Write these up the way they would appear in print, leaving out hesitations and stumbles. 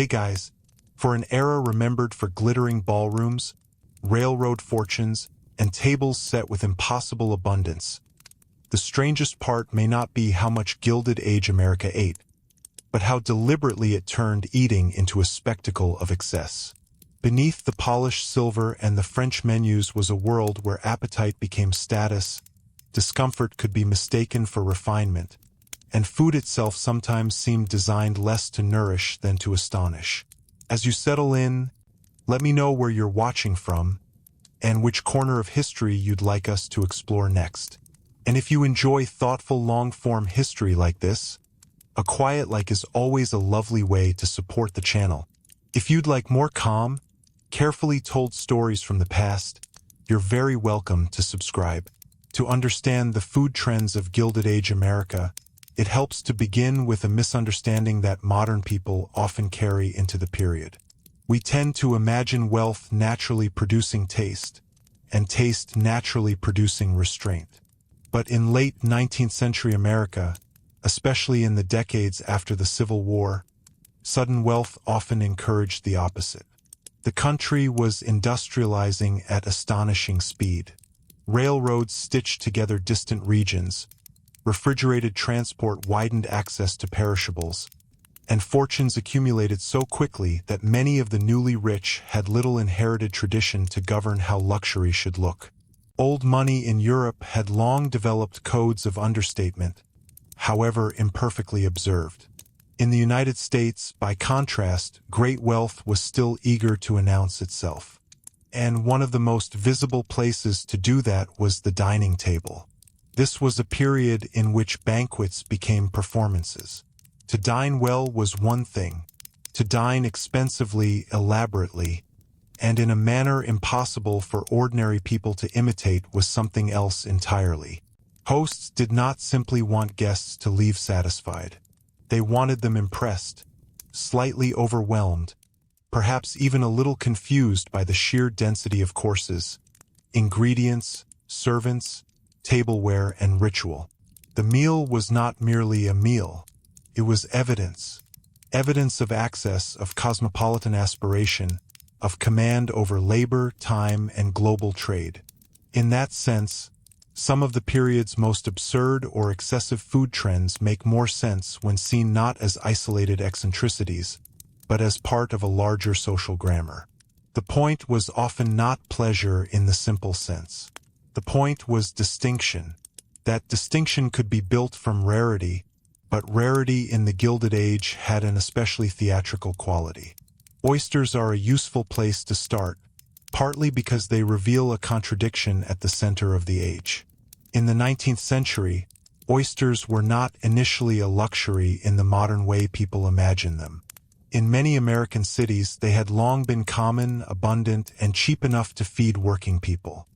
Hey guys, for an era remembered for glittering ballrooms, railroad fortunes, and tables set with impossible abundance, the strangest part may not be how much Gilded Age America ate, but how deliberately it turned eating into a spectacle of excess. Beneath the polished silver and the French menus was a world where appetite became status, discomfort could be mistaken for refinement, and food itself sometimes seemed designed less to nourish than to astonish. As you settle in, let me know where you're watching from and which corner of history you'd like us to explore next. And if you enjoy thoughtful long-form history like this, a quiet like is always a lovely way to support the channel. If you'd like more calm, carefully told stories from the past, you're very welcome to subscribe. To understand the food trends of Gilded Age America, it helps to begin with a misunderstanding that modern people often carry into the period. We tend to imagine wealth naturally producing taste, and taste naturally producing restraint. But in late 19th century America, especially in the decades after the Civil War, sudden wealth often encouraged the opposite. The country was industrializing at astonishing speed. Railroads stitched together distant regions, refrigerated transport widened access to perishables, and fortunes accumulated so quickly that many of the newly rich had little inherited tradition to govern how luxury should look. Old money in Europe had long developed codes of understatement, however imperfectly observed. In the United States, by contrast, great wealth was still eager to announce itself. And one of the most visible places to do that was the dining table. This was a period in which banquets became performances. To dine well was one thing. To dine expensively, elaborately, and in a manner impossible for ordinary people to imitate was something else entirely. Hosts did not simply want guests to leave satisfied. They wanted them impressed, slightly overwhelmed, perhaps even a little confused by the sheer density of courses, ingredients, servants, tableware, and ritual. The meal was not merely a meal. It was evidence. Evidence of access, of cosmopolitan aspiration, of command over labor, time, and global trade. In that sense, some of the period's most absurd or excessive food trends make more sense when seen not as isolated eccentricities, but as part of a larger social grammar. The point was often not pleasure in the simple sense. The point was distinction. That distinction could be built from rarity, but rarity in the Gilded Age had an especially theatrical quality. Oysters are a useful place to start, partly because they reveal a contradiction at the center of the age. In the 19th century, oysters were not initially a luxury in the modern way people imagine them. In many American cities, they had long been common, abundant, and cheap enough to feed working people.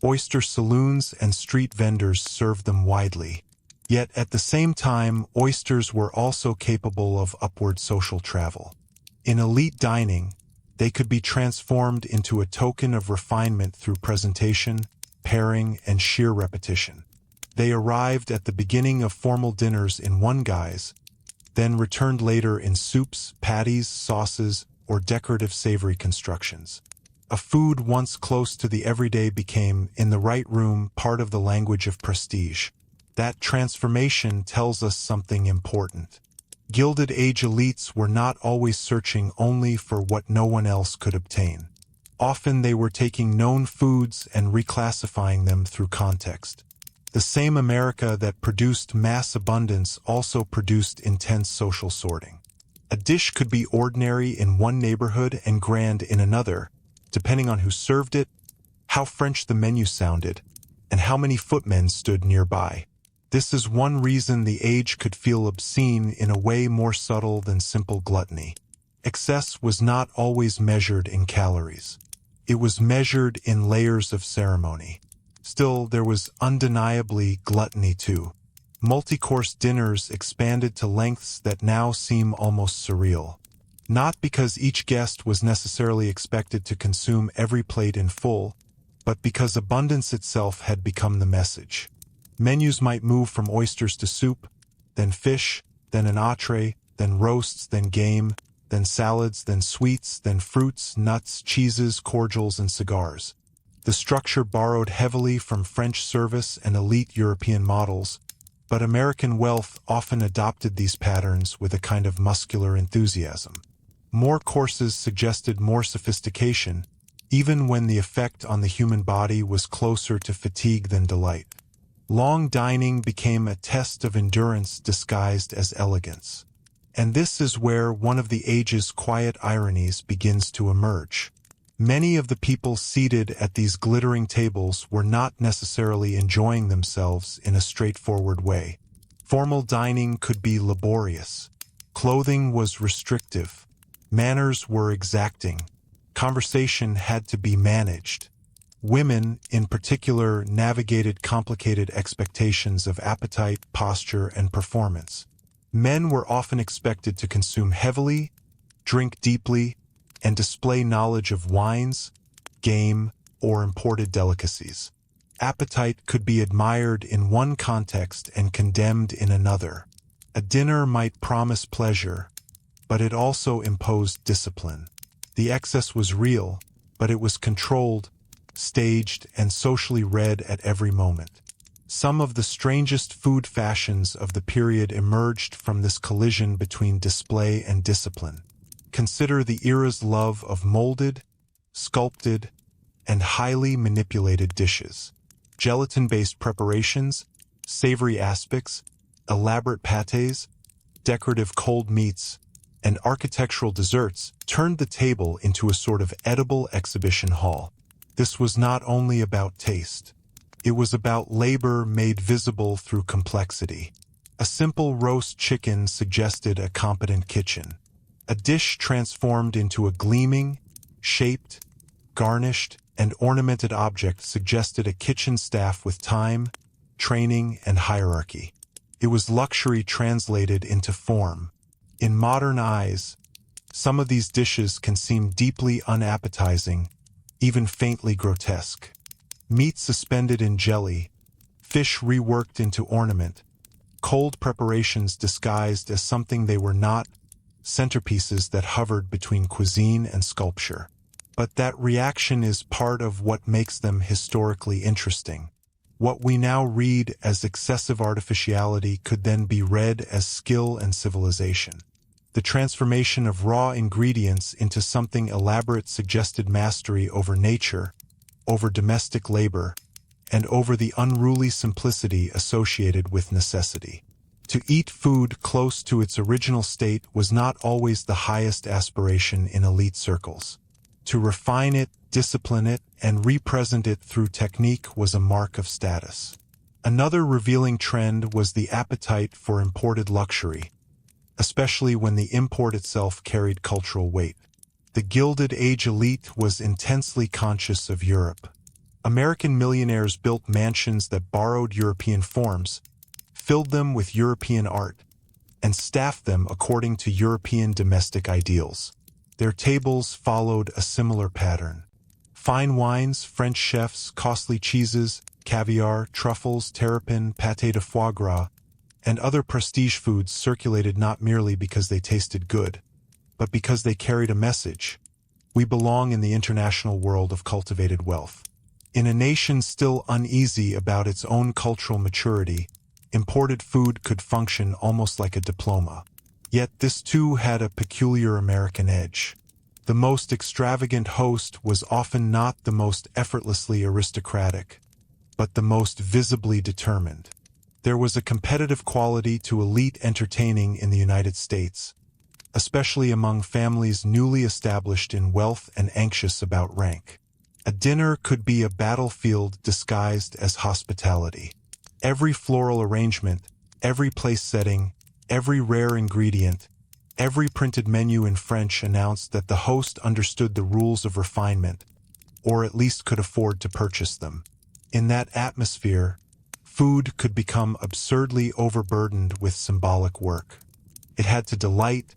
Oyster saloons and street vendors served them widely. Yet at the same time, oysters were also capable of upward social travel. In elite dining, they could be transformed into a token of refinement through presentation, pairing, and sheer repetition. They arrived at the beginning of formal dinners in one guise, then returned later in soups, patties, sauces, or decorative savory constructions. A food once close to the everyday became, in the right room, part of the language of prestige. That transformation tells us something important. Gilded Age elites were not always searching only for what no one else could obtain. Often they were taking known foods and reclassifying them through context. The same America that produced mass abundance also produced intense social sorting. A dish could be ordinary in one neighborhood and grand in another, depending on who served it, how French the menu sounded, and how many footmen stood nearby. This is one reason the age could feel obscene in a way more subtle than simple gluttony. Excess was not always measured in calories. It was measured in layers of ceremony. Still, there was undeniably gluttony too. Multi-course dinners expanded to lengths that now seem almost surreal. Not because each guest was necessarily expected to consume every plate in full, but because abundance itself had become the message. Menus might move from oysters to soup, then fish, then an entree, then roasts, then game, then salads, then sweets, then fruits, nuts, cheeses, cordials, and cigars. The structure borrowed heavily from French service and elite European models, but American wealth often adopted these patterns with a kind of muscular enthusiasm. More courses suggested more sophistication, even when the effect on the human body was closer to fatigue than delight. Long dining became a test of endurance disguised as elegance. And this is where one of the age's quiet ironies begins to emerge. Many of the people seated at these glittering tables were not necessarily enjoying themselves in a straightforward way. Formal dining could be laborious. Clothing was restrictive. Manners were exacting. Conversation had to be managed. Women, in particular, navigated complicated expectations of appetite, posture, and performance. Men were often expected to consume heavily, drink deeply, and display knowledge of wines, game, or imported delicacies. Appetite could be admired in one context and condemned in another. A dinner might promise pleasure, but it also imposed discipline. The excess was real, but it was controlled, staged, and socially read at every moment. Some of the strangest food fashions of the period emerged from this collision between display and discipline. Consider the era's love of molded, sculpted, and highly manipulated dishes. Gelatin-based preparations, savory aspics, elaborate pâtés, decorative cold meats, and architectural desserts turned the table into a sort of edible exhibition hall. This was not only about taste. It was about labor made visible through complexity. A simple roast chicken suggested a competent kitchen. A dish transformed into a gleaming, shaped, garnished, and ornamented object suggested a kitchen staff with time, training, and hierarchy. It was luxury translated into form. In modern eyes, some of these dishes can seem deeply unappetizing, even faintly grotesque. Meat suspended in jelly, fish reworked into ornament, cold preparations disguised as something they were not, centerpieces that hovered between cuisine and sculpture. But that reaction is part of what makes them historically interesting. What we now read as excessive artificiality could then be read as skill and civilization. The transformation of raw ingredients into something elaborate suggested mastery over nature, over domestic labor, and over the unruly simplicity associated with necessity. To eat food close to its original state was not always the highest aspiration in elite circles. To refine it, discipline it, and represent it through technique was a mark of status. Another revealing trend was the appetite for imported luxury, especially when the import itself carried cultural weight. The Gilded Age elite was intensely conscious of Europe. American millionaires built mansions that borrowed European forms, filled them with European art, and staffed them according to European domestic ideals. Their tables followed a similar pattern. Fine wines, French chefs, costly cheeses, caviar, truffles, terrapin, pâté de foie gras, and other prestige foods circulated not merely because they tasted good, but because they carried a message. We belong in the international world of cultivated wealth. In a nation still uneasy about its own cultural maturity, imported food could function almost like a diploma. Yet this too had a peculiar American edge. The most extravagant host was often not the most effortlessly aristocratic, but the most visibly determined. There was a competitive quality to elite entertaining in the United States, especially among families newly established in wealth and anxious about rank. A dinner could be a battlefield disguised as hospitality. Every floral arrangement, every place setting, every rare ingredient, every printed menu in French announced that the host understood the rules of refinement, or at least could afford to purchase them. In that atmosphere, food could become absurdly overburdened with symbolic work. It had to delight,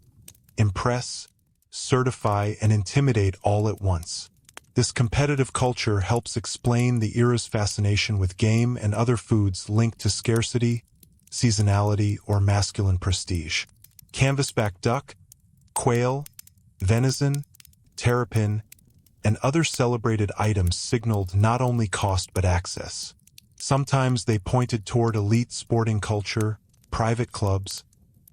impress, certify, and intimidate all at once. This competitive culture helps explain the era's fascination with game and other foods linked to scarcity, seasonality, or masculine prestige. Canvasback duck, quail, Venison, terrapin, and other celebrated items signaled not only cost but access. Sometimes they pointed toward elite sporting culture, private clubs,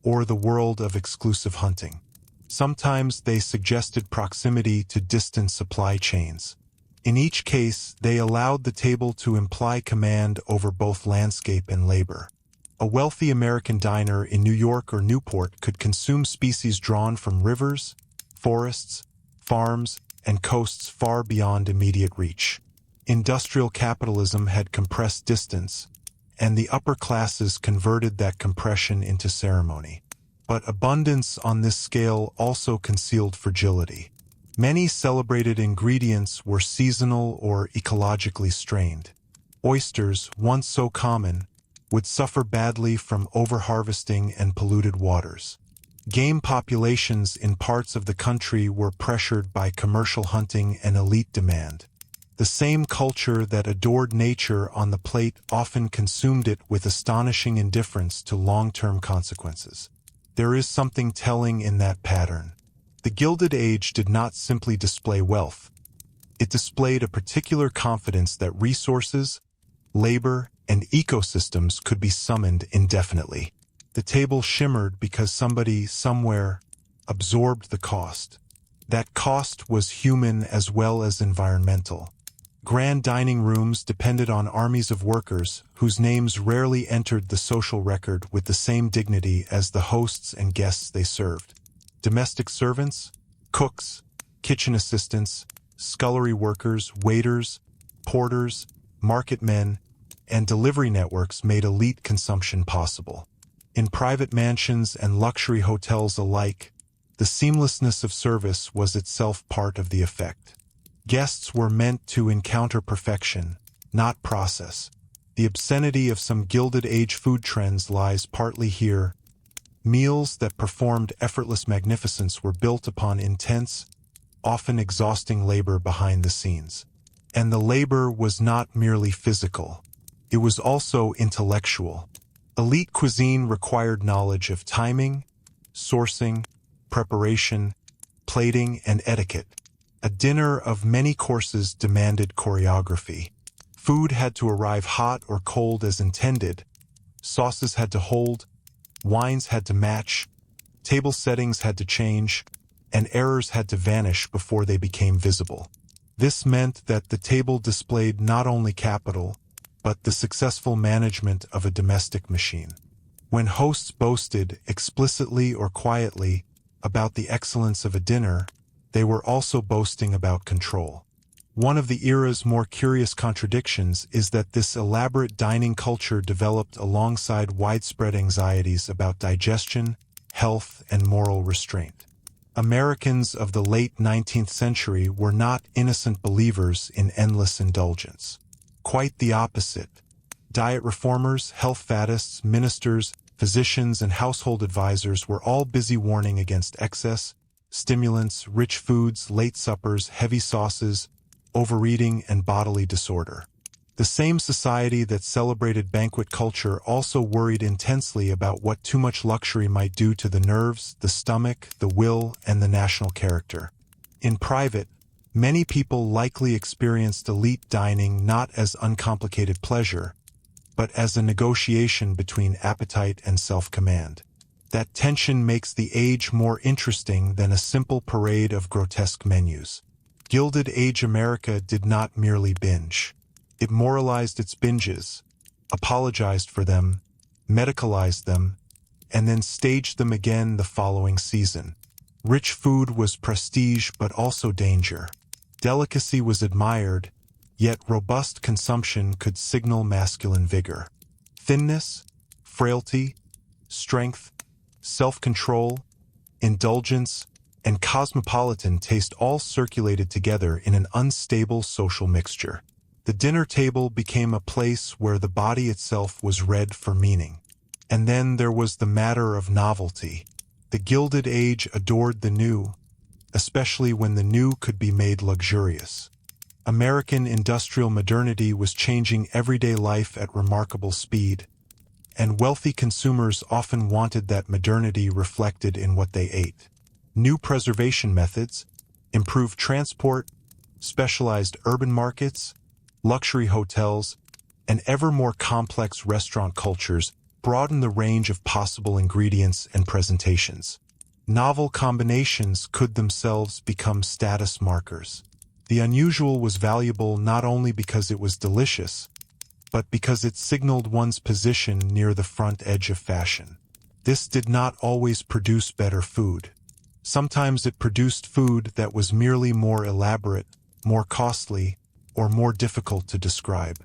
or the world of exclusive hunting. Sometimes they suggested proximity to distant supply chains. In each case, they allowed the table to imply command over both landscape and labor. A wealthy American diner in New York or Newport could consume species drawn from rivers, forests, farms, and coasts far beyond immediate reach. Industrial capitalism had compressed distance, and the upper classes converted that compression into ceremony. But abundance on this scale also concealed fragility. Many celebrated ingredients were seasonal or ecologically strained. Oysters, once so common, would suffer badly from overharvesting and polluted waters. Game populations in parts of the country were pressured by commercial hunting and elite demand. The same culture that adored nature on the plate often consumed it with astonishing indifference to long-term consequences. There is something telling in that pattern. The Gilded Age did not simply display wealth. It displayed a particular confidence that resources, labor, and ecosystems could be summoned indefinitely. The table shimmered because somebody, somewhere, absorbed the cost. That cost was human as well as environmental. Grand dining rooms depended on armies of workers whose names rarely entered the social record with the same dignity as the hosts and guests they served. Domestic servants, cooks, kitchen assistants, scullery workers, waiters, porters, marketmen, and delivery networks made elite consumption possible. In private mansions and luxury hotels alike, the seamlessness of service was itself part of the effect. Guests were meant to encounter perfection, not process. The obscenity of some Gilded Age food trends lies partly here. Meals that performed effortless magnificence were built upon intense, often exhausting labor behind the scenes. And the labor was not merely physical. It was also intellectual. Elite cuisine required knowledge of timing, sourcing, preparation, plating, and etiquette. A dinner of many courses demanded choreography. Food had to arrive hot or cold as intended. Sauces had to hold, wines had to match, table settings had to change, and errors had to vanish before they became visible. This meant that the table displayed not only capital, but the successful management of a domestic machine. When hosts boasted, explicitly or quietly, about the excellence of a dinner, they were also boasting about control. One of the era's more curious contradictions is that this elaborate dining culture developed alongside widespread anxieties about digestion, health, and moral restraint. Americans of the late 19th century were not innocent believers in endless indulgence. Quite the opposite. Diet reformers, health faddists, ministers, physicians, and household advisors were all busy warning against excess, stimulants, rich foods, late suppers, heavy sauces, overeating, and bodily disorder. The same society that celebrated banquet culture also worried intensely about what too much luxury might do to the nerves, the stomach, the will, and the national character. In private, many people likely experienced elite dining not as uncomplicated pleasure, but as a negotiation between appetite and self-command. That tension makes the age more interesting than a simple parade of grotesque menus. Gilded Age America did not merely binge. It moralized its binges, apologized for them, medicalized them, and then staged them again the following season. Rich food was prestige but also danger. Delicacy was admired, yet robust consumption could signal masculine vigor. Thinness, frailty, strength, self-control, indulgence, and cosmopolitan taste all circulated together in an unstable social mixture. The dinner table became a place where the body itself was read for meaning. And then there was the matter of novelty. The Gilded Age adored the new, especially when the new could be made luxurious. American industrial modernity was changing everyday life at remarkable speed, and wealthy consumers often wanted that modernity reflected in what they ate. New preservation methods, improved transport, specialized urban markets, luxury hotels, and ever more complex restaurant cultures broaden the range of possible ingredients and presentations. Novel combinations could themselves become status markers. The unusual was valuable not only because it was delicious, but because it signaled one's position near the front edge of fashion. This did not always produce better food. Sometimes it produced food that was merely more elaborate, more costly, or more difficult to describe.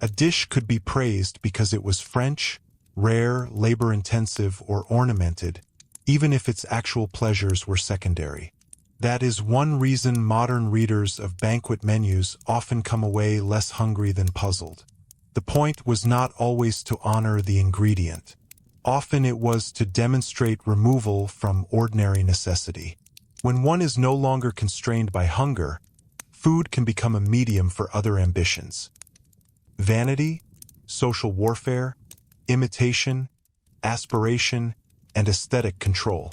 A dish could be praised because it was French, rare, labor-intensive, or ornamented, even if its actual pleasures were secondary. That is one reason modern readers of banquet menus often come away less hungry than puzzled. The point was not always to honor the ingredient. Often it was to demonstrate removal from ordinary necessity. When one is no longer constrained by hunger, food can become a medium for other ambitions. Vanity, social warfare, imitation, aspiration, and aesthetic control.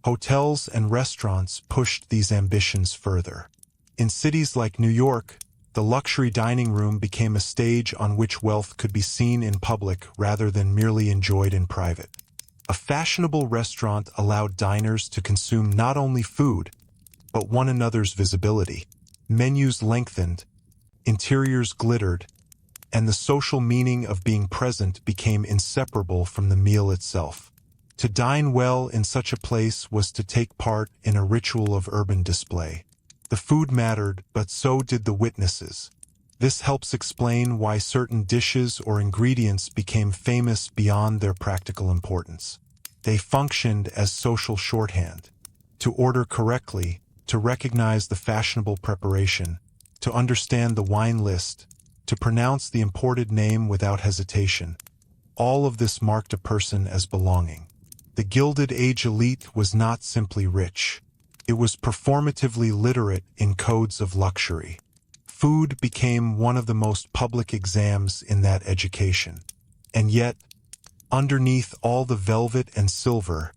Hotels and restaurants pushed these ambitions further. In cities like New York, the luxury dining room became a stage on which wealth could be seen in public rather than merely enjoyed in private. A fashionable restaurant allowed diners to consume not only food, but one another's visibility. Menus lengthened, interiors glittered, and the social meaning of being present became inseparable from the meal itself. To dine well in such a place was to take part in a ritual of urban display. The food mattered, but so did the witnesses. This helps explain why certain dishes or ingredients became famous beyond their practical importance. They functioned as social shorthand. To order correctly, to recognize the fashionable preparation, to understand the wine list, to pronounce the imported name without hesitation. All of this marked a person as belonging. The Gilded Age elite was not simply rich. It was performatively literate in codes of luxury. Food became one of the most public exams in that education. And yet, underneath all the velvet and silver,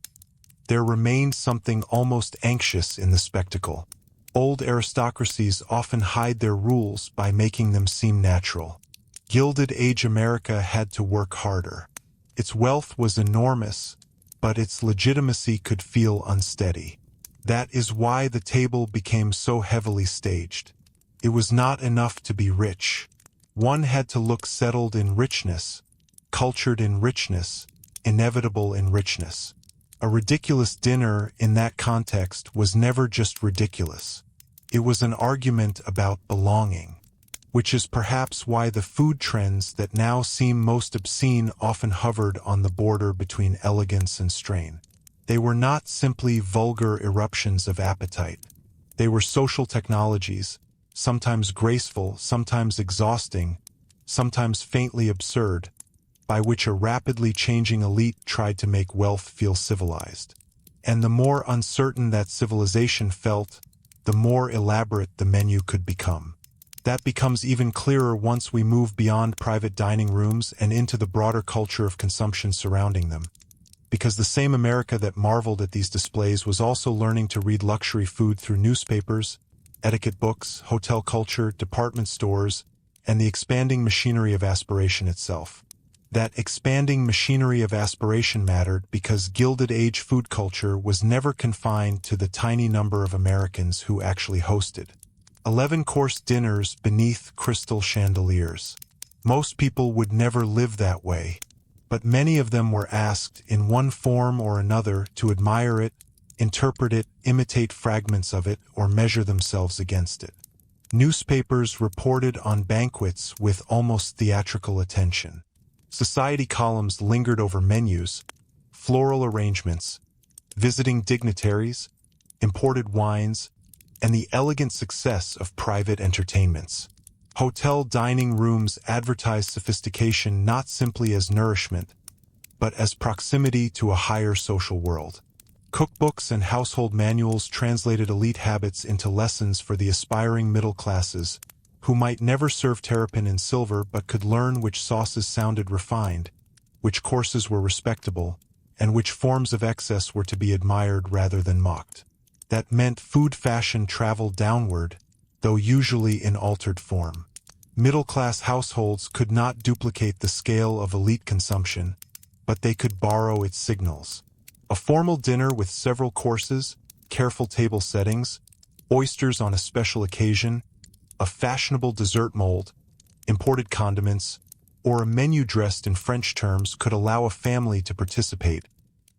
there remained something almost anxious in the spectacle. Old aristocracies often hide their rules by making them seem natural. Gilded Age America had to work harder. Its wealth was enormous, but its legitimacy could feel unsteady. That is why the table became so heavily staged. It was not enough to be rich. One had to look settled in richness, cultured in richness, inevitable in richness. A ridiculous dinner in that context was never just ridiculous. It was an argument about belonging, which is perhaps why the food trends that now seem most obscene often hovered on the border between elegance and strain. They were not simply vulgar eruptions of appetite. They were social technologies, sometimes graceful, sometimes exhausting, sometimes faintly absurd, by which a rapidly changing elite tried to make wealth feel civilized. And the more uncertain that civilization felt, the more elaborate the menu could become. That becomes even clearer once we move beyond private dining rooms and into the broader culture of consumption surrounding them. Because the same America that marveled at these displays was also learning to read luxury food through newspapers, etiquette books, hotel culture, department stores, and the expanding machinery of aspiration itself. That expanding machinery of aspiration mattered because Gilded Age food culture was never confined to the tiny number of Americans who actually hosted 11-course dinners beneath crystal chandeliers. Most people would never live that way, but many of them were asked in one form or another to admire it, interpret it, imitate fragments of it, or measure themselves against it. Newspapers reported on banquets with almost theatrical attention. Society columns lingered over menus, floral arrangements, visiting dignitaries, imported wines, and the elegant success of private entertainments. Hotel dining rooms advertised sophistication not simply as nourishment, but as proximity to a higher social world. Cookbooks and household manuals translated elite habits into lessons for the aspiring middle classes, who might never serve terrapin in silver but could learn which sauces sounded refined, which courses were respectable, and which forms of excess were to be admired rather than mocked. That meant food fashion traveled downward, though usually in altered form. Middle-class households could not duplicate the scale of elite consumption, but they could borrow its signals. A formal dinner with several courses, careful table settings, oysters on a special occasion, a fashionable dessert mold, imported condiments, or a menu dressed in French terms could allow a family to participate,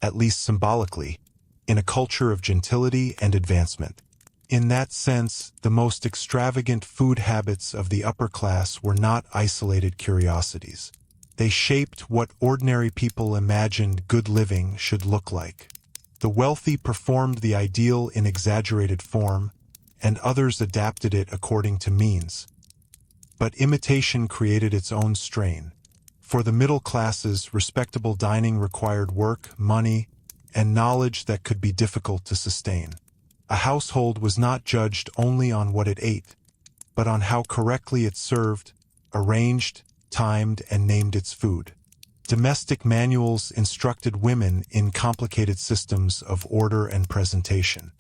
at least symbolically, in a culture of gentility and advancement. In that sense, the most extravagant food habits of the upper class were not isolated curiosities. They shaped what ordinary people imagined good living should look like. The wealthy performed the ideal in exaggerated form, and others adapted it according to means. But imitation created its own strain. For the middle classes, respectable dining required work, money, and knowledge that could be difficult to sustain. A household was not judged only on what it ate, but on how correctly it served, arranged, timed, and named its food. Domestic manuals instructed women in complicated systems of order and presentation.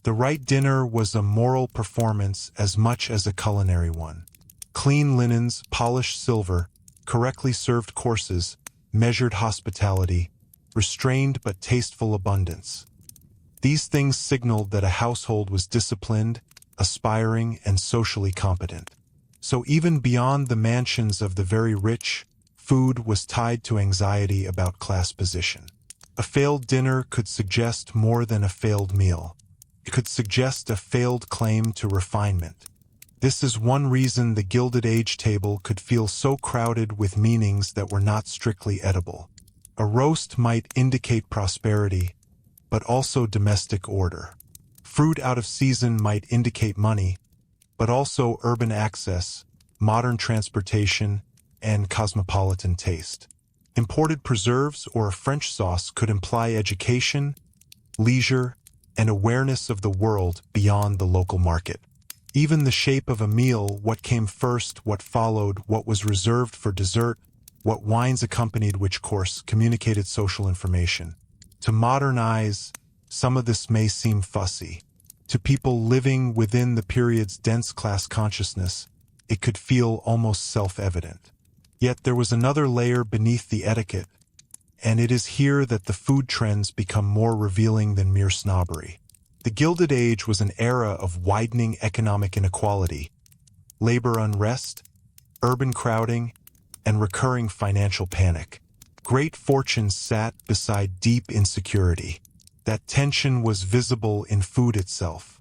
The right dinner was a moral performance as much as a culinary one. Clean linens, polished silver, correctly served courses, measured hospitality, restrained but tasteful abundance. These things signaled that a household was disciplined, aspiring, and socially competent. So even beyond the mansions of the very rich, food was tied to anxiety about class position. A failed dinner could suggest more than a failed meal. It could suggest a failed claim to refinement. This is one reason the Gilded Age table could feel so crowded with meanings that were not strictly edible. A roast might indicate prosperity, but also domestic order. Fruit out of season might indicate money, but also urban access, modern transportation, and cosmopolitan taste. Imported preserves or a French sauce could imply education, leisure, and awareness of the world beyond the local market. Even the shape of a meal, what came first, what followed, what was reserved for dessert, what wines accompanied which course, communicated social information. To modern eyes, some of this may seem fussy. To people living within the period's dense class consciousness, it could feel almost self-evident. Yet there was another layer beneath the etiquette, and it is here that the food trends become more revealing than mere snobbery. The Gilded Age was an era of widening economic inequality, labor unrest, urban crowding, and recurring financial panic. Great fortunes sat beside deep insecurity. That tension was visible in food itself.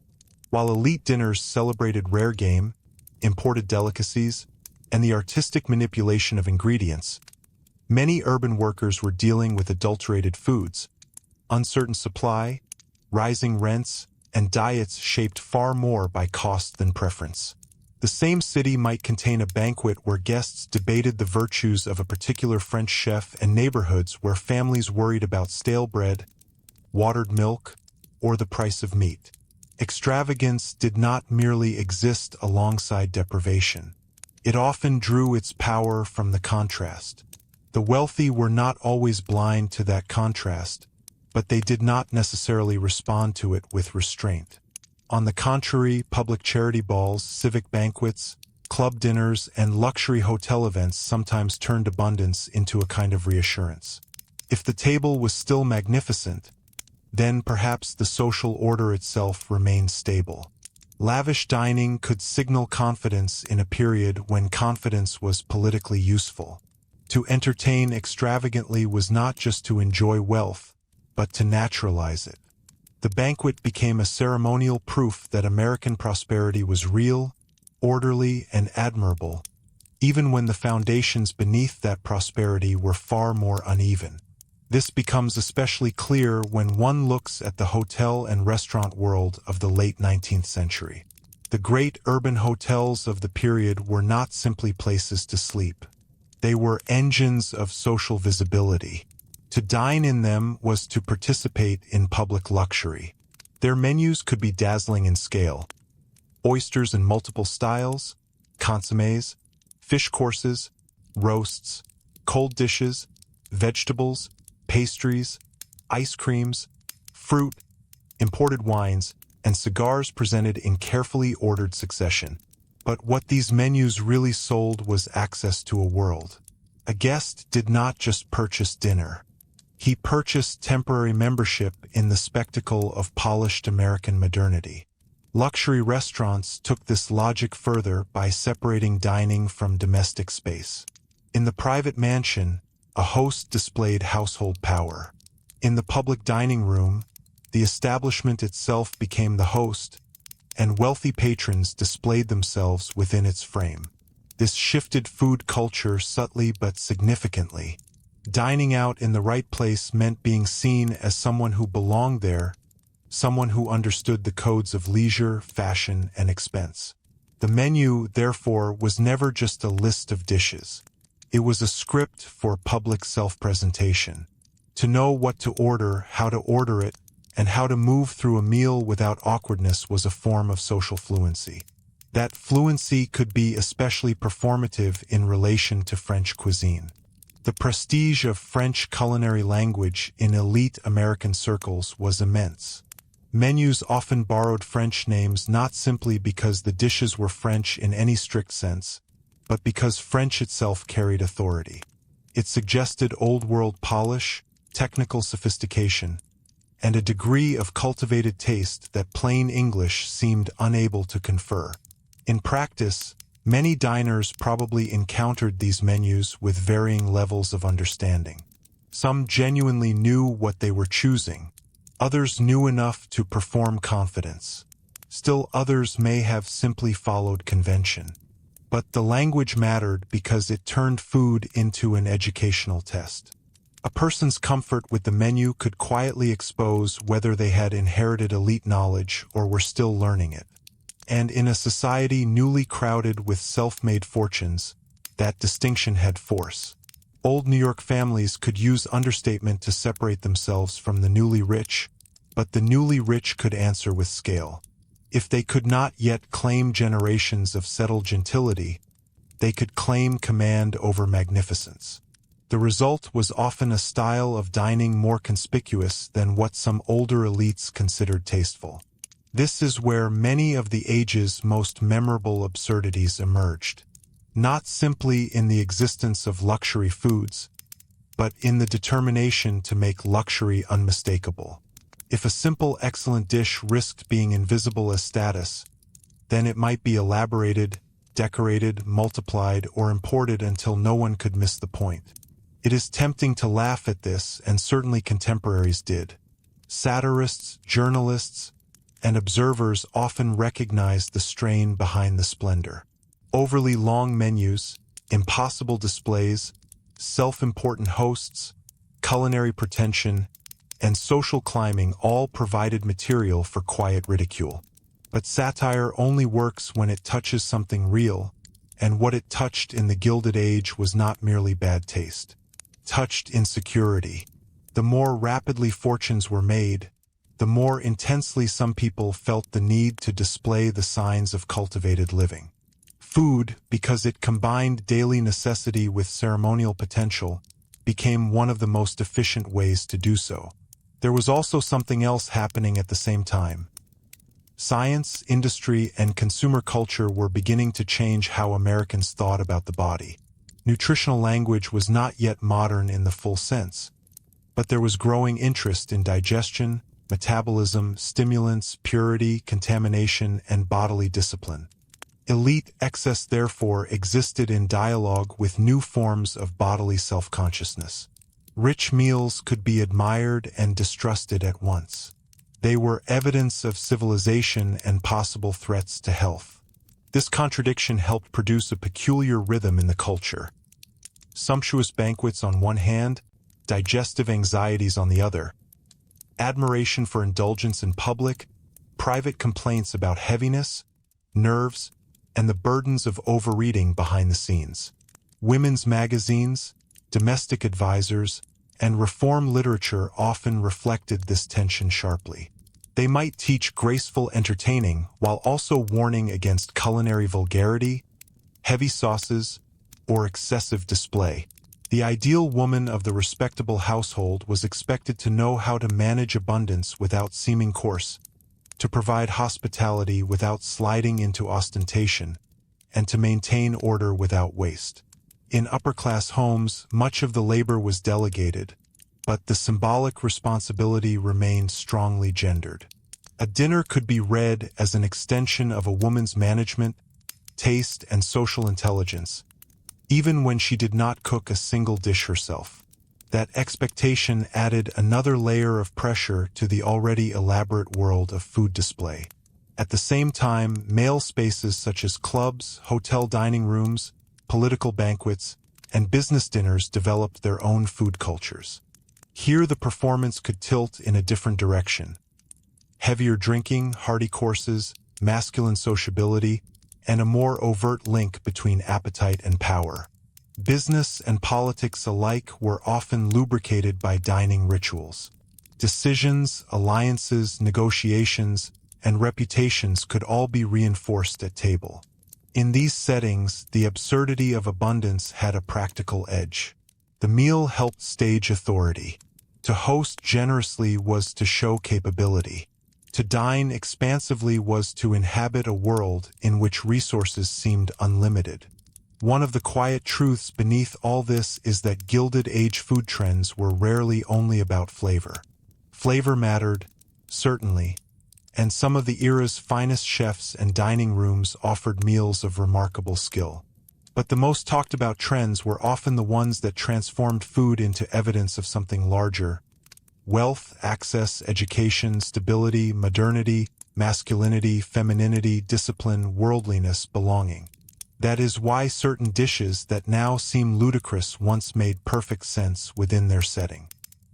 While elite dinners celebrated rare game, imported delicacies, and the artistic manipulation of ingredients, many urban workers were dealing with adulterated foods, uncertain supply, rising rents, and diets shaped far more by cost than preference. The same city might contain a banquet where guests debated the virtues of a particular French chef and neighborhoods where families worried about stale bread, watered milk, or the price of meat. Extravagance did not merely exist alongside deprivation. It often drew its power from the contrast. The wealthy were not always blind to that contrast, but they did not necessarily respond to it with restraint. On the contrary, public charity balls, civic banquets, club dinners, and luxury hotel events sometimes turned abundance into a kind of reassurance. If the table was still magnificent, then perhaps the social order itself remained stable. Lavish dining could signal confidence in a period when confidence was politically useful. To entertain extravagantly was not just to enjoy wealth, but to naturalize it. The banquet became a ceremonial proof that American prosperity was real, orderly, and admirable, even when the foundations beneath that prosperity were far more uneven. This becomes especially clear when one looks at the hotel and restaurant world of the late 19th century. The great urban hotels of the period were not simply places to sleep. They were engines of social visibility. To dine in them was to participate in public luxury. Their menus could be dazzling in scale. Oysters in multiple styles, consommes, fish courses, roasts, cold dishes, vegetables, pastries, ice creams, fruit, imported wines, and cigars presented in carefully ordered succession. But what these menus really sold was access to a world. A guest did not just purchase dinner. He purchased temporary membership in the spectacle of polished American modernity. Luxury restaurants took this logic further by separating dining from domestic space. In the private mansion, a host displayed household power. In the public dining room, the establishment itself became the host, and wealthy patrons displayed themselves within its frame. This shifted food culture subtly but significantly. Dining out in the right place meant being seen as someone who belonged there, someone who understood the codes of leisure, fashion, and expense. The menu, therefore, was never just a list of dishes. It was a script for public self-presentation. To know what to order, how to order it, and how to move through a meal without awkwardness was a form of social fluency. That fluency could be especially performative in relation to French cuisine. The prestige of French culinary language in elite American circles was immense. Menus often borrowed French names not simply because the dishes were French in any strict sense, but because French itself carried authority. It suggested old-world polish, technical sophistication, and a degree of cultivated taste that plain English seemed unable to confer. In practice, many diners probably encountered these menus with varying levels of understanding. Some genuinely knew what they were choosing. Others knew enough to perform confidence. Still others may have simply followed convention. But the language mattered because it turned food into an educational test. A person's comfort with the menu could quietly expose whether they had inherited elite knowledge or were still learning it. And in a society newly crowded with self-made fortunes, that distinction had force. Old New York families could use understatement to separate themselves from the newly rich, but the newly rich could answer with scale. If they could not yet claim generations of settled gentility, they could claim command over magnificence. The result was often a style of dining more conspicuous than what some older elites considered tasteful. This is where many of the age's most memorable absurdities emerged. Not simply in the existence of luxury foods, but in the determination to make luxury unmistakable. If a simple, excellent dish risked being invisible as status, then it might be elaborated, decorated, multiplied, or imported until no one could miss the point. It is tempting to laugh at this, and certainly contemporaries did. Satirists, journalists, and observers often recognized the strain behind the splendor. Overly long menus, impossible displays, self-important hosts, culinary pretension, and social climbing all provided material for quiet ridicule. But satire only works when it touches something real, and what it touched in the Gilded Age was not merely bad taste. Touched insecurity. The more rapidly fortunes were made, the more intensely some people felt the need to display the signs of cultivated living. Food, because it combined daily necessity with ceremonial potential, became one of the most efficient ways to do so. There was also something else happening at the same time. Science, industry, and consumer culture were beginning to change how Americans thought about the body. Nutritional language was not yet modern in the full sense, but there was growing interest in digestion, metabolism, stimulants, purity, contamination, and bodily discipline. Elite excess therefore existed in dialogue with new forms of bodily self-consciousness. Rich meals could be admired and distrusted at once. They were evidence of civilization and possible threats to health. This contradiction helped produce a peculiar rhythm in the culture. Sumptuous banquets on one hand, digestive anxieties on the other. Admiration for indulgence in public, private complaints about heaviness, nerves, and the burdens of overeating behind the scenes. Women's magazines, domestic advisors, and reform literature often reflected this tension sharply. They might teach graceful entertaining while also warning against culinary vulgarity, heavy sauces, or excessive display. The ideal woman of the respectable household was expected to know how to manage abundance without seeming coarse, to provide hospitality without sliding into ostentation, and to maintain order without waste. In upper-class homes, much of the labor was delegated, but the symbolic responsibility remained strongly gendered. A dinner could be read as an extension of a woman's management, taste, and social intelligence, even when she did not cook a single dish herself. That expectation added another layer of pressure to the already elaborate world of food display. At the same time, male spaces such as clubs, hotel dining rooms, political banquets, and business dinners developed their own food cultures. Here the performance could tilt in a different direction. Heavier drinking, hearty courses, masculine sociability, and a more overt link between appetite and power. Business and politics alike were often lubricated by dining rituals. Decisions, alliances, negotiations, and reputations could all be reinforced at table. In these settings, the absurdity of abundance had a practical edge. The meal helped stage authority. To host generously was to show capability. To dine expansively was to inhabit a world in which resources seemed unlimited. One of the quiet truths beneath all this is that Gilded Age food trends were rarely only about flavor. Flavor mattered, certainly, and some of the era's finest chefs and dining rooms offered meals of remarkable skill. But the most talked about trends were often the ones that transformed food into evidence of something larger. Wealth, access, education, stability, modernity, masculinity, femininity, discipline, worldliness, belonging. That is why certain dishes that now seem ludicrous once made perfect sense within their setting.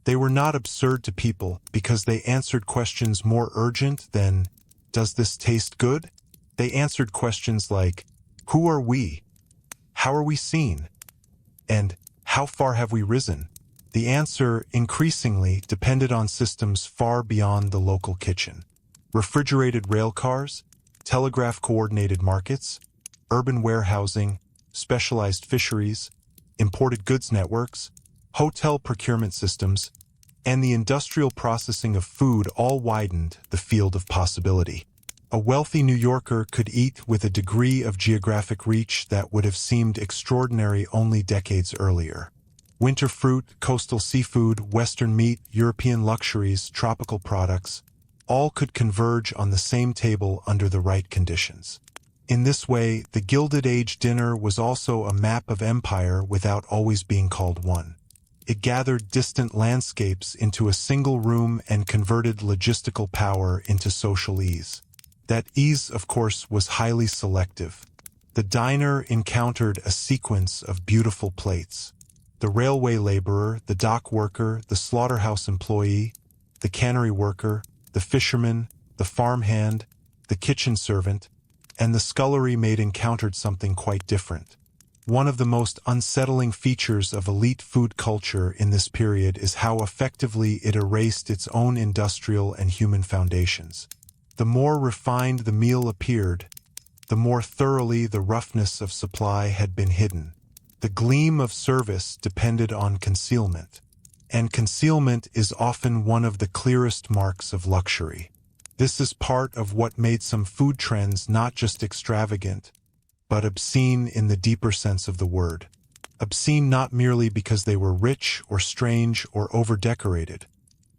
They were not absurd to people because they answered questions more urgent than, "Does this taste good?" They answered questions like, "Who are we? How are we seen? And how far have we risen?" The answer increasingly depended on systems far beyond the local kitchen. Refrigerated rail cars, telegraph-coordinated markets, urban warehousing, specialized fisheries, imported goods networks, hotel procurement systems, and the industrial processing of food all widened the field of possibility. A wealthy New Yorker could eat with a degree of geographic reach that would have seemed extraordinary only decades earlier. Winter fruit, coastal seafood, Western meat, European luxuries, tropical products, all could converge on the same table under the right conditions. In this way, the Gilded Age dinner was also a map of empire without always being called one. It gathered distant landscapes into a single room and converted logistical power into social ease. That ease, of course, was highly selective. The diner encountered a sequence of beautiful plates. The railway laborer, the dock worker, the slaughterhouse employee, the cannery worker, the fisherman, the farmhand, the kitchen servant, and the scullery maid encountered something quite different. One of the most unsettling features of elite food culture in this period is how effectively it erased its own industrial and human foundations. The more refined the meal appeared, the more thoroughly the roughness of supply had been hidden. The gleam of service depended on concealment, and concealment is often one of the clearest marks of luxury. This is part of what made some food trends not just extravagant, but obscene in the deeper sense of the word. Obscene not merely because they were rich or strange or over-decorated,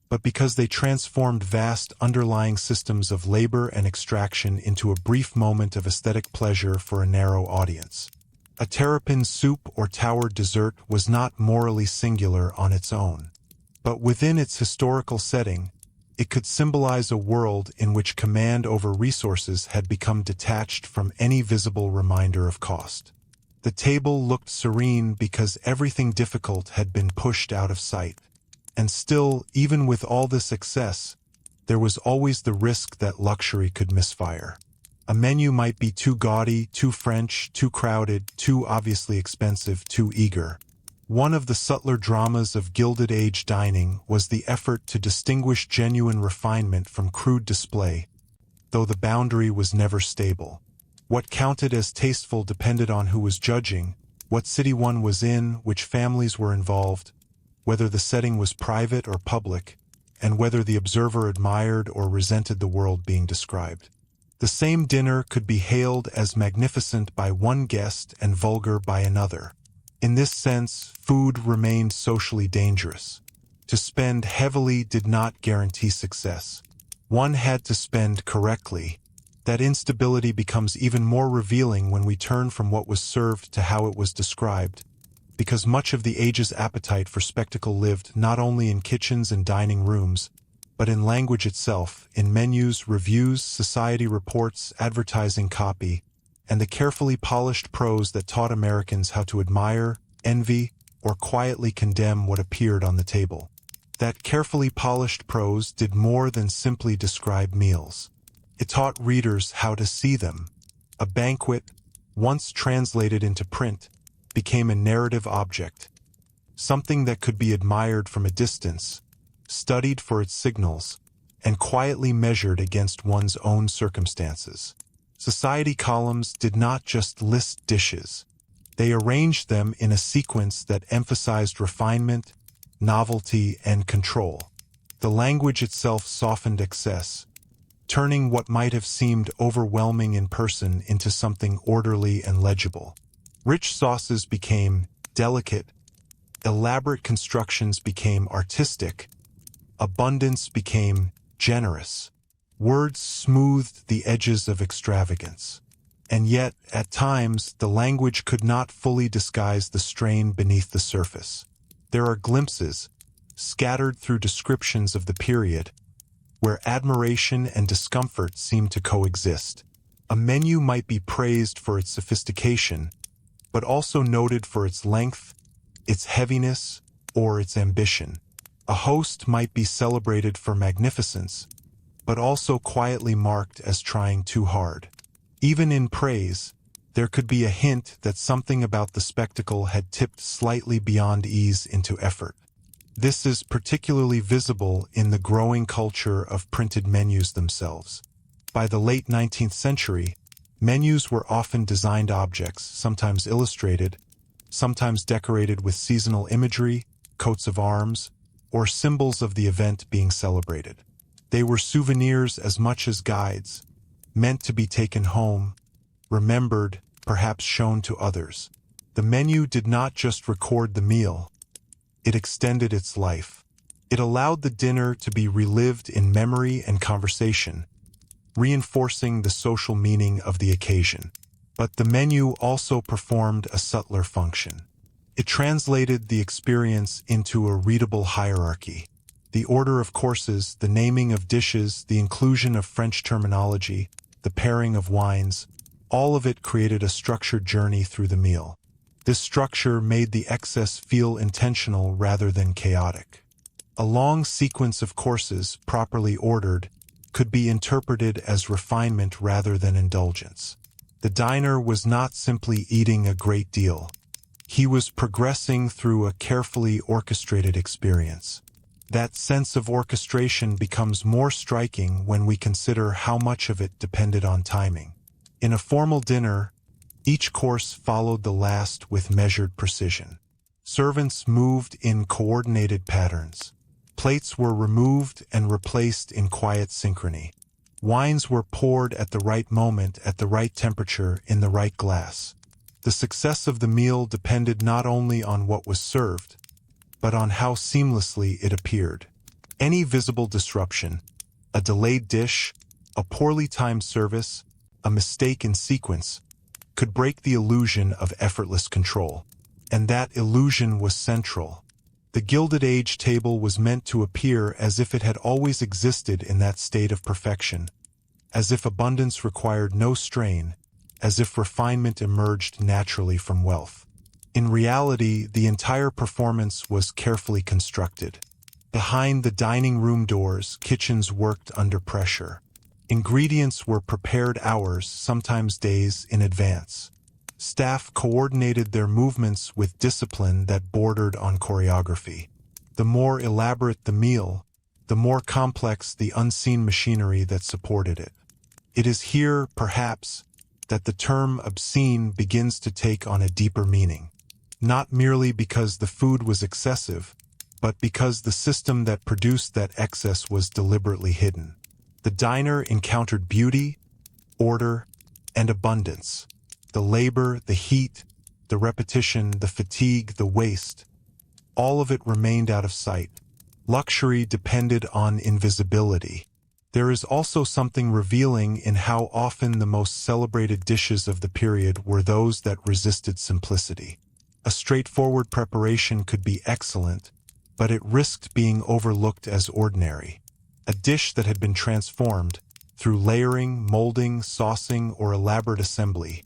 but because they transformed vast underlying systems of labor and extraction into a brief moment of aesthetic pleasure for a narrow audience. A terrapin soup or tower dessert was not morally singular on its own, but within its historical setting, it could symbolize a world in which command over resources had become detached from any visible reminder of cost. The table looked serene because everything difficult had been pushed out of sight. And still, even with all this excess, there was always the risk that luxury could misfire. A menu might be too gaudy, too French, too crowded, too obviously expensive, too eager. One of the subtler dramas of Gilded Age dining was the effort to distinguish genuine refinement from crude display, though the boundary was never stable. What counted as tasteful depended on who was judging, what city one was in, which families were involved, whether the setting was private or public, and whether the observer admired or resented the world being described. The same dinner could be hailed as magnificent by one guest and vulgar by another. In this sense, food remained socially dangerous. To spend heavily did not guarantee success. One had to spend correctly. That instability becomes even more revealing when we turn from what was served to how it was described, because much of the age's appetite for spectacle lived not only in kitchens and dining rooms, but in language itself, in menus, reviews, society reports, advertising copy, and the carefully polished prose that taught Americans how to admire, envy, or quietly condemn what appeared on the table. That carefully polished prose did more than simply describe meals. It taught readers how to see them. A banquet, once translated into print, became a narrative object, something that could be admired from a distance, studied for its signals, and quietly measured against one's own circumstances. Society columns did not just list dishes. They arranged them in a sequence that emphasized refinement, novelty, and control. The language itself softened excess, turning what might have seemed overwhelming in person into something orderly and legible. Rich sauces became delicate, elaborate constructions became artistic, abundance became generous. Words smoothed the edges of extravagance. And yet, at times, the language could not fully disguise the strain beneath the surface. There are glimpses, scattered through descriptions of the period, where admiration and discomfort seem to coexist. A menu might be praised for its sophistication, but also noted for its length, its heaviness, or its ambition. A host might be celebrated for magnificence, but also quietly marked as trying too hard. Even in praise, there could be a hint that something about the spectacle had tipped slightly beyond ease into effort. This is particularly visible in the growing culture of printed menus themselves. By the late 19th century, menus were often designed objects, sometimes illustrated, sometimes decorated with seasonal imagery, coats of arms, or symbols of the event being celebrated. They were souvenirs as much as guides, meant to be taken home, remembered, perhaps shown to others. The menu did not just record the meal, it extended its life. It allowed the dinner to be relived in memory and conversation, reinforcing the social meaning of the occasion. But the menu also performed a subtler function. It translated the experience into a readable hierarchy. The order of courses, the naming of dishes, the inclusion of French terminology, the pairing of wines, all of it created a structured journey through the meal. This structure made the excess feel intentional rather than chaotic. A long sequence of courses, properly ordered, could be interpreted as refinement rather than indulgence. The diner was not simply eating a great deal. He was progressing through a carefully orchestrated experience. That sense of orchestration becomes more striking when we consider how much of it depended on timing. In a formal dinner, each course followed the last with measured precision. Servants moved in coordinated patterns. Plates were removed and replaced in quiet synchrony. Wines were poured at the right moment, at the right temperature, in the right glass. The success of the meal depended not only on what was served, but on how seamlessly it appeared. Any visible disruption, a delayed dish, a poorly timed service, a mistake in sequence, could break the illusion of effortless control. And that illusion was central. The Gilded Age table was meant to appear as if it had always existed in that state of perfection, as if abundance required no strain, as if refinement emerged naturally from wealth. In reality, the entire performance was carefully constructed. Behind the dining room doors, kitchens worked under pressure. Ingredients were prepared hours, sometimes days, in advance. Staff coordinated their movements with discipline that bordered on choreography. The more elaborate the meal, the more complex the unseen machinery that supported it. It is here, perhaps, that the term obscene begins to take on a deeper meaning. Not merely because the food was excessive, but because the system that produced that excess was deliberately hidden. The diner encountered beauty, order, and abundance. The labor, the heat, the repetition, the fatigue, the waste, all of it remained out of sight. Luxury depended on invisibility. There is also something revealing in how often the most celebrated dishes of the period were those that resisted simplicity. A straightforward preparation could be excellent, but it risked being overlooked as ordinary. A dish that had been transformed, through layering, molding, saucing, or elaborate assembly,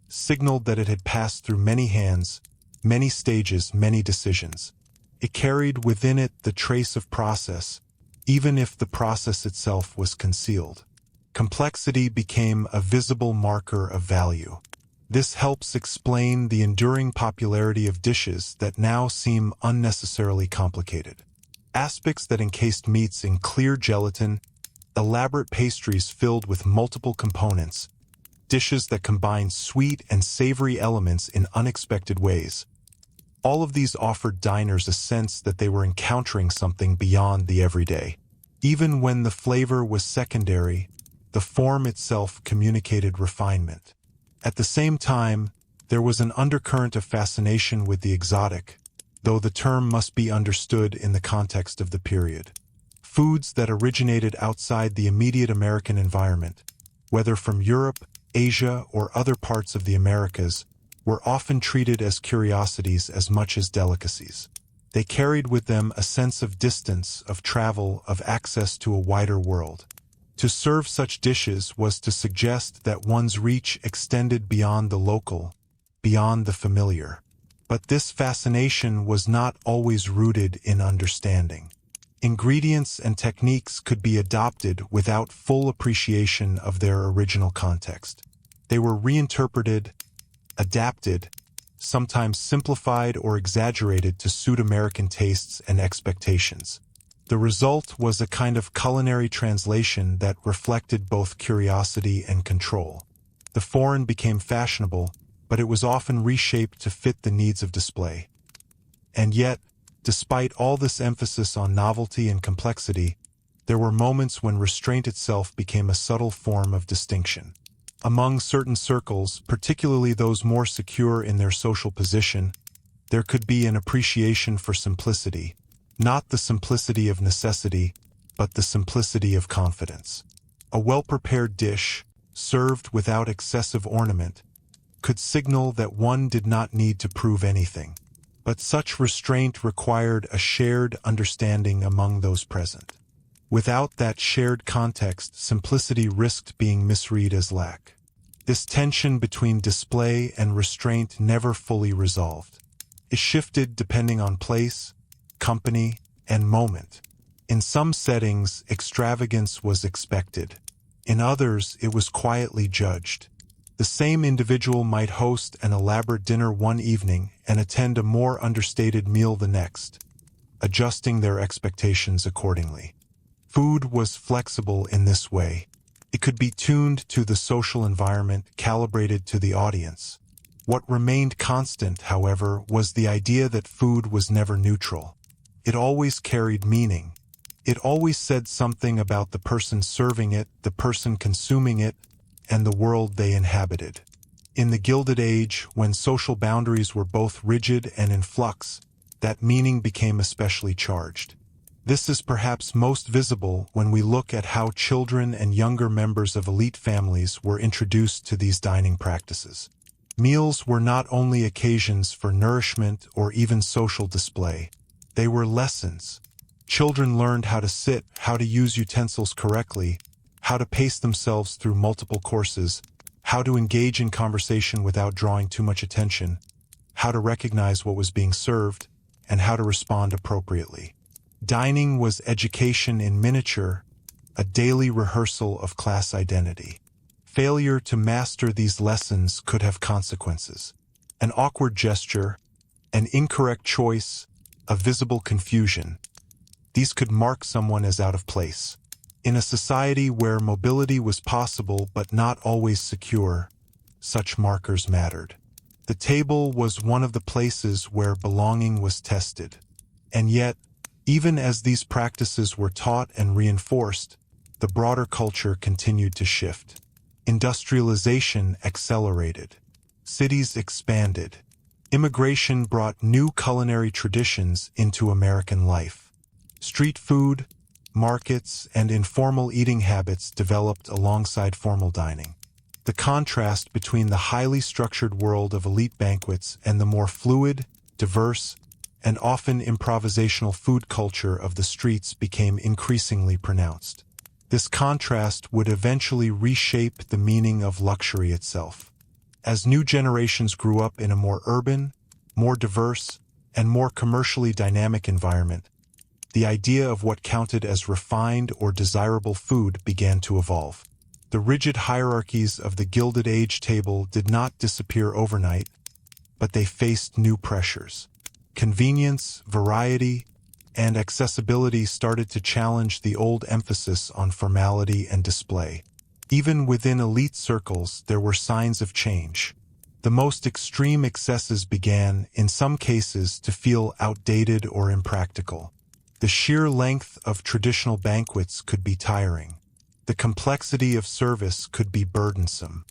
signaled that it had passed through many hands, many stages, many decisions. It carried within it the trace of process, even if the process itself was concealed. Complexity became a visible marker of value. This helps explain the enduring popularity of dishes that now seem unnecessarily complicated. Aspects that encased meats in clear gelatin, elaborate pastries filled with multiple components, dishes that combined sweet and savory elements in unexpected ways. All of these offered diners a sense that they were encountering something beyond the everyday. Even when the flavor was secondary, the form itself communicated refinement. At the same time, there was an undercurrent of fascination with the exotic, though the term must be understood in the context of the period. Foods that originated outside the immediate American environment, whether from Europe, Asia, or other parts of the Americas, were often treated as curiosities as much as delicacies. They carried with them a sense of distance, of travel, of access to a wider world. To serve such dishes was to suggest that one's reach extended beyond the local, beyond the familiar. But this fascination was not always rooted in understanding. Ingredients and techniques could be adopted without full appreciation of their original context. They were reinterpreted, adapted, sometimes simplified or exaggerated to suit American tastes and expectations. The result was a kind of culinary translation that reflected both curiosity and control. The foreign became fashionable, but it was often reshaped to fit the needs of display. And yet, despite all this emphasis on novelty and complexity, there were moments when restraint itself became a subtle form of distinction. Among certain circles, particularly those more secure in their social position, there could be an appreciation for simplicity, not the simplicity of necessity, but the simplicity of confidence. A well-prepared dish, served without excessive ornament, could signal that one did not need to prove anything. But such restraint required a shared understanding among those present. Without that shared context, simplicity risked being misread as lack. This tension between display and restraint never fully resolved. It shifted depending on place, company, and moment. In some settings, extravagance was expected. In others, it was quietly judged. The same individual might host an elaborate dinner one evening and attend a more understated meal the next, adjusting their expectations accordingly. Food was flexible in this way. It could be tuned to the social environment, calibrated to the audience. What remained constant, however, was the idea that food was never neutral. It always carried meaning. It always said something about the person serving it, the person consuming it, and the world they inhabited. In the Gilded Age, when social boundaries were both rigid and in flux, that meaning became especially charged. This is perhaps most visible when we look at how children and younger members of elite families were introduced to these dining practices. Meals were not only occasions for nourishment or even social display. They were lessons. Children learned how to sit, how to use utensils correctly, how to pace themselves through multiple courses, how to engage in conversation without drawing too much attention, how to recognize what was being served, and how to respond appropriately. Dining was education in miniature, a daily rehearsal of class identity. Failure to master these lessons could have consequences. An awkward gesture, an incorrect choice, a visible confusion. These could mark someone as out of place. In a society where mobility was possible but not always secure, such markers mattered. The table was one of the places where belonging was tested. And yet, even as these practices were taught and reinforced, the broader culture continued to shift. Industrialization accelerated. Cities expanded. Immigration brought new culinary traditions into American life. Street food, markets, and informal eating habits developed alongside formal dining. The contrast between the highly structured world of elite banquets and the more fluid, diverse, and often improvisational food culture of the streets became increasingly pronounced. This contrast would eventually reshape the meaning of luxury itself. As new generations grew up in a more urban, more diverse, and more commercially dynamic environment, the idea of what counted as refined or desirable food began to evolve. The rigid hierarchies of the Gilded Age table did not disappear overnight, but they faced new pressures. Convenience, variety, and accessibility started to challenge the old emphasis on formality and display. Even within elite circles, there were signs of change. The most extreme excesses began, in some cases, to feel outdated or impractical. The sheer length of traditional banquets could be tiring. The complexity of service could be burdensome.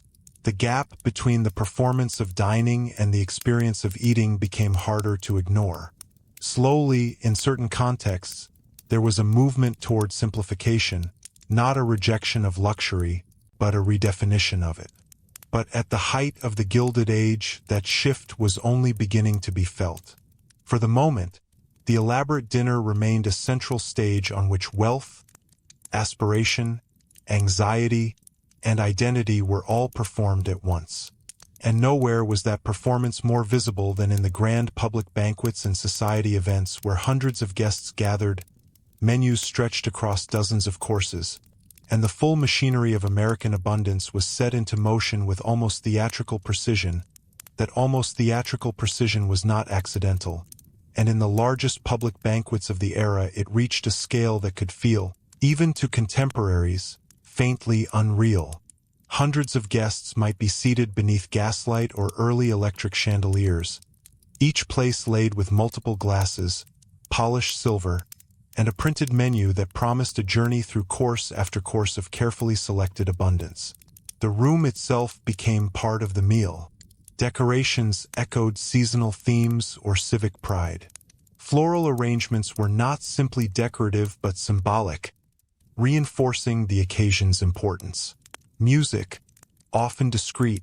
The gap between the performance of dining and the experience of eating became harder to ignore. Slowly, in certain contexts, there was a movement toward simplification, not a rejection of luxury, but a redefinition of it. But at the height of the Gilded Age, that shift was only beginning to be felt. For the moment, the elaborate dinner remained a central stage on which wealth, aspiration, anxiety, and identity were all performed at once. And nowhere was that performance more visible than in the grand public banquets and society events where hundreds of guests gathered, menus stretched across dozens of courses, and the full machinery of American abundance was set into motion with almost theatrical precision. That almost theatrical precision was not accidental, and in the largest public banquets of the era it reached a scale that could feel, even to contemporaries, faintly unreal. Hundreds of guests might be seated beneath gaslight or early electric chandeliers, each place laid with multiple glasses, polished silver, and a printed menu that promised a journey through course after course of carefully selected abundance. The room itself became part of the meal. Decorations echoed seasonal themes or civic pride. Floral arrangements were not simply decorative but symbolic, reinforcing the occasion's importance. Music, often discreet,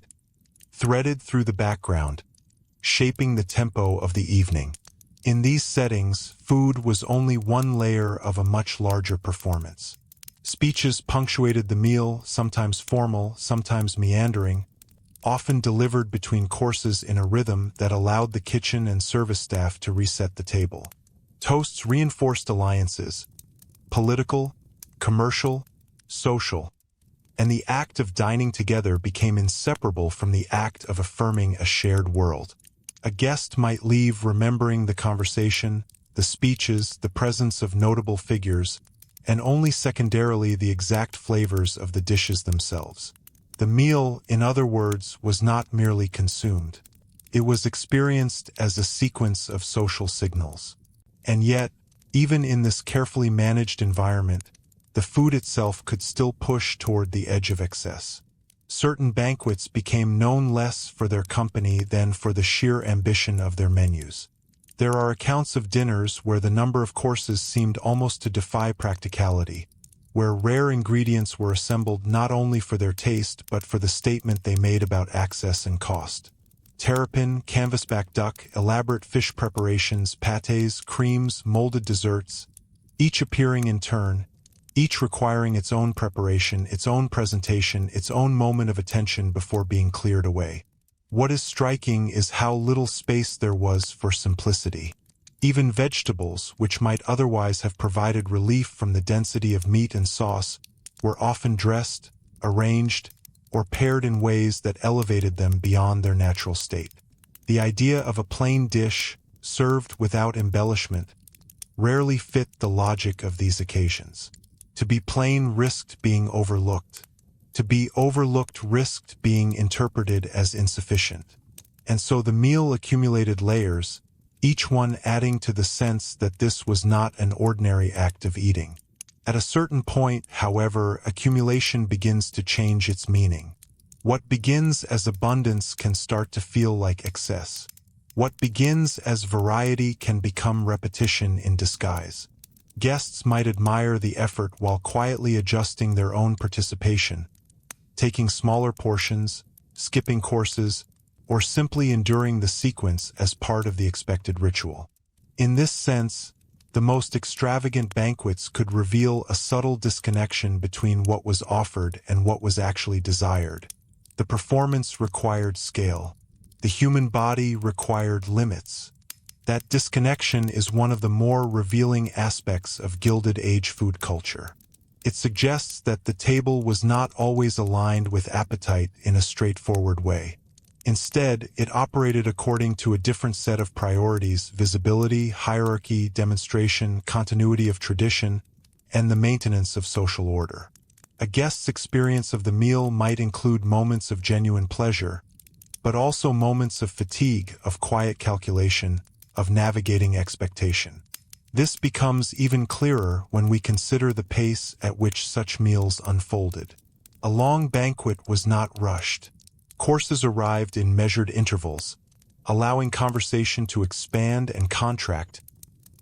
threaded through the background, shaping the tempo of the evening. In these settings, food was only one layer of a much larger performance. Speeches punctuated the meal, sometimes formal, sometimes meandering, often delivered between courses in a rhythm that allowed the kitchen and service staff to reset the table. Toasts reinforced alliances, political, commercial, social, and the act of dining together became inseparable from the act of affirming a shared world. A guest might leave remembering the conversation, the speeches, the presence of notable figures, and only secondarily the exact flavors of the dishes themselves. The meal, in other words, was not merely consumed. It was experienced as a sequence of social signals. And yet, even in this carefully managed environment, the food itself could still push toward the edge of excess. Certain banquets became known less for their company than for the sheer ambition of their menus. There are accounts of dinners where the number of courses seemed almost to defy practicality, where rare ingredients were assembled not only for their taste but for the statement they made about access and cost. Terrapin, canvasback duck, elaborate fish preparations, pâtés, creams, molded desserts, each appearing in turn, each requiring its own preparation, its own presentation, its own moment of attention before being cleared away. What is striking is how little space there was for simplicity. Even vegetables, which might otherwise have provided relief from the density of meat and sauce, were often dressed, arranged, or paired in ways that elevated them beyond their natural state. The idea of a plain dish, served without embellishment, rarely fit the logic of these occasions. To be plain risked being overlooked. To be overlooked risked being interpreted as insufficient. And so the meal accumulated layers, each one adding to the sense that this was not an ordinary act of eating. At a certain point, however, accumulation begins to change its meaning. What begins as abundance can start to feel like excess. What begins as variety can become repetition in disguise. Guests might admire the effort while quietly adjusting their own participation, taking smaller portions, skipping courses, or simply enduring the sequence as part of the expected ritual. In this sense, the most extravagant banquets could reveal a subtle disconnection between what was offered and what was actually desired. The performance required scale. The human body required limits. That disconnection is one of the more revealing aspects of Gilded Age food culture. It suggests that the table was not always aligned with appetite in a straightforward way. Instead, it operated according to a different set of priorities: visibility, hierarchy, demonstration, continuity of tradition, and the maintenance of social order. A guest's experience of the meal might include moments of genuine pleasure, but also moments of fatigue, of quiet calculation, of navigating expectation. This becomes even clearer when we consider the pace at which such meals unfolded. A long banquet was not rushed. Courses arrived in measured intervals, allowing conversation to expand and contract,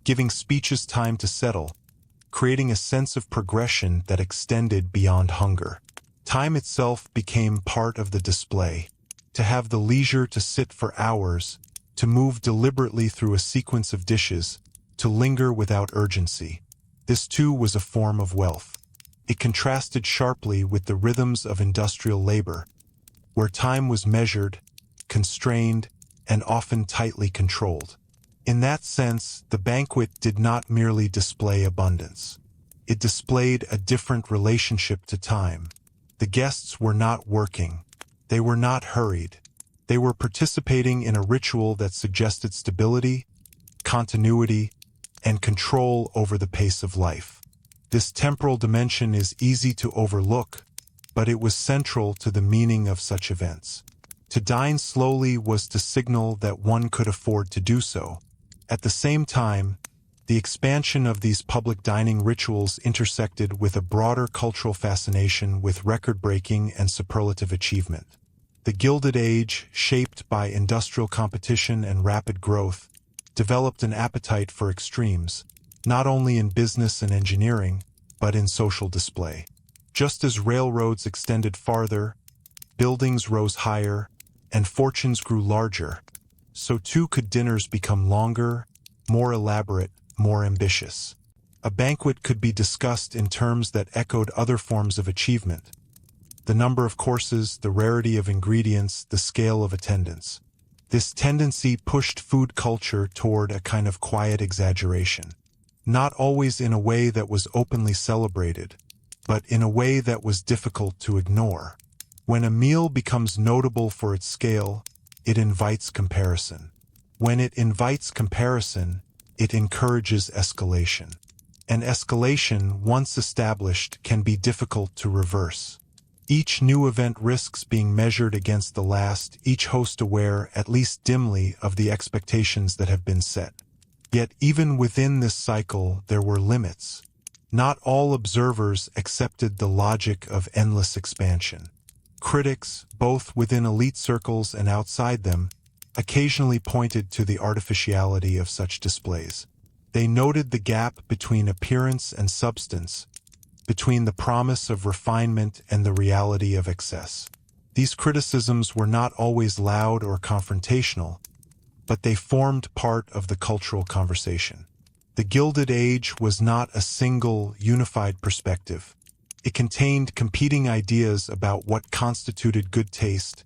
giving speeches time to settle, creating a sense of progression that extended beyond hunger. Time itself became part of the display. To have the leisure to sit for hours, to move deliberately through a sequence of dishes, to linger without urgency. This too was a form of wealth. It contrasted sharply with the rhythms of industrial labor, where time was measured, constrained, and often tightly controlled. In that sense, the banquet did not merely display abundance. It displayed a different relationship to time. The guests were not working. They were not hurried. They were participating in a ritual that suggested stability, continuity, and control over the pace of life. This temporal dimension is easy to overlook, but it was central to the meaning of such events. To dine slowly was to signal that one could afford to do so. At the same time, the expansion of these public dining rituals intersected with a broader cultural fascination with record-breaking and superlative achievement. The Gilded Age, shaped by industrial competition and rapid growth, developed an appetite for extremes, not only in business and engineering, but in social display. Just as railroads extended farther, buildings rose higher, and fortunes grew larger, so too could dinners become longer, more elaborate, more ambitious. A banquet could be discussed in terms that echoed other forms of achievement: the number of courses, the rarity of ingredients, the scale of attendance. This tendency pushed food culture toward a kind of quiet exaggeration, not always in a way that was openly celebrated, but in a way that was difficult to ignore. When a meal becomes notable for its scale, it invites comparison. When it invites comparison, it encourages escalation. And escalation, once established, can be difficult to reverse. Each new event risks being measured against the last, each host aware, at least dimly, of the expectations that have been set. Yet even within this cycle, there were limits. Not all observers accepted the logic of endless expansion. Critics, both within elite circles and outside them, occasionally pointed to the artificiality of such displays. They noted the gap between appearance and substance, between the promise of refinement and the reality of excess. These criticisms were not always loud or confrontational, but they formed part of the cultural conversation. The Gilded Age was not a single, unified perspective. It contained competing ideas about what constituted good taste,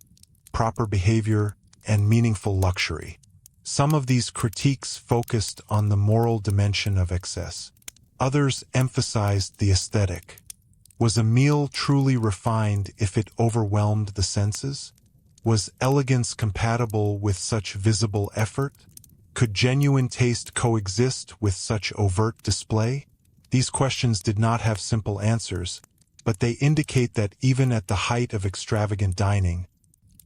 proper behavior, and meaningful luxury. Some of these critiques focused on the moral dimension of excess. Others emphasized the aesthetic. Was a meal truly refined if it overwhelmed the senses? Was elegance compatible with such visible effort? Could genuine taste coexist with such overt display? These questions did not have simple answers, but they indicate that even at the height of extravagant dining,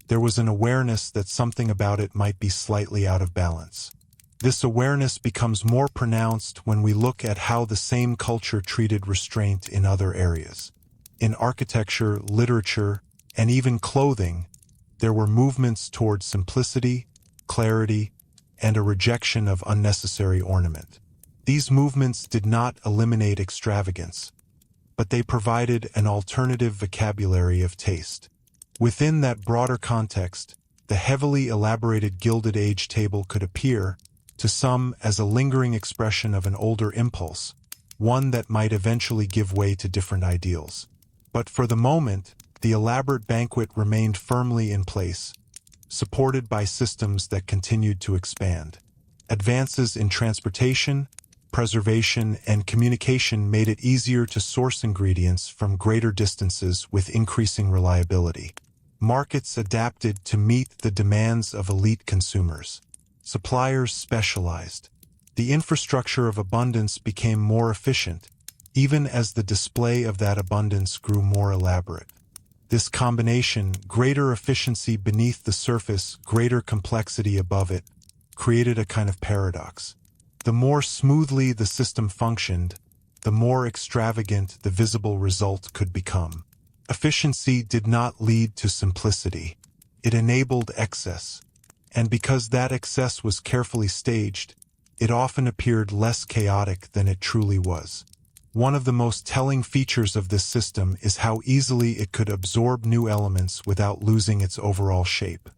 there was an awareness that something about it might be slightly out of balance. This awareness becomes more pronounced when we look at how the same culture treated restraint in other areas. In architecture, literature, and even clothing, there were movements toward simplicity, clarity, and a rejection of unnecessary ornament. These movements did not eliminate extravagance, but they provided an alternative vocabulary of taste. Within that broader context, the heavily elaborated Gilded Age table could appear, to some, as a lingering expression of an older impulse, one that might eventually give way to different ideals. But for the moment, the elaborate banquet remained firmly in place, supported by systems that continued to expand. Advances in transportation, preservation, and communication made it easier to source ingredients from greater distances with increasing reliability. Markets adapted to meet the demands of elite consumers. Suppliers specialized. The infrastructure of abundance became more efficient, even as the display of that abundance grew more elaborate. This combination, greater efficiency beneath the surface, greater complexity above it, created a kind of paradox. The more smoothly the system functioned, the more extravagant the visible result could become. Efficiency did not lead to simplicity. It enabled excess. And because that excess was carefully staged, it often appeared less chaotic than it truly was. One of the most telling features of this system is how easily it could absorb new elements without losing its overall shape.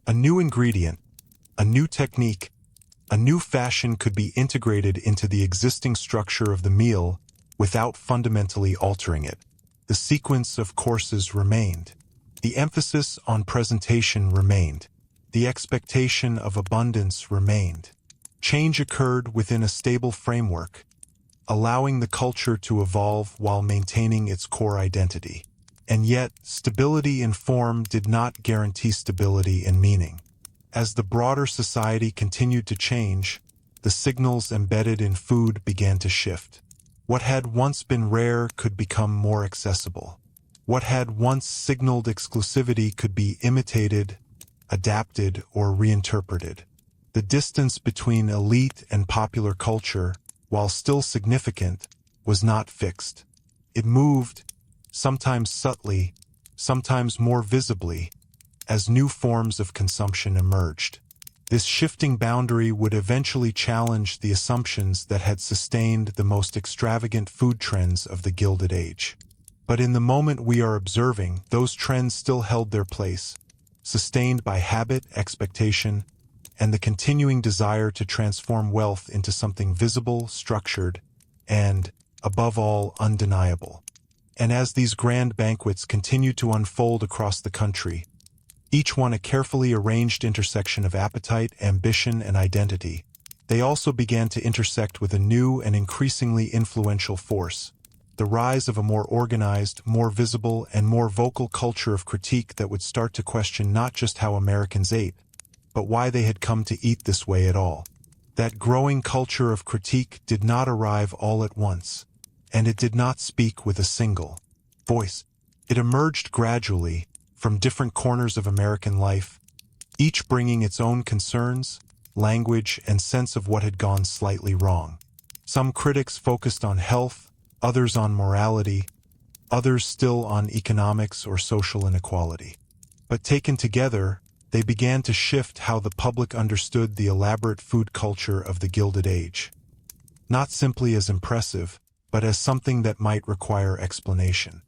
A new ingredient, a new technique, a new fashion could be integrated into the existing structure of the meal without fundamentally altering it. The sequence of courses remained. The emphasis on presentation remained. The expectation of abundance remained. Change occurred within a stable framework, allowing the culture to evolve while maintaining its core identity. And yet, stability in form did not guarantee stability in meaning. As the broader society continued to change, the signals embedded in food began to shift. What had once been rare could become more accessible. What had once signaled exclusivity could be imitated, adapted, or reinterpreted. The distance between elite and popular culture, while still significant, was not fixed. It moved, sometimes subtly, sometimes more visibly, as new forms of consumption emerged. This shifting boundary would eventually challenge the assumptions that had sustained the most extravagant food trends of the Gilded Age. But in the moment we are observing, those trends still held their place, sustained by habit, expectation, and the continuing desire to transform wealth into something visible, structured, and, above all, undeniable. And as these grand banquets continued to unfold across the country, each one a carefully arranged intersection of appetite, ambition, and identity, they also began to intersect with a new and increasingly influential force: the rise of a more organized, more visible, and more vocal culture of critique that would start to question not just how Americans ate, but why they had come to eat this way at all. That growing culture of critique did not arrive all at once, and it did not speak with a single voice. It emerged gradually, from different corners of American life, each bringing its own concerns, language, and sense of what had gone slightly wrong. Some critics focused on health, others on morality, others still on economics or social inequality. But taken together, they began to shift how the public understood the elaborate food culture of the Gilded Age. Not simply as impressive, but as something that might require explanation.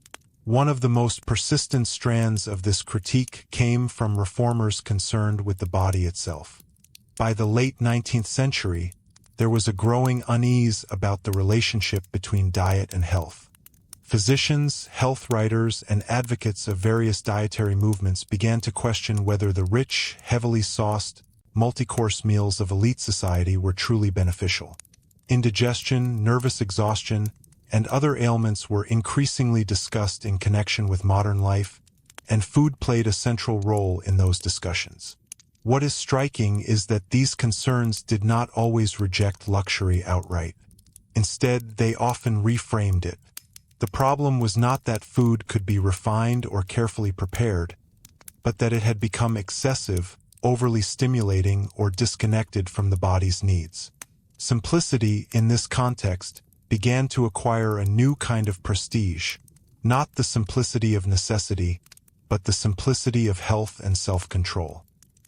One of the most persistent strands of this critique came from reformers concerned with the body itself. By the late 19th century, there was a growing unease about the relationship between diet and health. Physicians, health writers, and advocates of various dietary movements began to question whether the rich, heavily sauced, multi-course meals of elite society were truly beneficial. Indigestion, nervous exhaustion, and other ailments were increasingly discussed in connection with modern life, and food played a central role in those discussions. What is striking is that these concerns did not always reject luxury outright. Instead, they often reframed it. The problem was not that food could be refined or carefully prepared, but that it had become excessive, overly stimulating, or disconnected from the body's needs. Simplicity, in this context, began to acquire a new kind of prestige, not the simplicity of necessity, but the simplicity of health and self-control.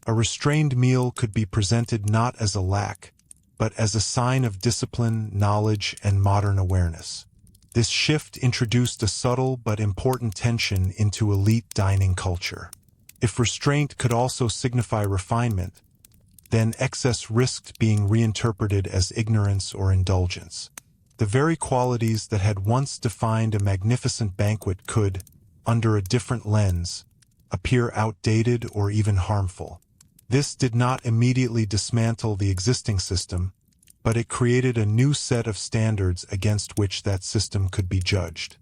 A restrained meal could be presented not as a lack, but as a sign of discipline, knowledge, and modern awareness. This shift introduced a subtle but important tension into elite dining culture. If restraint could also signify refinement, then excess risked being reinterpreted as ignorance or indulgence. The very qualities that had once defined a magnificent banquet could, under a different lens, appear outdated or even harmful. This did not immediately dismantle the existing system, but it created a new set of standards against which that system could be judged.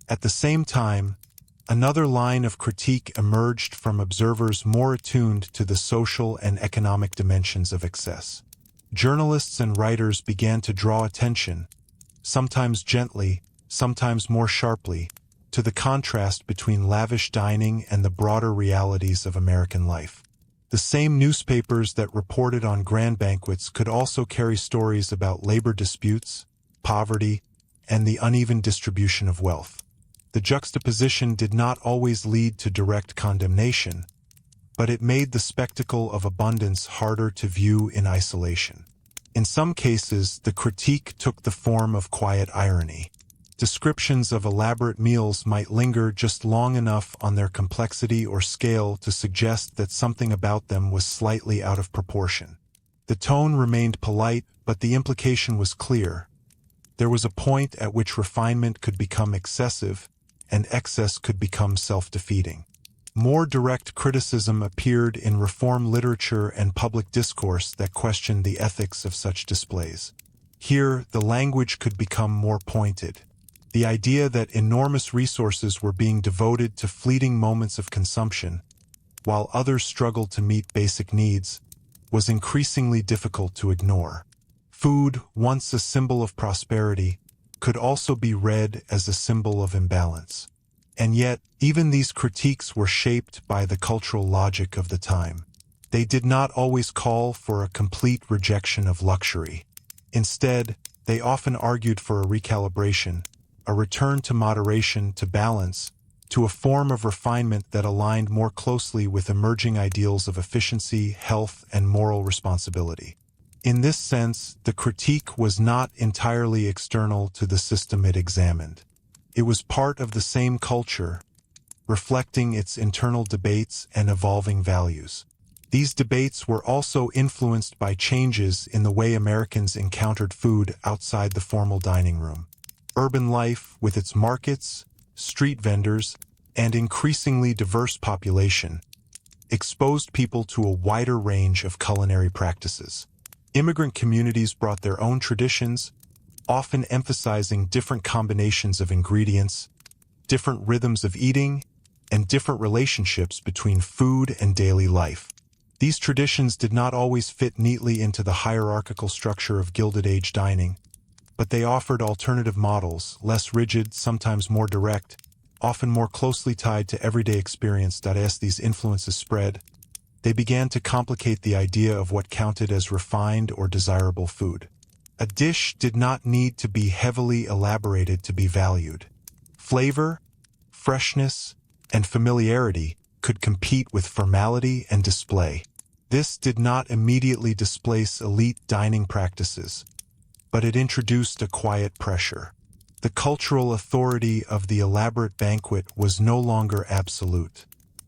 At the same time, another line of critique emerged from observers more attuned to the social and economic dimensions of excess. Journalists and writers began to draw attention, sometimes gently, sometimes more sharply, to the contrast between lavish dining and the broader realities of American life. The same newspapers that reported on grand banquets could also carry stories about labor disputes, poverty, and the uneven distribution of wealth. The juxtaposition did not always lead to direct condemnation, but it made the spectacle of abundance harder to view in isolation. In some cases, the critique took the form of quiet irony. Descriptions of elaborate meals might linger just long enough on their complexity or scale to suggest that something about them was slightly out of proportion. The tone remained polite, but the implication was clear. There was a point at which refinement could become excessive, and excess could become self-defeating. More direct criticism appeared in reform literature and public discourse that questioned the ethics of such displays. Here, the language could become more pointed. The idea that enormous resources were being devoted to fleeting moments of consumption, while others struggled to meet basic needs, was increasingly difficult to ignore. Food, once a symbol of prosperity, could also be read as a symbol of imbalance. And yet, even these critiques were shaped by the cultural logic of the time. They did not always call for a complete rejection of luxury. Instead, they often argued for a recalibration, a return to moderation, to balance, to a form of refinement that aligned more closely with emerging ideals of efficiency, health, and moral responsibility. In this sense, the critique was not entirely external to the system it examined. It was part of the same culture, reflecting its internal debates and evolving values. These debates were also influenced by changes in the way Americans encountered food outside the formal dining room. Urban life, with its markets, street vendors, and increasingly diverse population, exposed people to a wider range of culinary practices. Immigrant communities brought their own traditions, often emphasizing different combinations of ingredients, different rhythms of eating, and different relationships between food and daily life. These traditions did not always fit neatly into the hierarchical structure of Gilded Age dining, but they offered alternative models, less rigid, sometimes more direct, often more closely tied to everyday experience. As these influences spread, they began to complicate the idea of what counted as refined or desirable food. A dish did not need to be heavily elaborated to be valued. Flavor, freshness, and familiarity could compete with formality and display. This did not immediately displace elite dining practices, but it introduced a quiet pressure. The cultural authority of the elaborate banquet was no longer absolute.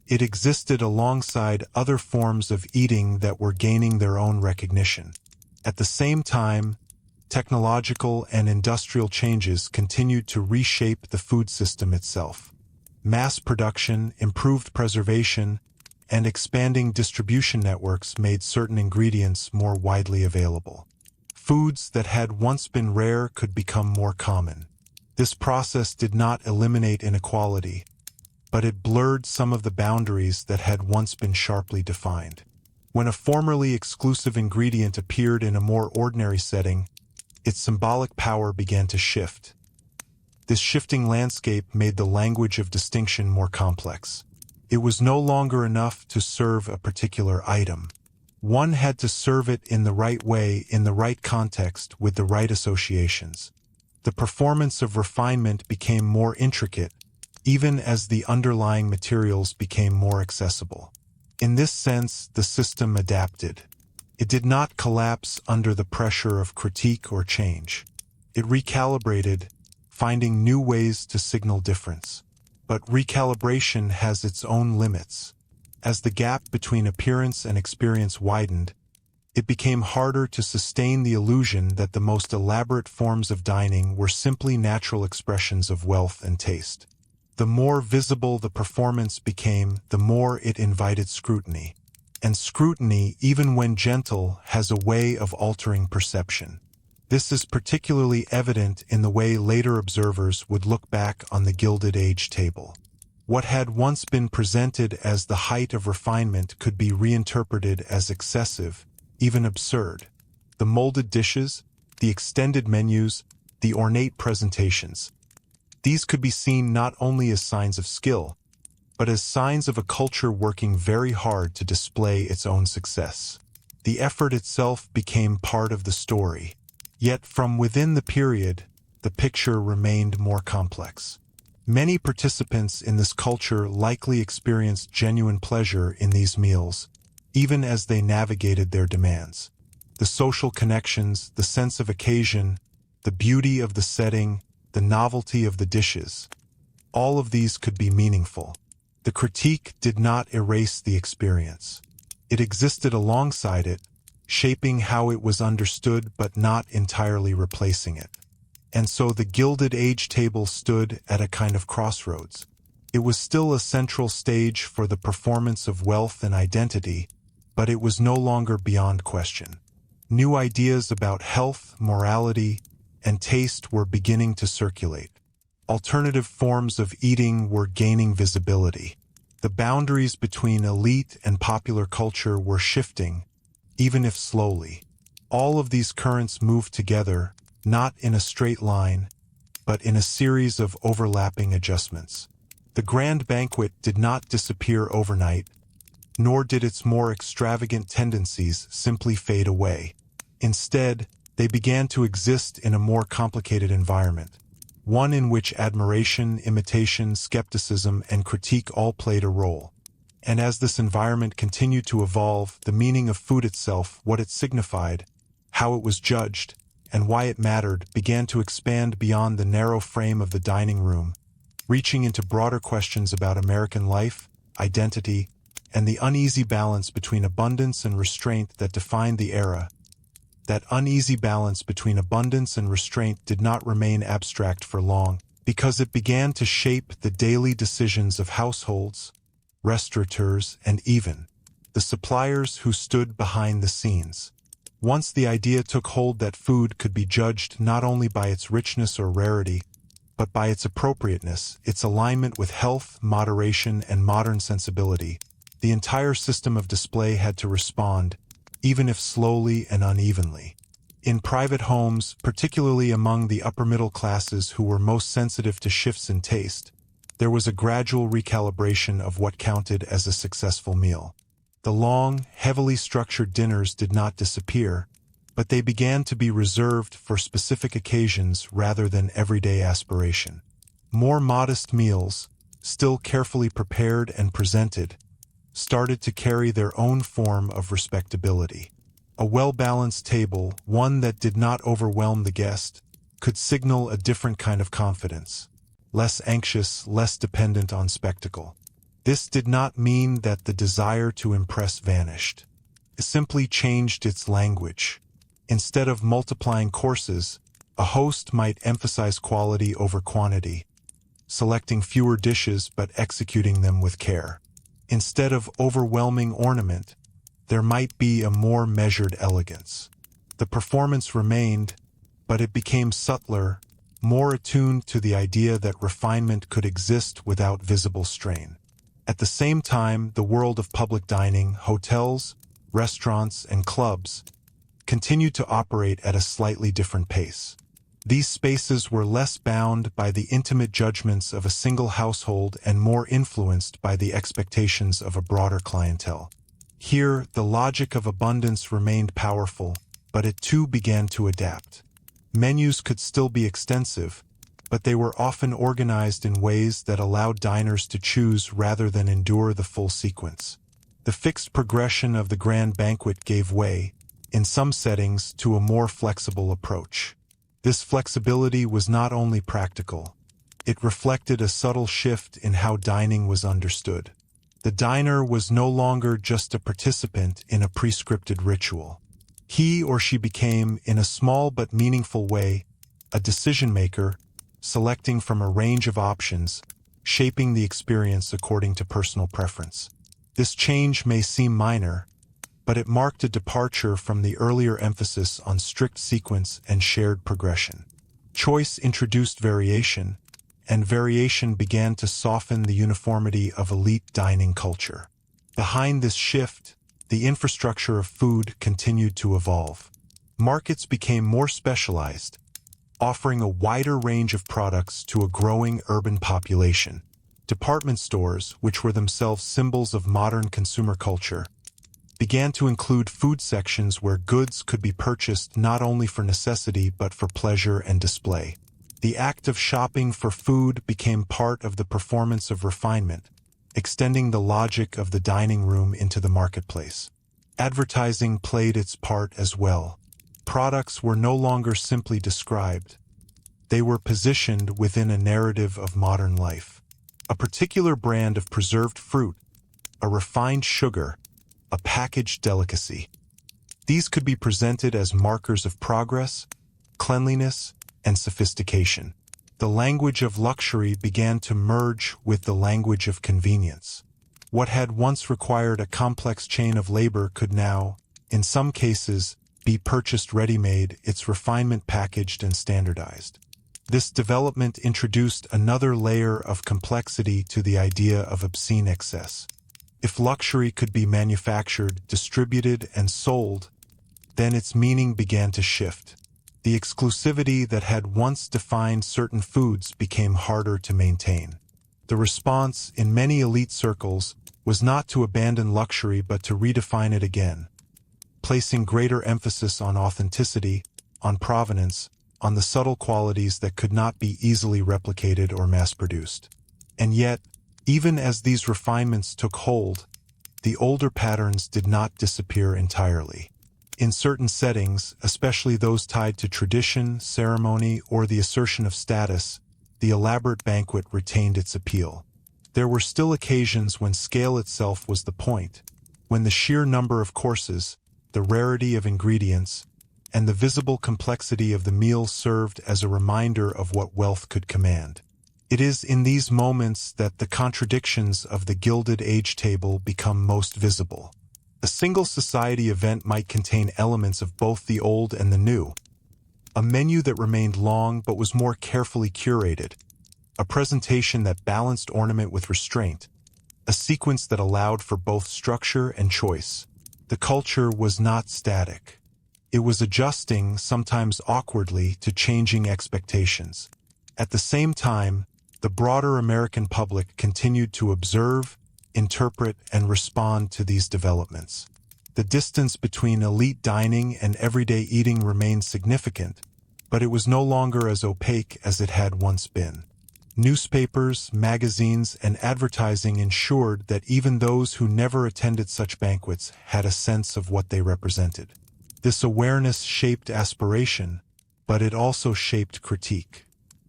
It existed alongside other forms of eating that were gaining their own recognition. At the same time, technological and industrial changes continued to reshape the food system itself. Mass production, improved preservation, and expanding distribution networks made certain ingredients more widely available. Foods that had once been rare could become more common. This process did not eliminate inequality, but it blurred some of the boundaries that had once been sharply defined. When a formerly exclusive ingredient appeared in a more ordinary setting, its symbolic power began to shift. This shifting landscape made the language of distinction more complex. It was no longer enough to serve a particular item. One had to serve it in the right way, in the right context, with the right associations. The performance of refinement became more intricate, even as the underlying materials became more accessible. In this sense, the system adapted. It did not collapse under the pressure of critique or change. It recalibrated, finding new ways to signal difference. But recalibration has its own limits. As the gap between appearance and experience widened, it became harder to sustain the illusion that the most elaborate forms of dining were simply natural expressions of wealth and taste. The more visible the performance became, the more it invited scrutiny. And scrutiny, even when gentle, has a way of altering perception. This is particularly evident in the way later observers would look back on the Gilded Age table. What had once been presented as the height of refinement could be reinterpreted as excessive, even absurd. The molded dishes, the extended menus, the ornate presentations. These could be seen not only as signs of skill, but as signs of a culture working very hard to display its own success. The effort itself became part of the story. Yet from within the period, the picture remained more complex. Many participants in this culture likely experienced genuine pleasure in these meals, even as they navigated their demands. The social connections, the sense of occasion, the beauty of the setting, the novelty of the dishes, all of these could be meaningful. The critique did not erase the experience. It existed alongside it, shaping how it was understood but not entirely replacing it. And so the Gilded Age table stood at a kind of crossroads. It was still a central stage for the performance of wealth and identity, but it was no longer beyond question. New ideas about health, morality, and taste were beginning to circulate. Alternative forms of eating were gaining visibility. The boundaries between elite and popular culture were shifting, even if slowly. All of these currents moved together, not in a straight line, but in a series of overlapping adjustments. The grand banquet did not disappear overnight, nor did its more extravagant tendencies simply fade away. Instead, they began to exist in a more complicated environment, one in which admiration, imitation, skepticism, and critique all played a role. And as this environment continued to evolve, the meaning of food itself, what it signified, how it was judged, and why it mattered, began to expand beyond the narrow frame of the dining room, reaching into broader questions about American life, identity, and the uneasy balance between abundance and restraint that defined the era. That uneasy balance between abundance and restraint did not remain abstract for long, because it began to shape the daily decisions of households, restaurateurs, and even the suppliers who stood behind the scenes. Once the idea took hold that food could be judged not only by its richness or rarity, but by its appropriateness, its alignment with health, moderation, and modern sensibility, the entire system of display had to respond, even if slowly and unevenly. In private homes, particularly among the upper middle classes who were most sensitive to shifts in taste, there was a gradual recalibration of what counted as a successful meal. The long, heavily structured dinners did not disappear, but they began to be reserved for specific occasions rather than everyday aspiration. More modest meals, still carefully prepared and presented, started to carry their own form of respectability. A well-balanced table, one that did not overwhelm the guest, could signal a different kind of confidence, less anxious, less dependent on spectacle. This did not mean that the desire to impress vanished. It simply changed its language. Instead of multiplying courses, a host might emphasize quality over quantity, selecting fewer dishes but executing them with care. Instead of overwhelming ornament, there might be a more measured elegance. The performance remained, but it became subtler, more attuned to the idea that refinement could exist without visible strain. At the same time, the world of public dining, hotels, restaurants, and clubs continued to operate at a slightly different pace. These spaces were less bound by the intimate judgments of a single household and more influenced by the expectations of a broader clientele. Here, the logic of abundance remained powerful, but it too began to adapt. Menus could still be extensive, but they were often organized in ways that allowed diners to choose rather than endure the full sequence. The fixed progression of the grand banquet gave way, in some settings, to a more flexible approach. This flexibility was not only practical, it reflected a subtle shift in how dining was understood. The diner was no longer just a participant in a prescripted ritual. He or she became, in a small but meaningful way, a decision-maker, selecting from a range of options, shaping the experience according to personal preference. This change may seem minor, but it marked a departure from the earlier emphasis on strict sequence and shared progression. Choice introduced variation, and variation began to soften the uniformity of elite dining culture. Behind this shift, the infrastructure of food continued to evolve. Markets became more specialized, offering a wider range of products to a growing urban population. Department stores, which were themselves symbols of modern consumer culture, began to include food sections where goods could be purchased not only for necessity but for pleasure and display. The act of shopping for food became part of the performance of refinement, extending the logic of the dining room into the marketplace. Advertising played its part as well. Products were no longer simply described. They were positioned within a narrative of modern life. A particular brand of preserved fruit, a refined sugar, a packaged delicacy. These could be presented as markers of progress, cleanliness, and sophistication. The language of luxury began to merge with the language of convenience. What had once required a complex chain of labor could now, in some cases, be purchased ready-made, its refinement packaged and standardized. This development introduced another layer of complexity to the idea of obscene excess. If luxury could be manufactured, distributed, and sold, then its meaning began to shift. The exclusivity that had once defined certain foods became harder to maintain. The response, in many elite circles, was not to abandon luxury but to redefine it again, placing greater emphasis on authenticity, on provenance, on the subtle qualities that could not be easily replicated or mass-produced. And yet, even as these refinements took hold, the older patterns did not disappear entirely. In certain settings, especially those tied to tradition, ceremony, or the assertion of status, the elaborate banquet retained its appeal. There were still occasions when scale itself was the point, when the sheer number of courses, the rarity of ingredients, and the visible complexity of the meal served as a reminder of what wealth could command. It is in these moments that the contradictions of the Gilded Age table become most visible. A single society event might contain elements of both the old and the new. A menu that remained long but was more carefully curated. A presentation that balanced ornament with restraint. A sequence that allowed for both structure and choice. The culture was not static. It was adjusting, sometimes awkwardly, to changing expectations. At the same time, the broader American public continued to observe, interpret, and respond to these developments. The distance between elite dining and everyday eating remained significant, but it was no longer as opaque as it had once been. Newspapers, magazines, and advertising ensured that even those who never attended such banquets had a sense of what they represented. This awareness shaped aspiration, but it also shaped critique.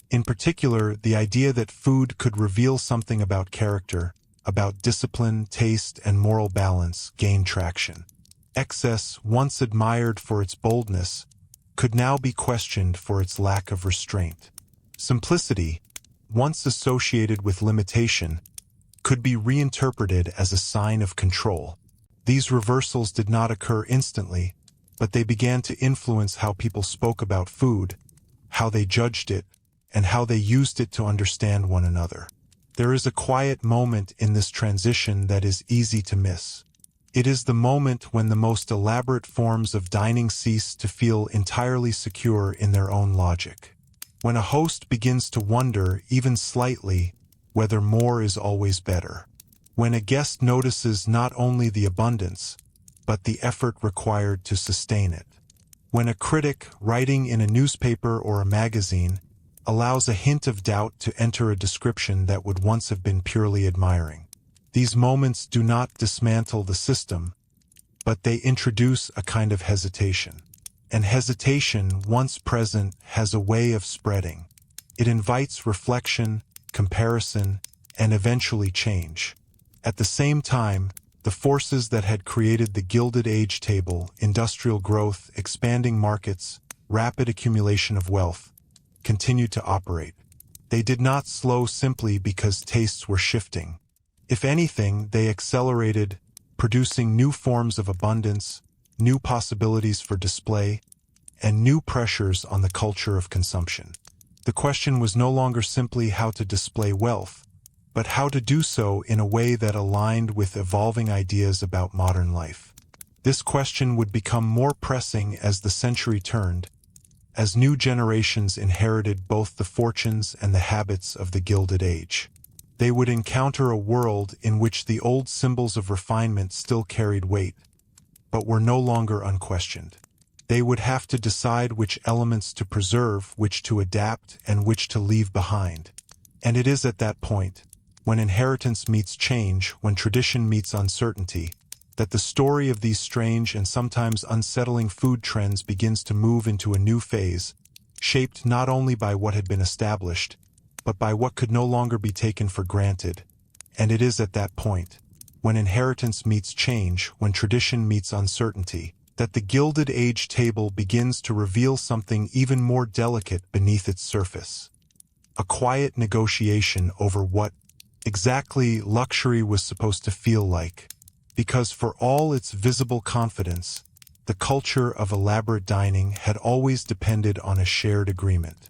In particular, the idea that food could reveal something about character, about discipline, taste, and moral balance, gained traction. Excess, once admired for its boldness, could now be questioned for its lack of restraint. Simplicity, once associated with limitation, could be reinterpreted as a sign of control. These reversals did not occur instantly, but they began to influence how people spoke about food, how they judged it, and how they used it to understand one another. There is a quiet moment in this transition that is easy to miss. It is the moment when the most elaborate forms of dining cease to feel entirely secure in their own logic. when a host begins to wonder, even slightly, whether more is always better. When a guest notices not only the abundance, but the effort required to sustain it. When a critic, writing in a newspaper or a magazine, allows a hint of doubt to enter a description that would once have been purely admiring. These moments do not dismantle the system, but they introduce a kind of hesitation. And hesitation, once present, has a way of spreading. It invites reflection, comparison, and eventually change. At the same time, the forces that had created the Gilded Age table, industrial growth, expanding markets, rapid accumulation of wealth, continued to operate. They did not slow simply because tastes were shifting. If anything, they accelerated, producing new forms of abundance, new possibilities for display, and new pressures on the culture of consumption. The question was no longer simply how to display wealth, but how to do so in a way that aligned with evolving ideas about modern life. This question would become more pressing as the century turned, as new generations inherited both the fortunes and the habits of the Gilded Age. They would encounter a world in which the old symbols of refinement still carried weight, but were no longer unquestioned. They would have to decide which elements to preserve, which to adapt, and which to leave behind. And it is at that point, when inheritance meets change, when tradition meets uncertainty, that the story of these strange and sometimes unsettling food trends begins to move into a new phase, shaped not only by what had been established, but by what could no longer be taken for granted. And it is at that point, when inheritance meets change, when tradition meets uncertainty, that the Gilded Age table begins to reveal something even more delicate beneath its surface. A quiet negotiation over what exactly luxury was supposed to feel like, because for all its visible confidence, the culture of elaborate dining had always depended on a shared agreement.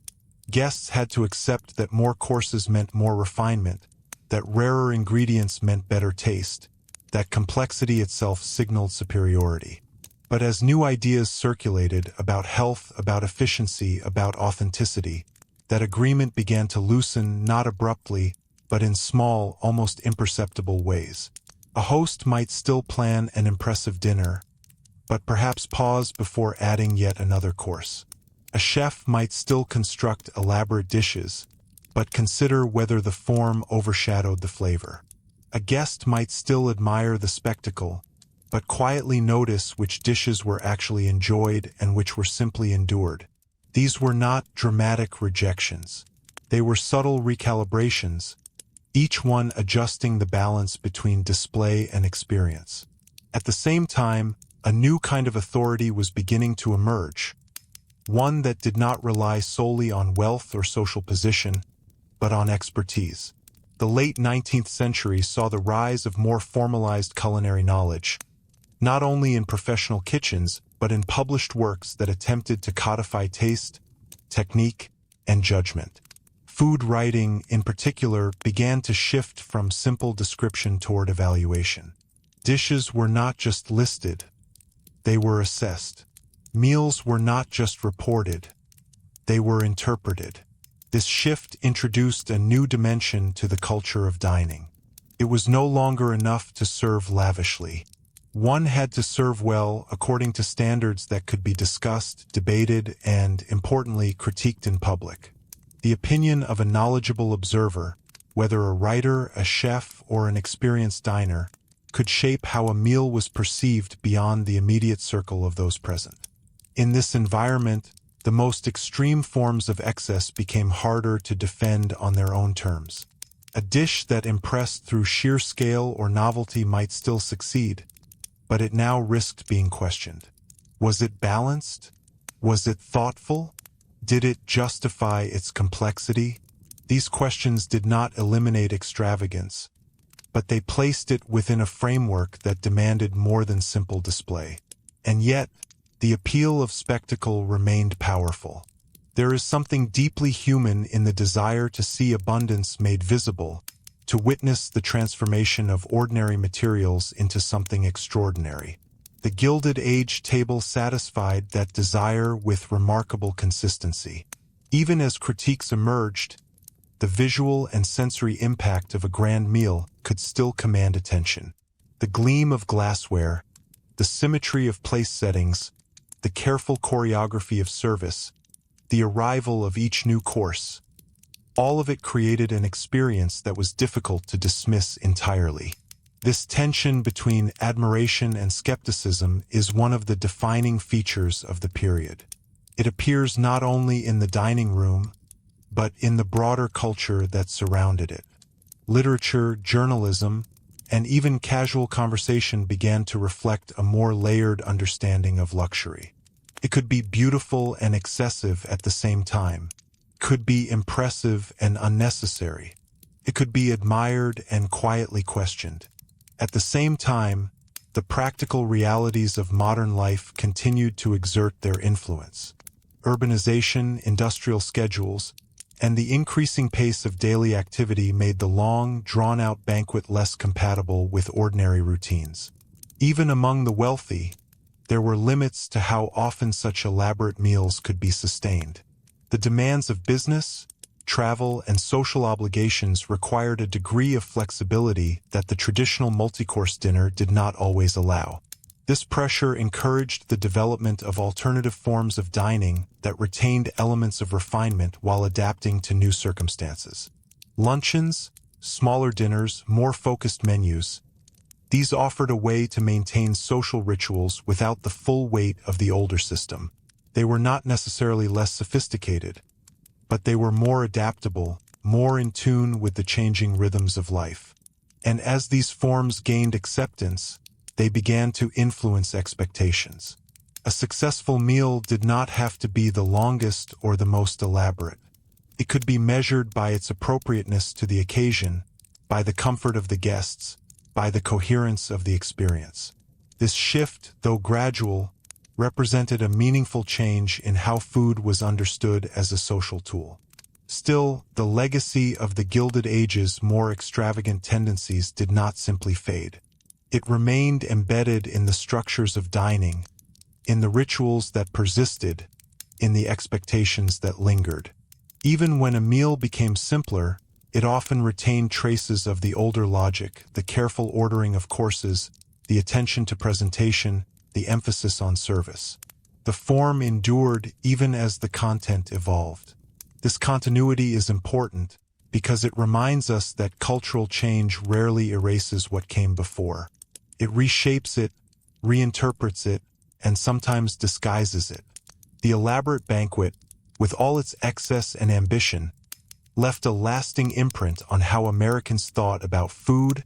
Guests had to accept that more courses meant more refinement, that rarer ingredients meant better taste, that complexity itself signaled superiority. But as new ideas circulated about health, about efficiency, about authenticity, that agreement began to loosen not abruptly, but in small, almost imperceptible ways. A host might still plan an impressive dinner, but perhaps pause before adding yet another course. A chef might still construct elaborate dishes, but consider whether the form overshadowed the flavor. A guest might still admire the spectacle, but quietly notice which dishes were actually enjoyed and which were simply endured. These were not dramatic rejections. They were subtle recalibrations, each one adjusting the balance between display and experience. At the same time, a new kind of authority was beginning to emerge, one that did not rely solely on wealth or social position, but on expertise. The late 19th century saw the rise of more formalized culinary knowledge, not only in professional kitchens, but in published works that attempted to codify taste, technique, and judgment. Food writing, in particular, began to shift from simple description toward evaluation. Dishes were not just listed, they were assessed. Meals were not just reported, they were interpreted. This shift introduced a new dimension to the culture of dining. It was no longer enough to serve lavishly. One had to serve well according to standards that could be discussed, debated, and, importantly, critiqued in public. The opinion of a knowledgeable observer, whether a writer, a chef, or an experienced diner, could shape how a meal was perceived beyond the immediate circle of those present. In this environment, the most extreme forms of excess became harder to defend on their own terms. A dish that impressed through sheer scale or novelty might still succeed, but it now risked being questioned. Was it balanced? Was it thoughtful? Did it justify its complexity? These questions did not eliminate extravagance, but they placed it within a framework that demanded more than simple display. And yet, the appeal of spectacle remained powerful. There is something deeply human in the desire to see abundance made visible, to witness the transformation of ordinary materials into something extraordinary. The Gilded Age table satisfied that desire with remarkable consistency. Even as critiques emerged, the visual and sensory impact of a grand meal could still command attention. The gleam of glassware, the symmetry of place settings, the careful choreography of service, the arrival of each new course, all of it created an experience that was difficult to dismiss entirely. This tension between admiration and skepticism is one of the defining features of the period. It appears not only in the dining room, but in the broader culture that surrounded it. Literature, journalism, and even casual conversation began to reflect a more layered understanding of luxury. It could be beautiful and excessive at the same time. It could be impressive and unnecessary. It could be admired and quietly questioned. At the same time, the practical realities of modern life continued to exert their influence. Urbanization, industrial schedules, and the increasing pace of daily activity made the long, drawn-out banquet less compatible with ordinary routines. Even among the wealthy, there were limits to how often such elaborate meals could be sustained. The demands of business, travel, and social obligations required a degree of flexibility that the traditional multi-course dinner did not always allow. This pressure encouraged the development of alternative forms of dining that retained elements of refinement while adapting to new circumstances. Luncheons, smaller dinners, more focused menus, these offered a way to maintain social rituals without the full weight of the older system. They were not necessarily less sophisticated, but they were more adaptable, more in tune with the changing rhythms of life. And as these forms gained acceptance, they began to influence expectations. A successful meal did not have to be the longest or the most elaborate. It could be measured by its appropriateness to the occasion, by the comfort of the guests, by the coherence of the experience. This shift, though gradual, represented a meaningful change in how food was understood as a social tool. Still, the legacy of the Gilded Age's more extravagant tendencies did not simply fade. It remained embedded in the structures of dining, in the rituals that persisted, in the expectations that lingered. Even when a meal became simpler, it often retained traces of the older logic, the careful ordering of courses, the attention to presentation, the emphasis on service. The form endured even as the content evolved. This continuity is important because it reminds us that cultural change rarely erases what came before. It reshapes it, reinterprets it, and sometimes disguises it. The elaborate banquet, with all its excess and ambition, left a lasting imprint on how Americans thought about food,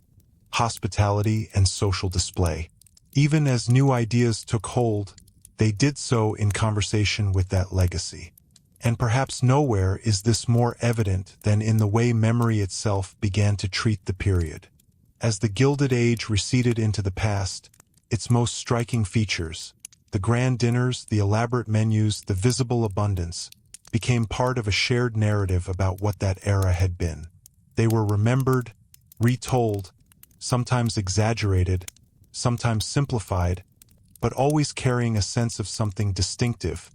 hospitality, and social display. Even as new ideas took hold, they did so in conversation with that legacy. And perhaps nowhere is this more evident than in the way memory itself began to treat the period. As the Gilded Age receded into the past, its most striking features, the grand dinners, the elaborate menus, the visible abundance, became part of a shared narrative about what that era had been. They were remembered, retold, sometimes exaggerated, sometimes simplified, but always carrying a sense of something distinctive,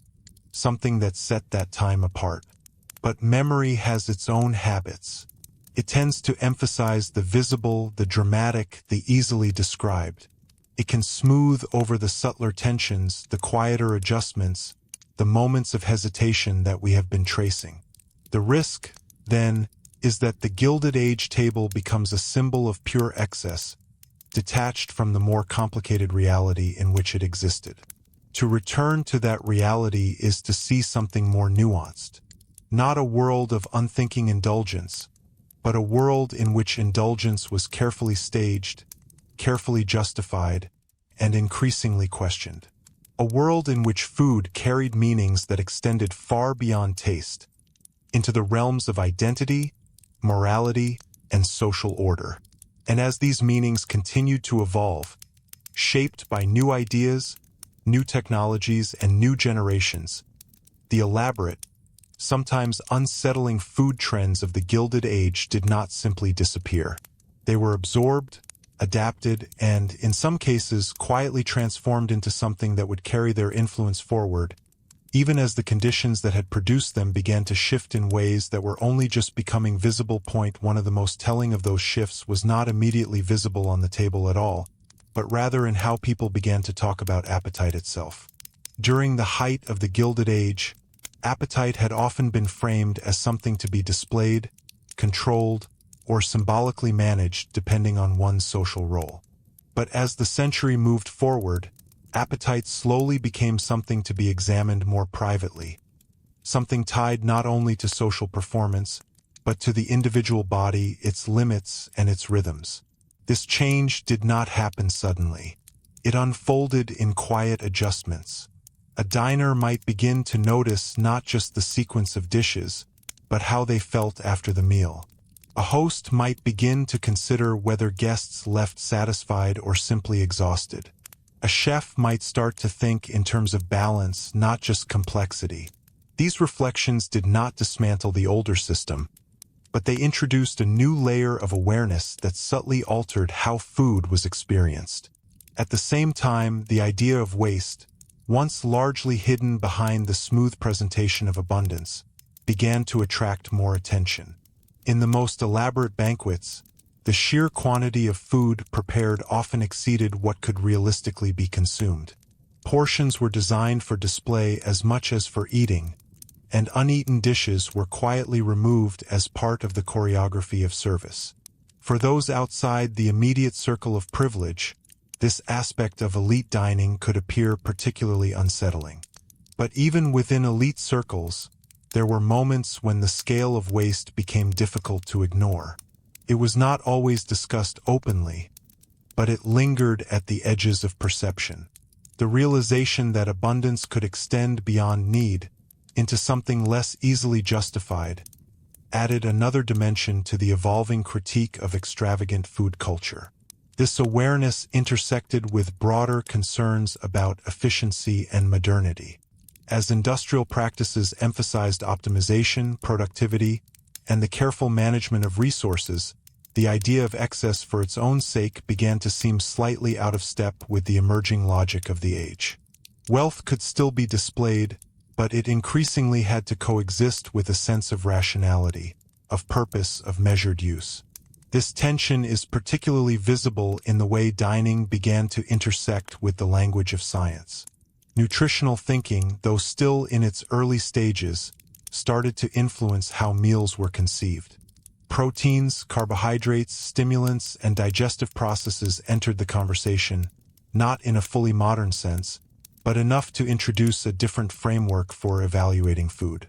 something that set that time apart. But memory has its own habits. It tends to emphasize the visible, the dramatic, the easily described. It can smooth over the subtler tensions, the quieter adjustments, the moments of hesitation that we have been tracing. The risk, then, is that the Gilded Age table becomes a symbol of pure excess, detached from the more complicated reality in which it existed. To return to that reality is to see something more nuanced. Not a world of unthinking indulgence, but a world in which indulgence was carefully staged, carefully justified, and increasingly questioned. A world in which food carried meanings that extended far beyond taste, into the realms of identity, morality, and social order. And as these meanings continued to evolve, shaped by new ideas, new technologies, and new generations, the elaborate, sometimes unsettling food trends of the Gilded Age did not simply disappear. They were absorbed, adapted, and, in some cases, quietly transformed into something that would carry their influence forward, even as the conditions that had produced them began to shift in ways that were only just becoming visible. One of the most telling of those shifts was not immediately visible on the table at all, but rather in how people began to talk about appetite itself. During the height of the Gilded Age, appetite had often been framed as something to be displayed, controlled, or symbolically managed depending on one's social role. But as the century moved forward, appetite slowly became something to be examined more privately, something tied not only to social performance, but to the individual body, its limits, and its rhythms. This change did not happen suddenly. It unfolded in quiet adjustments. A diner might begin to notice not just the sequence of dishes, but how they felt after the meal. A host might begin to consider whether guests left satisfied or simply exhausted. A chef might start to think in terms of balance, not just complexity. These reflections did not dismantle the older system, but they introduced a new layer of awareness that subtly altered how food was experienced. At the same time, the idea of waste, once largely hidden behind the smooth presentation of abundance, began to attract more attention. In the most elaborate banquets, the sheer quantity of food prepared often exceeded what could realistically be consumed. Portions were designed for display as much as for eating, and uneaten dishes were quietly removed as part of the choreography of service. For those outside the immediate circle of privilege, this aspect of elite dining could appear particularly unsettling. But even within elite circles, there were moments when the scale of waste became difficult to ignore. It was not always discussed openly, but it lingered at the edges of perception. The realization that abundance could extend beyond need into something less easily justified added another dimension to the evolving critique of extravagant food culture. This awareness intersected with broader concerns about efficiency and modernity. As industrial practices emphasized optimization, productivity, and the careful management of resources, the idea of excess for its own sake began to seem slightly out of step with the emerging logic of the age. Wealth could still be displayed, but it increasingly had to coexist with a sense of rationality, of purpose, of measured use. This tension is particularly visible in the way dining began to intersect with the language of science. Nutritional thinking, though still in its early stages, started to influence how meals were conceived. Proteins, carbohydrates, stimulants, and digestive processes entered the conversation, not in a fully modern sense, but enough to introduce a different framework for evaluating food.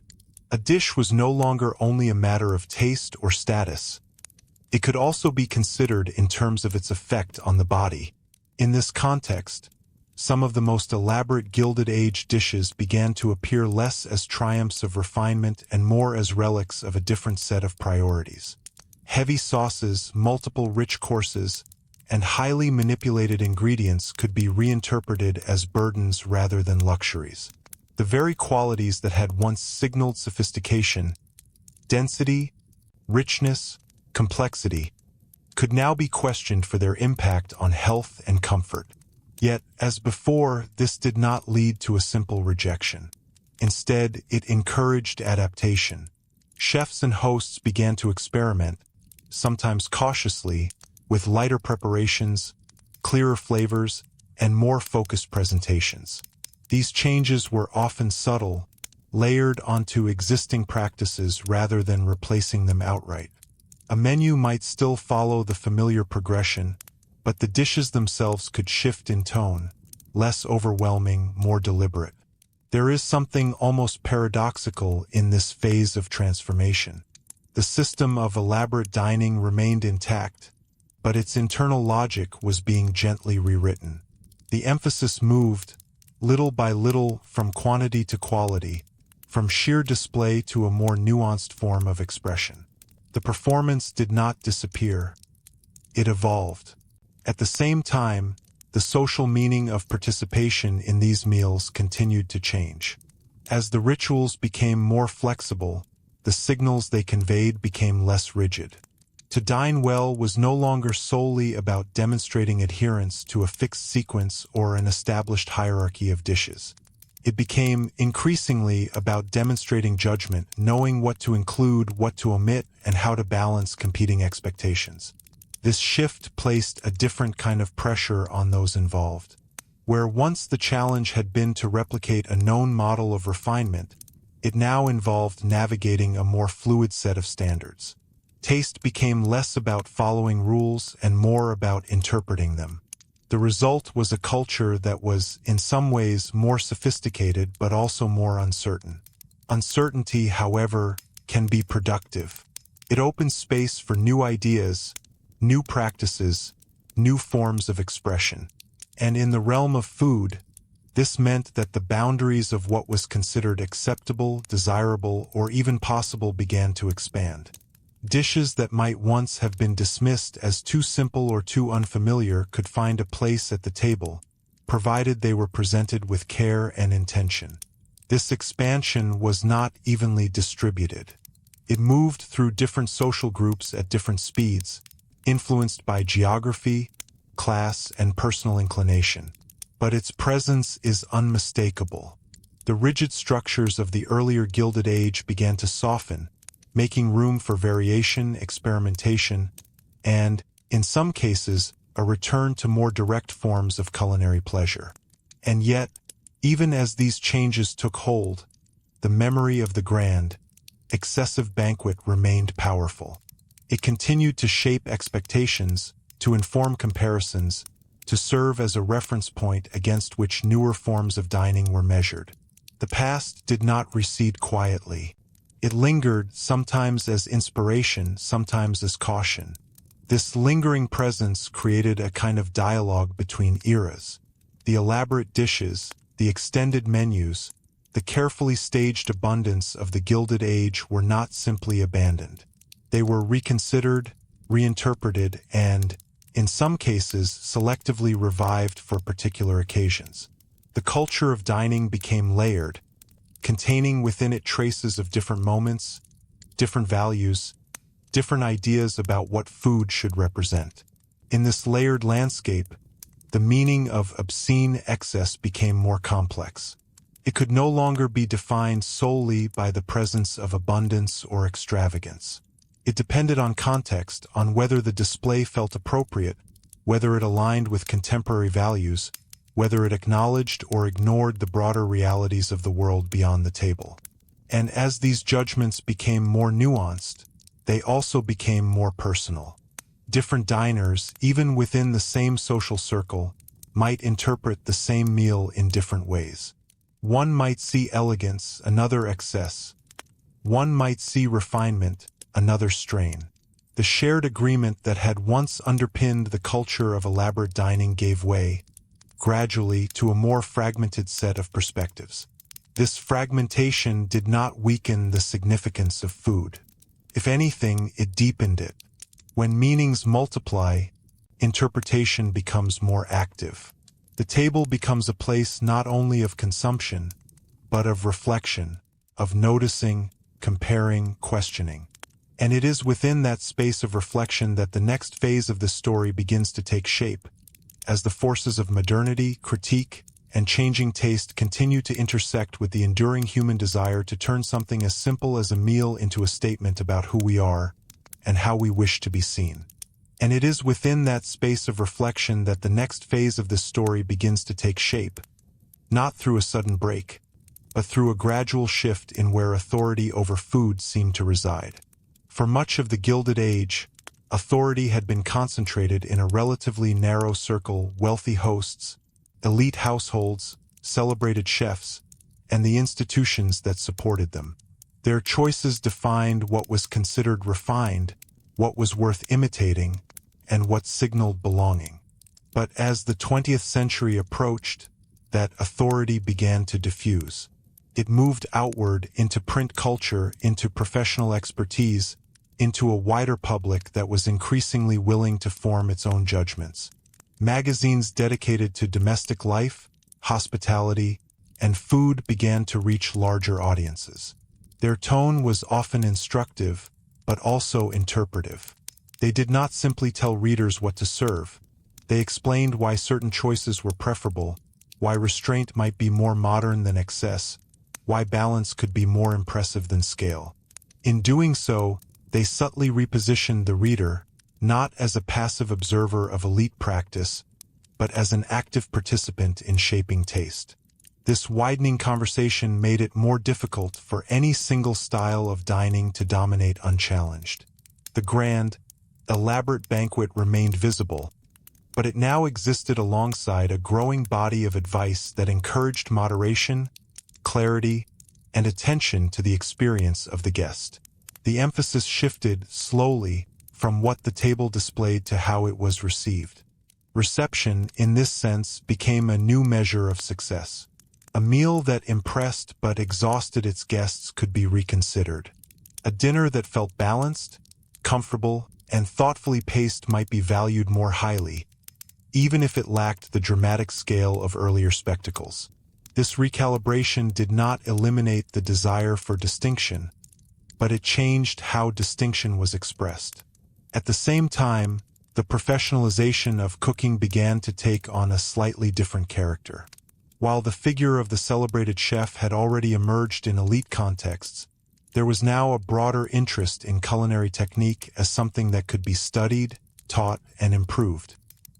A dish was no longer only a matter of taste or status. It could also be considered in terms of its effect on the body. In this context, some of the most elaborate Gilded Age dishes began to appear less as triumphs of refinement and more as relics of a different set of priorities. Heavy sauces, multiple rich courses, and highly manipulated ingredients could be reinterpreted as burdens rather than luxuries. The very qualities that had once signaled sophistication, density, richness, complexity, could now be questioned for their impact on health and comfort. Yet, as before, this did not lead to a simple rejection. Instead, it encouraged adaptation. Chefs and hosts began to experiment, sometimes cautiously, with lighter preparations, clearer flavors, and more focused presentations. These changes were often subtle, layered onto existing practices rather than replacing them outright. A menu might still follow the familiar progression, but the dishes themselves could shift in tone, less overwhelming, more deliberate. There is something almost paradoxical in this phase of transformation. The system of elaborate dining remained intact, but its internal logic was being gently rewritten. The emphasis moved, little by little, from quantity to quality, from sheer display to a more nuanced form of expression. The performance did not disappear. It evolved. At the same time, the social meaning of participation in these meals continued to change. As the rituals became more flexible, the signals they conveyed became less rigid. To dine well was no longer solely about demonstrating adherence to a fixed sequence or an established hierarchy of dishes. It became increasingly about demonstrating judgment, knowing what to include, what to omit, and how to balance competing expectations. This shift placed a different kind of pressure on those involved. Where once the challenge had been to replicate a known model of refinement, it now involved navigating a more fluid set of standards. Taste became less about following rules and more about interpreting them. The result was a culture that was, in some ways, more sophisticated but also more uncertain. Uncertainty, however, can be productive. It opens space for new ideas, new practices, new forms of expression. And in the realm of food, this meant that the boundaries of what was considered acceptable, desirable, or even possible began to expand. Dishes that might once have been dismissed as too simple or too unfamiliar could find a place at the table, provided they were presented with care and intention. This expansion was not evenly distributed. It moved through different social groups at different speeds, influenced by geography, class, and personal inclination. But its presence is unmistakable. The rigid structures of the earlier Gilded Age began to soften, making room for variation, experimentation, and, in some cases, a return to more direct forms of culinary pleasure. And yet, even as these changes took hold, the memory of the grand, excessive banquet remained powerful. It continued to shape expectations, to inform comparisons, to serve as a reference point against which newer forms of dining were measured. The past did not recede quietly. It lingered, sometimes as inspiration, sometimes as caution. This lingering presence created a kind of dialogue between eras. The elaborate dishes, the extended menus, the carefully staged abundance of the Gilded Age were not simply abandoned. They were reconsidered, reinterpreted, and, in some cases, selectively revived for particular occasions. The culture of dining became layered, containing within it traces of different moments, different values, different ideas about what food should represent. In this layered landscape, the meaning of obscene excess became more complex. It could no longer be defined solely by the presence of abundance or extravagance. It depended on context, on whether the display felt appropriate, whether it aligned with contemporary values, whether it acknowledged or ignored the broader realities of the world beyond the table. And as these judgments became more nuanced, they also became more personal. Different diners, even within the same social circle, might interpret the same meal in different ways. One might see elegance, another excess. One might see refinement, another strain. The shared agreement that had once underpinned the culture of elaborate dining gave way, gradually, to a more fragmented set of perspectives. This fragmentation did not weaken the significance of food. If anything, it deepened it. When meanings multiply, interpretation becomes more active. The table becomes a place not only of consumption, but of reflection, of noticing, comparing, questioning. And it is within that space of reflection that the next phase of the story begins to take shape, as the forces of modernity, critique, and changing taste continue to intersect with the enduring human desire to turn something as simple as a meal into a statement about who we are and how we wish to be seen. And it is within that space of reflection that the next phase of this story begins to take shape, not through a sudden break, but through a gradual shift in where authority over food seemed to reside. For much of the Gilded Age, authority had been concentrated in a relatively narrow circle: wealthy hosts, elite households, celebrated chefs, and the institutions that supported them. Their choices defined what was considered refined, what was worth imitating, and what signaled belonging. But as the 20th century approached, that authority began to diffuse. It moved outward into print culture, into professional expertise, into a wider public that was increasingly willing to form its own judgments. Magazines dedicated to domestic life, hospitality, and food began to reach larger audiences. Their tone was often instructive, but also interpretive. They did not simply tell readers what to serve. They explained why certain choices were preferable, why restraint might be more modern than excess, why balance could be more impressive than scale. In doing so, they subtly repositioned the reader, not as a passive observer of elite practice, but as an active participant in shaping taste. This widening conversation made it more difficult for any single style of dining to dominate unchallenged. The grand, elaborate banquet remained visible, but it now existed alongside a growing body of advice that encouraged moderation, clarity, and attention to the experience of the guest. The emphasis shifted slowly from what the table displayed to how it was received. Reception, in this sense, became a new measure of success. A meal that impressed but exhausted its guests could be reconsidered. A dinner that felt balanced, comfortable, and thoughtfully paced might be valued more highly, even if it lacked the dramatic scale of earlier spectacles. This recalibration did not eliminate the desire for distinction, but it changed how distinction was expressed. At the same time, the professionalization of cooking began to take on a slightly different character. While the figure of the celebrated chef had already emerged in elite contexts, there was now a broader interest in culinary technique as something that could be studied, taught, and improved.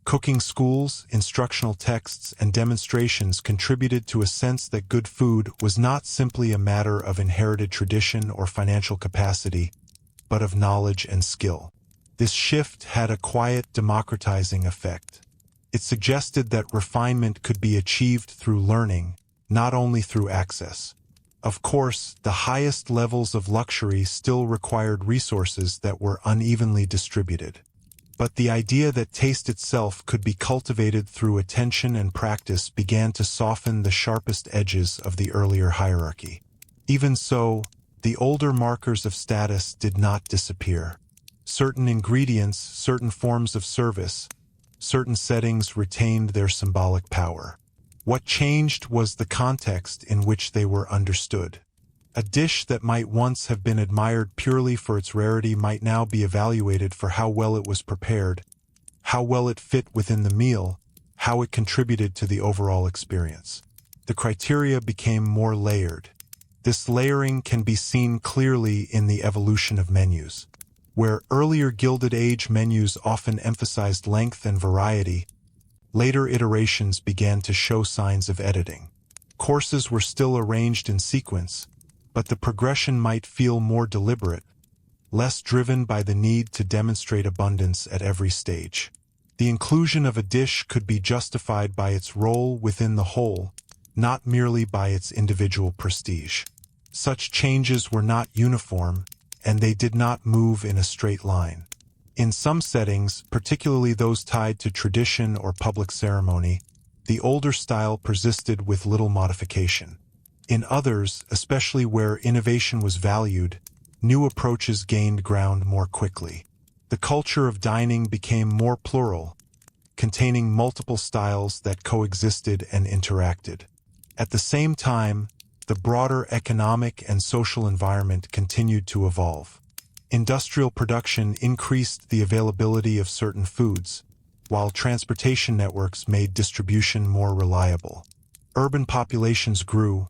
Cooking schools, instructional texts, and demonstrations contributed to a sense that good food was not simply a matter of inherited tradition or financial capacity, but of knowledge and skill. This shift had a quiet democratizing effect. It suggested that refinement could be achieved through learning, not only through access. Of course, the highest levels of luxury still required resources that were unevenly distributed. But the idea that taste itself could be cultivated through attention and practice began to soften the sharpest edges of the earlier hierarchy. Even so, the older markers of status did not disappear. Certain ingredients, certain forms of service, certain settings retained their symbolic power. What changed was the context in which they were understood. A dish that might once have been admired purely for its rarity might now be evaluated for how well it was prepared, how well it fit within the meal, how it contributed to the overall experience. The criteria became more layered. This layering can be seen clearly in the evolution of menus. Where earlier Gilded Age menus often emphasized length and variety, later iterations began to show signs of editing. Courses were still arranged in sequence, but the progression might feel more deliberate, less driven by the need to demonstrate abundance at every stage. The inclusion of a dish could be justified by its role within the whole, not merely by its individual prestige. Such changes were not uniform, and they did not move in a straight line. In some settings, particularly those tied to tradition or public ceremony, the older style persisted with little modification. In others, especially where innovation was valued, new approaches gained ground more quickly. The culture of dining became more plural, containing multiple styles that coexisted and interacted. At the same time, the broader economic and social environment continued to evolve. Industrial production increased the availability of certain foods, while transportation networks made distribution more reliable. Urban populations grew,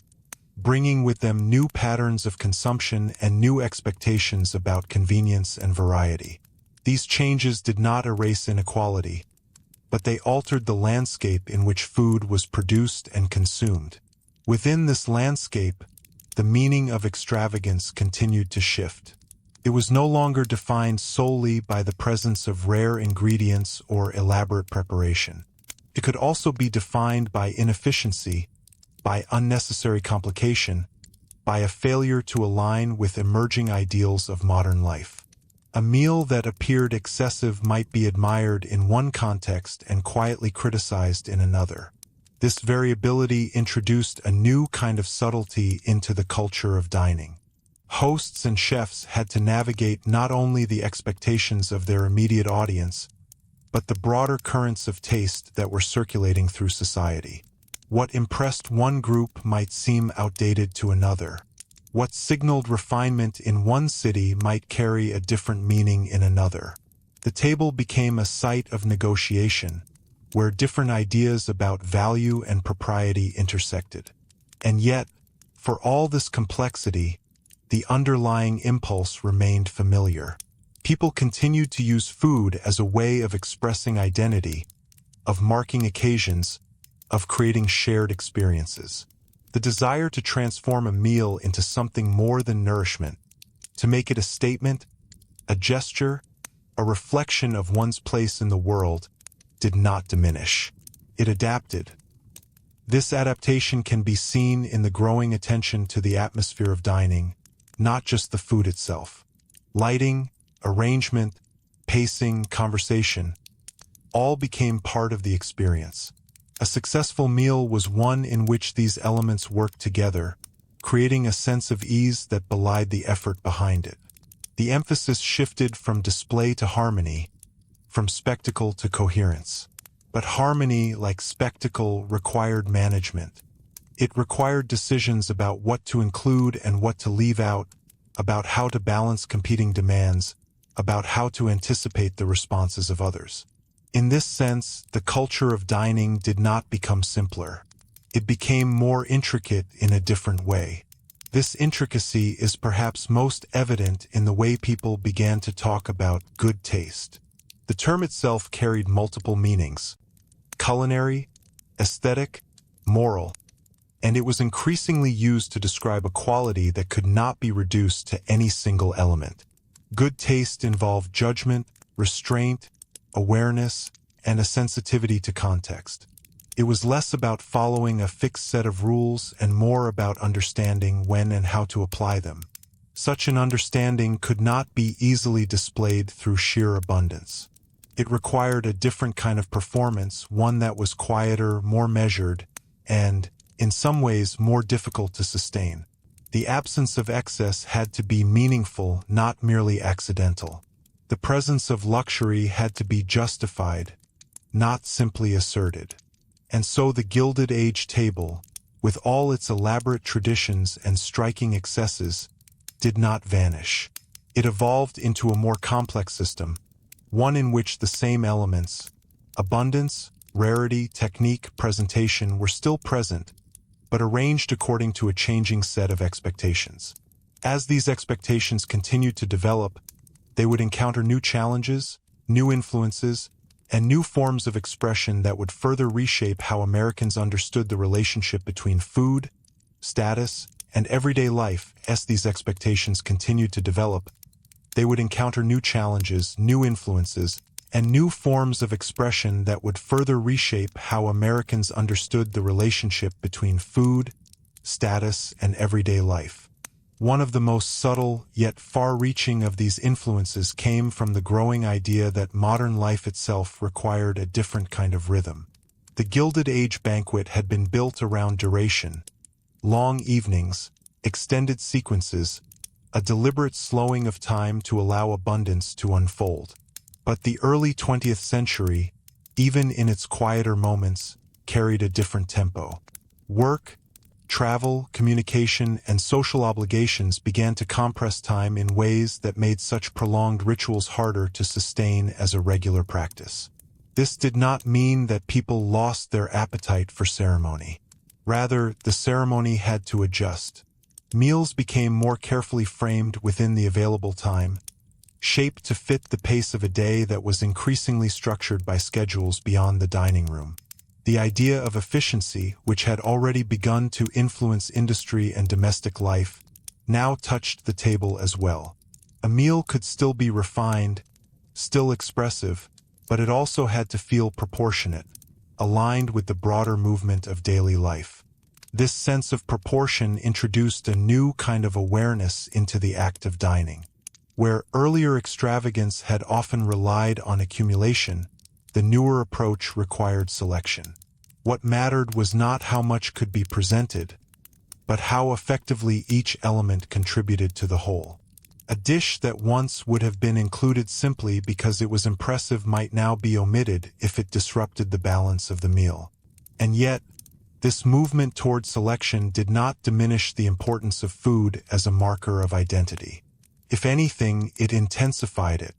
bringing with them new patterns of consumption and new expectations about convenience and variety. These changes did not erase inequality, but they altered the landscape in which food was produced and consumed. Within this landscape, the meaning of extravagance continued to shift. It was no longer defined solely by the presence of rare ingredients or elaborate preparation. It could also be defined by inefficiency, by unnecessary complication, by a failure to align with emerging ideals of modern life. A meal that appeared excessive might be admired in one context and quietly criticized in another. This variability introduced a new kind of subtlety into the culture of dining. Hosts and chefs had to navigate not only the expectations of their immediate audience, but the broader currents of taste that were circulating through society. What impressed one group might seem outdated to another. What signaled refinement in one city might carry a different meaning in another. The table became a site of negotiation, where different ideas about value and propriety intersected. And yet, for all this complexity, the underlying impulse remained familiar. People continued to use food as a way of expressing identity, of marking occasions, of creating shared experiences. The desire to transform a meal into something more than nourishment, to make it a statement, a gesture, a reflection of one's place in the world, did not diminish. It adapted. This adaptation can be seen in the growing attention to the atmosphere of dining, not just the food itself. Lighting, arrangement, pacing, conversation, all became part of the experience. A successful meal was one in which these elements worked together, creating a sense of ease that belied the effort behind it. The emphasis shifted from display to harmony, from spectacle to coherence. But harmony, like spectacle, required management. It required decisions about what to include and what to leave out, about how to balance competing demands, about how to anticipate the responses of others. In this sense, the culture of dining did not become simpler. It became more intricate in a different way. This intricacy is perhaps most evident in the way people began to talk about good taste. The term itself carried multiple meanings: culinary, aesthetic, moral, and it was increasingly used to describe a quality that could not be reduced to any single element. Good taste involved judgment, restraint, awareness, and a sensitivity to context. It was less about following a fixed set of rules and more about understanding when and how to apply them. Such an understanding could not be easily displayed through sheer abundance. It required a different kind of performance, one that was quieter, more measured, and, in some ways, more difficult to sustain. The absence of excess had to be meaningful, not merely accidental. The presence of luxury had to be justified, not simply asserted. And so the Gilded Age table, with all its elaborate traditions and striking excesses, did not vanish. It evolved into a more complex system, one in which the same elements, abundance, rarity, technique, presentation, were still present, but arranged according to a changing set of expectations. As these expectations continued to develop, they would encounter new challenges, new influences, and new forms of expression that would further reshape how Americans understood the relationship between food, status, and everyday life. As these expectations continued to develop, they would encounter new challenges, new influences, and new forms of expression that would further reshape how Americans understood the relationship between food, status, and everyday life. One of the most subtle yet far-reaching of these influences came from the growing idea that modern life itself required a different kind of rhythm. The Gilded Age banquet had been built around duration, long evenings, extended sequences, a deliberate slowing of time to allow abundance to unfold. But the early 20th century, even in its quieter moments, carried a different tempo. Work, travel, communication, and social obligations began to compress time in ways that made such prolonged rituals harder to sustain as a regular practice. This did not mean that people lost their appetite for ceremony. Rather, the ceremony had to adjust. Meals became more carefully framed within the available time, shaped to fit the pace of a day that was increasingly structured by schedules beyond the dining room. The idea of efficiency, which had already begun to influence industry and domestic life, now touched the table as well. A meal could still be refined, still expressive, but it also had to feel proportionate, aligned with the broader movement of daily life. This sense of proportion introduced a new kind of awareness into the act of dining. Where earlier extravagance had often relied on accumulation, the newer approach required selection. What mattered was not how much could be presented, but how effectively each element contributed to the whole. A dish that once would have been included simply because it was impressive might now be omitted if it disrupted the balance of the meal. And yet, this movement toward selection did not diminish the importance of food as a marker of identity. If anything, it intensified it.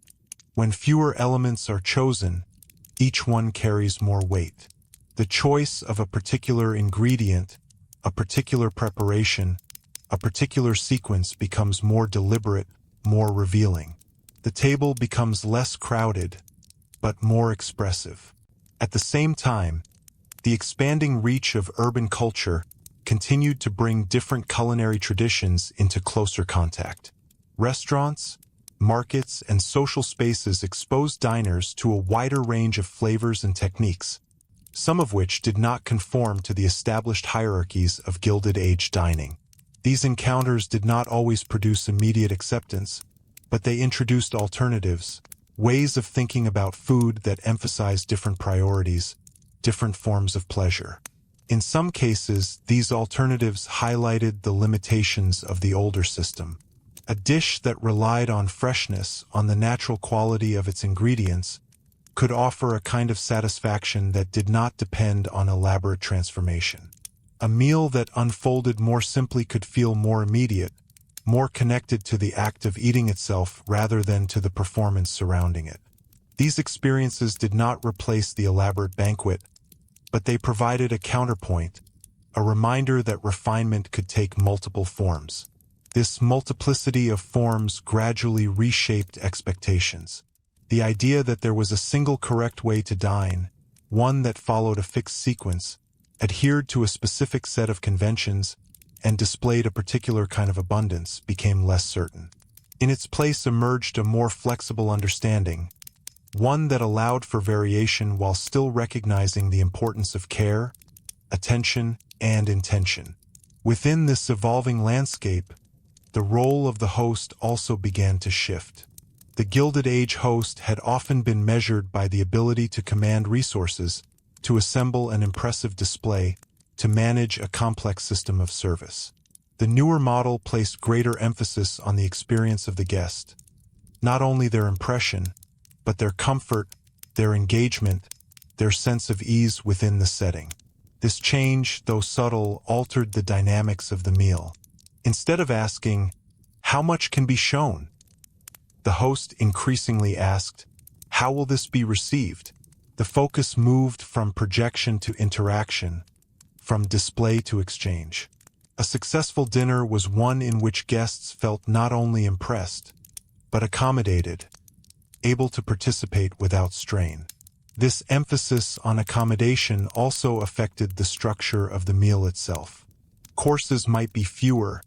When fewer elements are chosen, each one carries more weight. The choice of a particular ingredient, a particular preparation, a particular sequence becomes more deliberate, more revealing. The table becomes less crowded, but more expressive. At the same time, the expanding reach of urban culture continued to bring different culinary traditions into closer contact. Restaurants, markets, and social spaces exposed diners to a wider range of flavors and techniques, some of which did not conform to the established hierarchies of Gilded Age dining. These encounters did not always produce immediate acceptance, but they introduced alternatives, ways of thinking about food that emphasized different priorities, different forms of pleasure. In some cases, these alternatives highlighted the limitations of the older system. A dish that relied on freshness, on the natural quality of its ingredients, could offer a kind of satisfaction that did not depend on elaborate transformation. A meal that unfolded more simply could feel more immediate, more connected to the act of eating itself rather than to the performance surrounding it. These experiences did not replace the elaborate banquet, but they provided a counterpoint, a reminder that refinement could take multiple forms. This multiplicity of forms gradually reshaped expectations. The idea that there was a single correct way to dine, one that followed a fixed sequence, adhered to a specific set of conventions, and displayed a particular kind of abundance, became less certain. In its place emerged a more flexible understanding, one that allowed for variation while still recognizing the importance of care, attention, and intention. Within this evolving landscape, the role of the host also began to shift. The Gilded Age host had often been measured by the ability to command resources, to assemble an impressive display, to manage a complex system of service. The newer model placed greater emphasis on the experience of the guest, not only their impression, but their comfort, their engagement, their sense of ease within the setting. This change, though subtle, altered the dynamics of the meal. Instead of asking, "How much can be shown?" the host increasingly asked, "How will this be received?" The focus moved from projection to interaction, from display to exchange. A successful dinner was one in which guests felt not only impressed, but accommodated, able to participate without strain. This emphasis on accommodation also affected the structure of the meal itself. Courses might be fewer,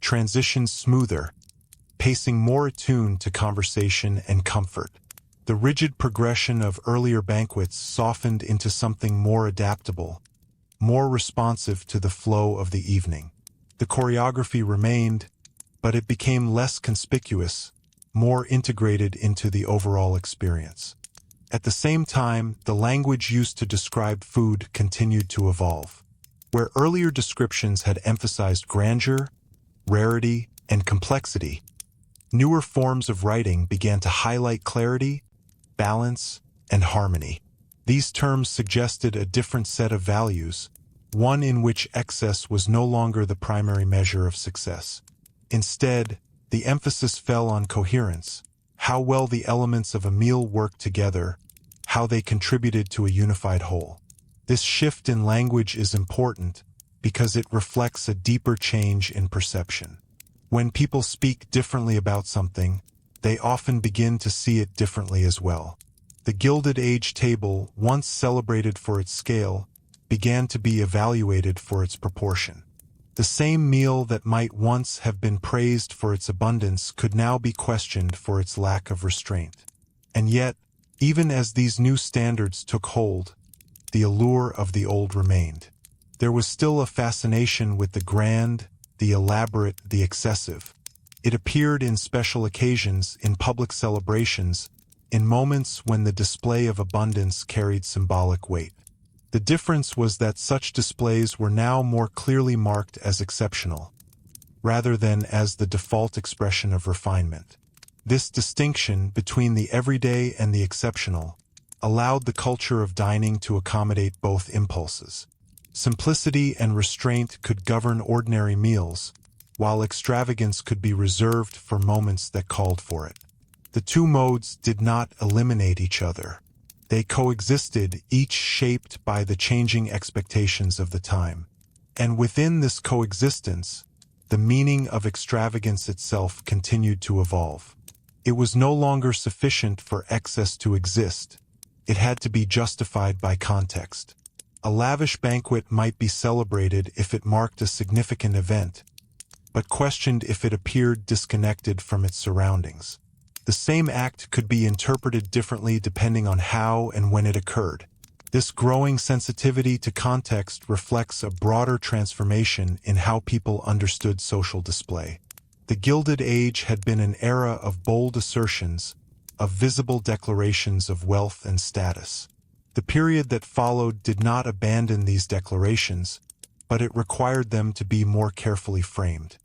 transitions smoother, pacing more attuned to conversation and comfort. The rigid progression of earlier banquets softened into something more adaptable, more responsive to the flow of the evening. The choreography remained, but it became less conspicuous, more integrated into the overall experience. At the same time, the language used to describe food continued to evolve. Where earlier descriptions had emphasized grandeur, rarity, and complexity, newer forms of writing began to highlight clarity, balance, and harmony. These terms suggested a different set of values, one in which excess was no longer the primary measure of success. Instead, the emphasis fell on coherence, how well the elements of a meal worked together, how they contributed to a unified whole. This shift in language is important because it reflects a deeper change in perception. When people speak differently about something, they often begin to see it differently as well. The Gilded Age table, once celebrated for its scale, began to be evaluated for its proportion. The same meal that might once have been praised for its abundance could now be questioned for its lack of restraint. And yet, even as these new standards took hold, the allure of the old remained. There was still a fascination with the grand, the elaborate, the excessive. It appeared in special occasions, in public celebrations, in moments when the display of abundance carried symbolic weight. The difference was that such displays were now more clearly marked as exceptional, rather than as the default expression of refinement. This distinction between the everyday and the exceptional allowed the culture of dining to accommodate both impulses. Simplicity and restraint could govern ordinary meals, while extravagance could be reserved for moments that called for it. The two modes did not eliminate each other. They coexisted, each shaped by the changing expectations of the time. And within this coexistence, the meaning of extravagance itself continued to evolve. It was no longer sufficient for excess to exist. It had to be justified by context. A lavish banquet might be celebrated if it marked a significant event, but questioned if it appeared disconnected from its surroundings. The same act could be interpreted differently depending on how and when it occurred. This growing sensitivity to context reflects a broader transformation in how people understood social display. The Gilded Age had been an era of bold assertions, of visible declarations of wealth and status. The period that followed did not abandon these declarations, but it required them to be more carefully framed.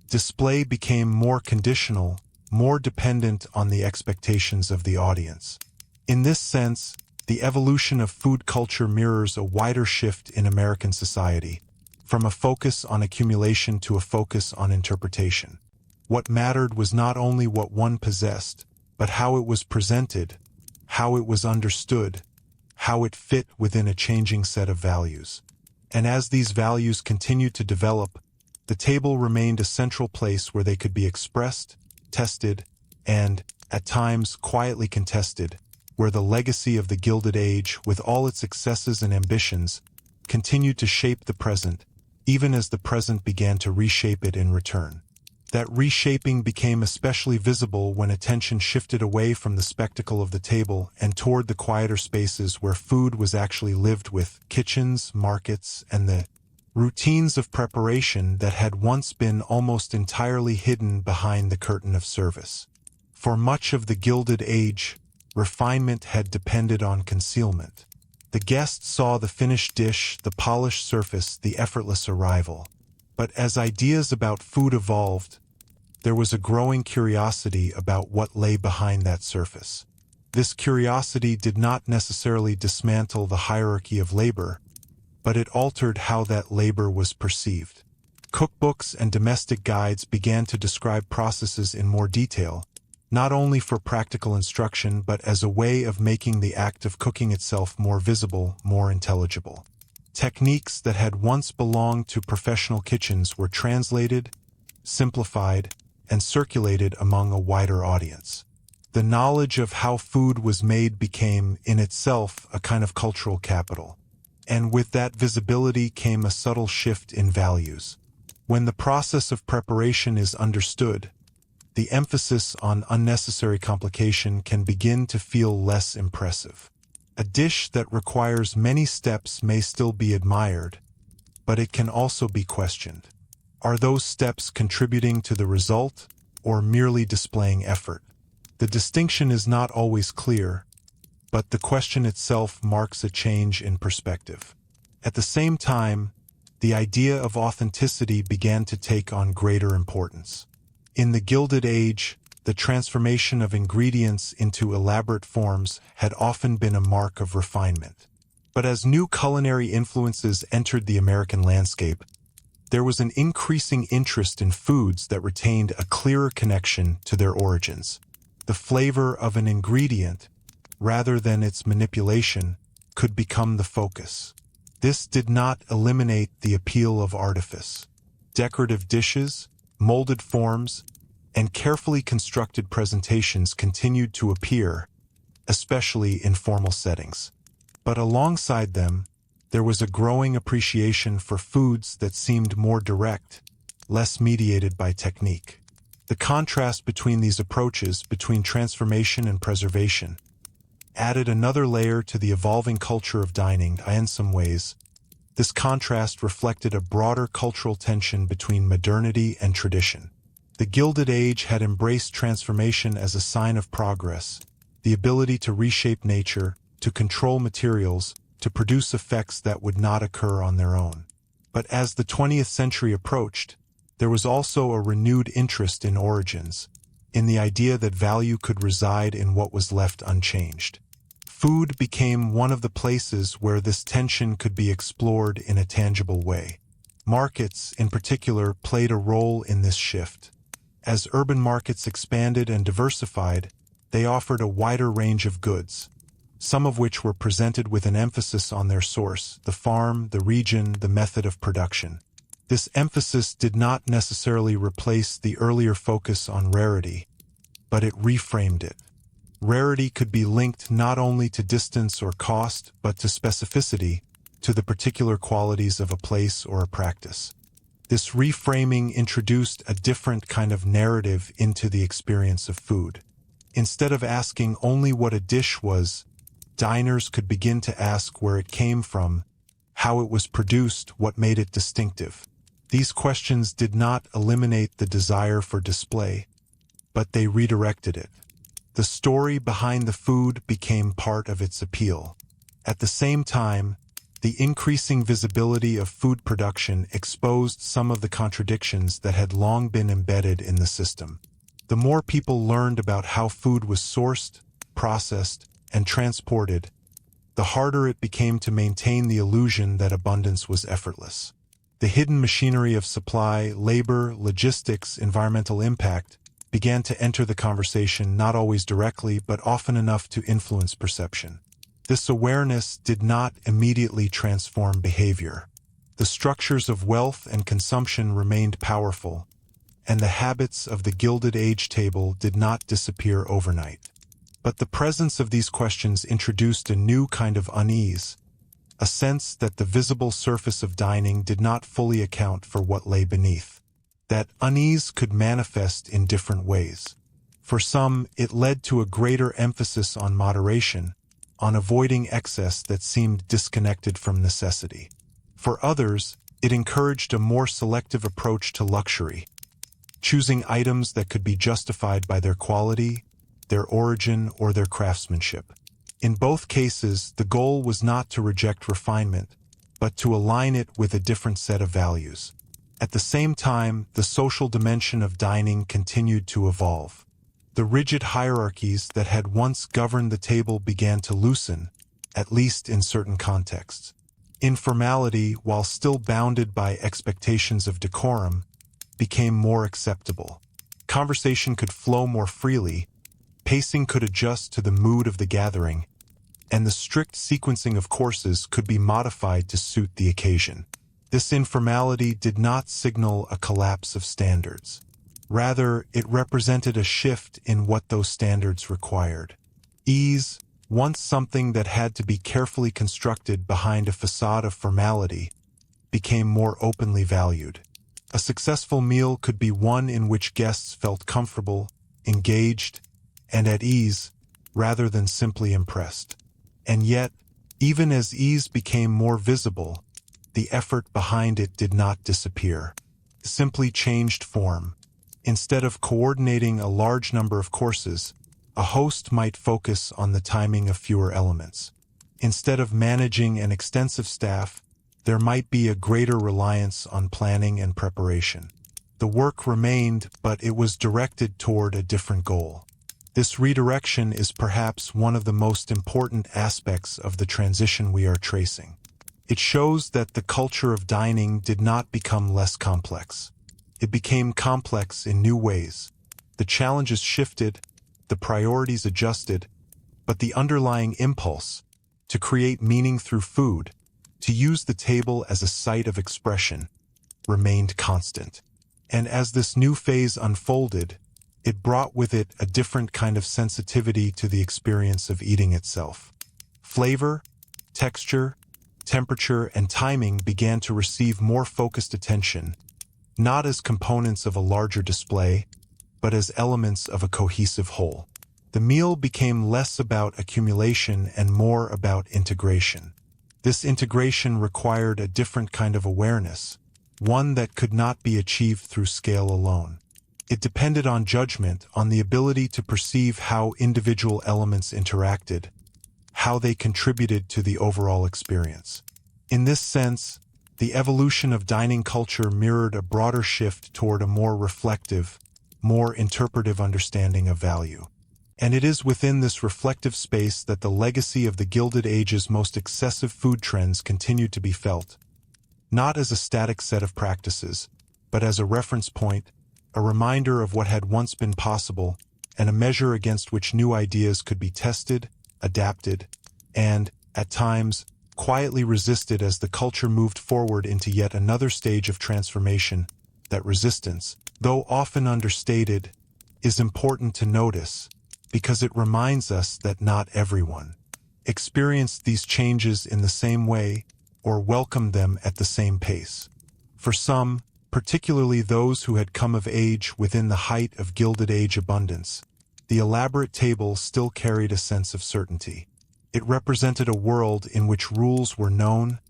Display became more conditional, more dependent on the expectations of the audience. In this sense, the evolution of food culture mirrors a wider shift in American society, from a focus on accumulation to a focus on interpretation. What mattered was not only what one possessed, but how it was presented, how it was understood, how it fit within a changing set of values. And as these values continued to develop, the table remained a central place where they could be expressed, tested, and, at times, quietly contested, where the legacy of the Gilded Age, with all its successes and ambitions, continued to shape the present, even as the present began to reshape it in return. That reshaping became especially visible when attention shifted away from the spectacle of the table and toward the quieter spaces where food was actually lived with, kitchens, markets, and the routines of preparation that had once been almost entirely hidden behind the curtain of service. For much of the Gilded Age, refinement had depended on concealment. The guest saw the finished dish, the polished surface, the effortless arrival. But as ideas about food evolved, there was a growing curiosity about what lay behind that surface. This curiosity did not necessarily dismantle the hierarchy of labor, but it altered how that labor was perceived. Cookbooks and domestic guides began to describe processes in more detail, not only for practical instruction but as a way of making the act of cooking itself more visible, more intelligible. Techniques that had once belonged to professional kitchens were translated, simplified, and circulated among a wider audience. The knowledge of how food was made became, in itself, a kind of cultural capital. And with that visibility came a subtle shift in values. When the process of preparation is understood, the emphasis on unnecessary complication can begin to feel less impressive. A dish that requires many steps may still be admired, but it can also be questioned. Are those steps contributing to the result, or merely displaying effort? The distinction is not always clear, but the question itself marks a change in perspective. At the same time, the idea of authenticity began to take on greater importance. In the Gilded Age, the transformation of ingredients into elaborate forms had often been a mark of refinement. But as new culinary influences entered the American landscape, there was an increasing interest in foods that retained a clearer connection to their origins. The flavor of an ingredient, rather than its manipulation, could become the focus. This did not eliminate the appeal of artifice. Decorative dishes, molded forms, and carefully constructed presentations continued to appear, especially in formal settings. But alongside them, there was a growing appreciation for foods that seemed more direct, less mediated by technique. The contrast between these approaches, between transformation and preservation, added another layer to the evolving culture of dining. In some ways, this contrast reflected a broader cultural tension between modernity and tradition. The Gilded Age had embraced transformation as a sign of progress, the ability to reshape nature, to control materials, to produce effects that would not occur on their own. But as the 20th century approached, there was also a renewed interest in origins, in the idea that value could reside in what was left unchanged. Food became one of the places where this tension could be explored in a tangible way. Markets, in particular, played a role in this shift. As urban markets expanded and diversified, they offered a wider range of goods, some of which were presented with an emphasis on their source, the farm, the region, the method of production. This emphasis did not necessarily replace the earlier focus on rarity, but it reframed it. Rarity could be linked not only to distance or cost, but to specificity, to the particular qualities of a place or a practice. This reframing introduced a different kind of narrative into the experience of food. Instead of asking only what a dish was, diners could begin to ask where it came from, how it was produced, what made it distinctive. These questions did not eliminate the desire for display, but they redirected it. The story behind the food became part of its appeal. At the same time, the increasing visibility of food production exposed some of the contradictions that had long been embedded in the system. The more people learned about how food was sourced, processed, and transported, the harder it became to maintain the illusion that abundance was effortless. The hidden machinery of supply, labor, logistics, environmental impact began to enter the conversation, not always directly, but often enough to influence perception. This awareness did not immediately transform behavior. The structures of wealth and consumption remained powerful, and the habits of the Gilded Age table did not disappear overnight. But the presence of these questions introduced a new kind of unease, a sense that the visible surface of dining did not fully account for what lay beneath. That unease could manifest in different ways. For some, it led to a greater emphasis on moderation, on avoiding excess that seemed disconnected from necessity. For others, it encouraged a more selective approach to luxury, choosing items that could be justified by their quality, their origin, or their craftsmanship. In both cases, the goal was not to reject refinement, but to align it with a different set of values. At the same time, the social dimension of dining continued to evolve. The rigid hierarchies that had once governed the table began to loosen, at least in certain contexts. Informality, while still bounded by expectations of decorum, became more acceptable. Conversation could flow more freely, pacing could adjust to the mood of the gathering, and the strict sequencing of courses could be modified to suit the occasion. This informality did not signal a collapse of standards. Rather, it represented a shift in what those standards required. Ease, once something that had to be carefully constructed behind a facade of formality, became more openly valued. A successful meal could be one in which guests felt comfortable, engaged, and at ease, rather than simply impressed. And yet, even as ease became more visible, the effort behind it did not disappear. It simply changed form. Instead of coordinating a large number of courses, a host might focus on the timing of fewer elements. Instead of managing an extensive staff, there might be a greater reliance on planning and preparation. The work remained, but it was directed toward a different goal. This redirection is perhaps one of the most important aspects of the transition we are tracing. It shows that the culture of dining did not become less complex. It became complex in new ways. The challenges shifted, the priorities adjusted, but the underlying impulse, to create meaning through food, to use the table as a site of expression, remained constant. And as this new phase unfolded, it brought with it a different kind of sensitivity to the experience of eating itself. Flavor, texture, temperature, and timing began to receive more focused attention, not as components of a larger display, but as elements of a cohesive whole. The meal became less about accumulation and more about integration. This integration required a different kind of awareness, one that could not be achieved through scale alone. It depended on judgment, on the ability to perceive how individual elements interacted, how they contributed to the overall experience. In this sense, the evolution of dining culture mirrored a broader shift toward a more reflective, more interpretive understanding of value. And it is within this reflective space that the legacy of the Gilded Age's most excessive food trends continued to be felt, not as a static set of practices, but as a reference point, a reminder of what had once been possible, and a measure against which new ideas could be tested, adapted, and, at times, quietly resisted as the culture moved forward into yet another stage of transformation. That resistance, though often understated, is important to notice because it reminds us that not everyone experienced these changes in the same way or welcomed them at the same pace. For some, particularly those who had come of age within the height of Gilded Age abundance, the elaborate table still carried a sense of certainty. It represented a world in which rules were known,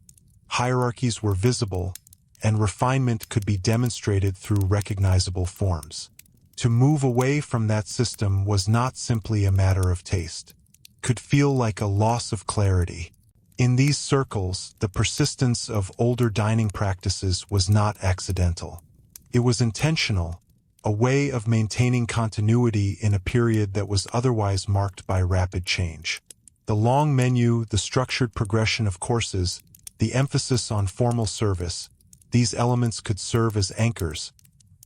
hierarchies were visible, and refinement could be demonstrated through recognizable forms. To move away from that system was not simply a matter of taste. It could feel like a loss of clarity. In these circles, the persistence of older dining practices was not accidental. It was intentional, a way of maintaining continuity in a period that was otherwise marked by rapid change. The long menu, the structured progression of courses, the emphasis on formal service, these elements could serve as anchors,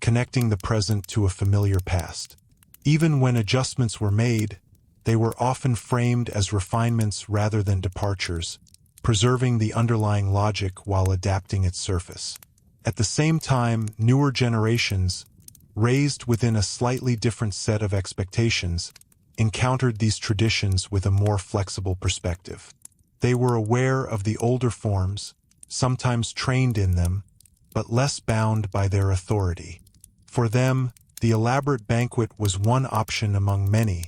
connecting the present to a familiar past. Even when adjustments were made, they were often framed as refinements rather than departures, preserving the underlying logic while adapting its surface. At the same time, newer generations, raised within a slightly different set of expectations, encountered these traditions with a more flexible perspective. They were aware of the older forms, sometimes trained in them, but less bound by their authority. For them, the elaborate banquet was one option among many,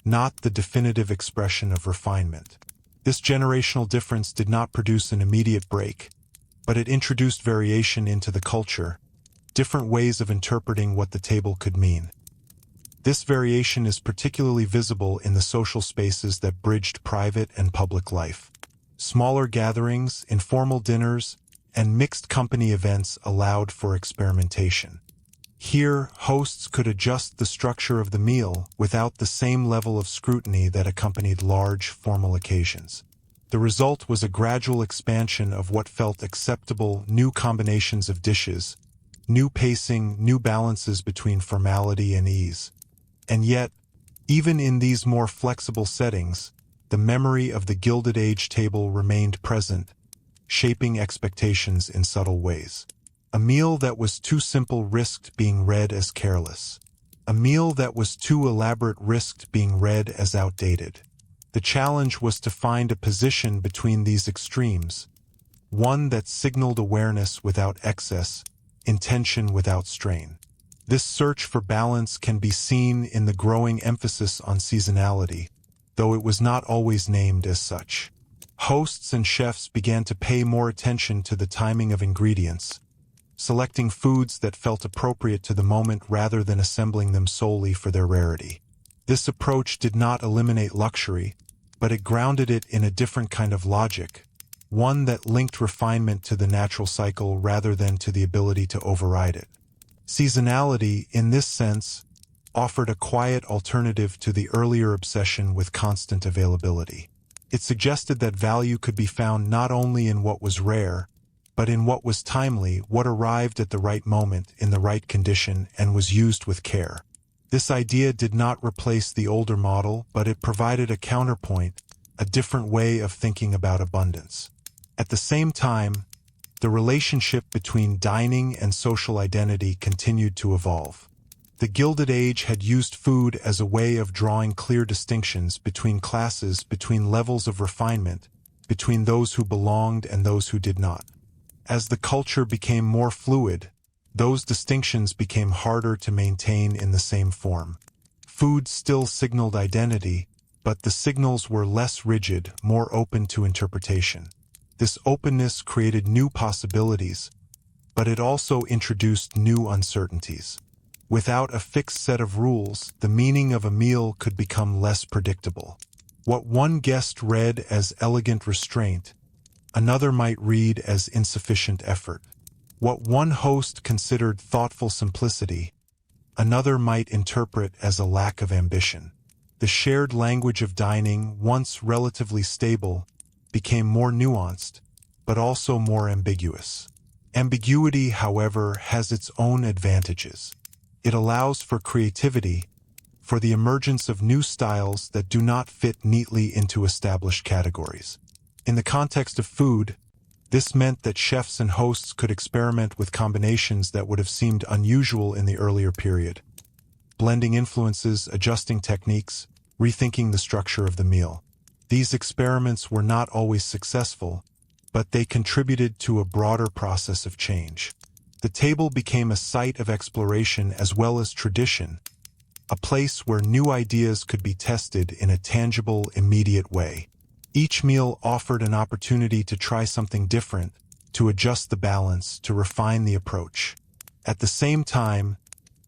not the definitive expression of refinement. This generational difference did not produce an immediate break, but it introduced variation into the culture, different ways of interpreting what the table could mean. This variation is particularly visible in the social spaces that bridged private and public life. Smaller gatherings, informal dinners, and mixed company events allowed for experimentation. Here, hosts could adjust the structure of the meal without the same level of scrutiny that accompanied large, formal occasions. The result was a gradual expansion of what felt acceptable, new combinations of dishes, new pacing, new balances between formality and ease. And yet, even in these more flexible settings, the memory of the Gilded Age table remained present, shaping expectations in subtle ways. A meal that was too simple risked being read as careless. A meal that was too elaborate risked being read as outdated. The challenge was to find a position between these extremes, one that signaled awareness without excess, intention without strain. This search for balance can be seen in the growing emphasis on seasonality, though it was not always named as such. Hosts and chefs began to pay more attention to the timing of ingredients, selecting foods that felt appropriate to the moment rather than assembling them solely for their rarity. This approach did not eliminate luxury, but it grounded it in a different kind of logic, one that linked refinement to the natural cycle rather than to the ability to override it. Seasonality, in this sense, offered a quiet alternative to the earlier obsession with constant availability. It suggested that value could be found not only in what was rare, but in what was timely, what arrived at the right moment, in the right condition, and was used with care. This idea did not replace the older model, but it provided a counterpoint, a different way of thinking about abundance. At the same time, the relationship between dining and social identity continued to evolve. The Gilded Age had used food as a way of drawing clear distinctions between classes, between levels of refinement, between those who belonged and those who did not. As the culture became more fluid, those distinctions became harder to maintain in the same form. Food still signaled identity, but the signals were less rigid, more open to interpretation. This openness created new possibilities, but it also introduced new uncertainties. Without a fixed set of rules, the meaning of a meal could become less predictable. What one guest read as elegant restraint, another might read as insufficient effort. What one host considered thoughtful simplicity, another might interpret as a lack of ambition. The shared language of dining, once relatively stable, became more nuanced, but also more ambiguous. Ambiguity, however, has its own advantages. It allows for creativity, for the emergence of new styles that do not fit neatly into established categories. In the context of food, this meant that chefs and hosts could experiment with combinations that would have seemed unusual in the earlier period, blending influences, adjusting techniques, rethinking the structure of the meal. These experiments were not always successful, but they contributed to a broader process of change. The table became a site of exploration as well as tradition, a place where new ideas could be tested in a tangible, immediate way. Each meal offered an opportunity to try something different, to adjust the balance, to refine the approach. At the same time,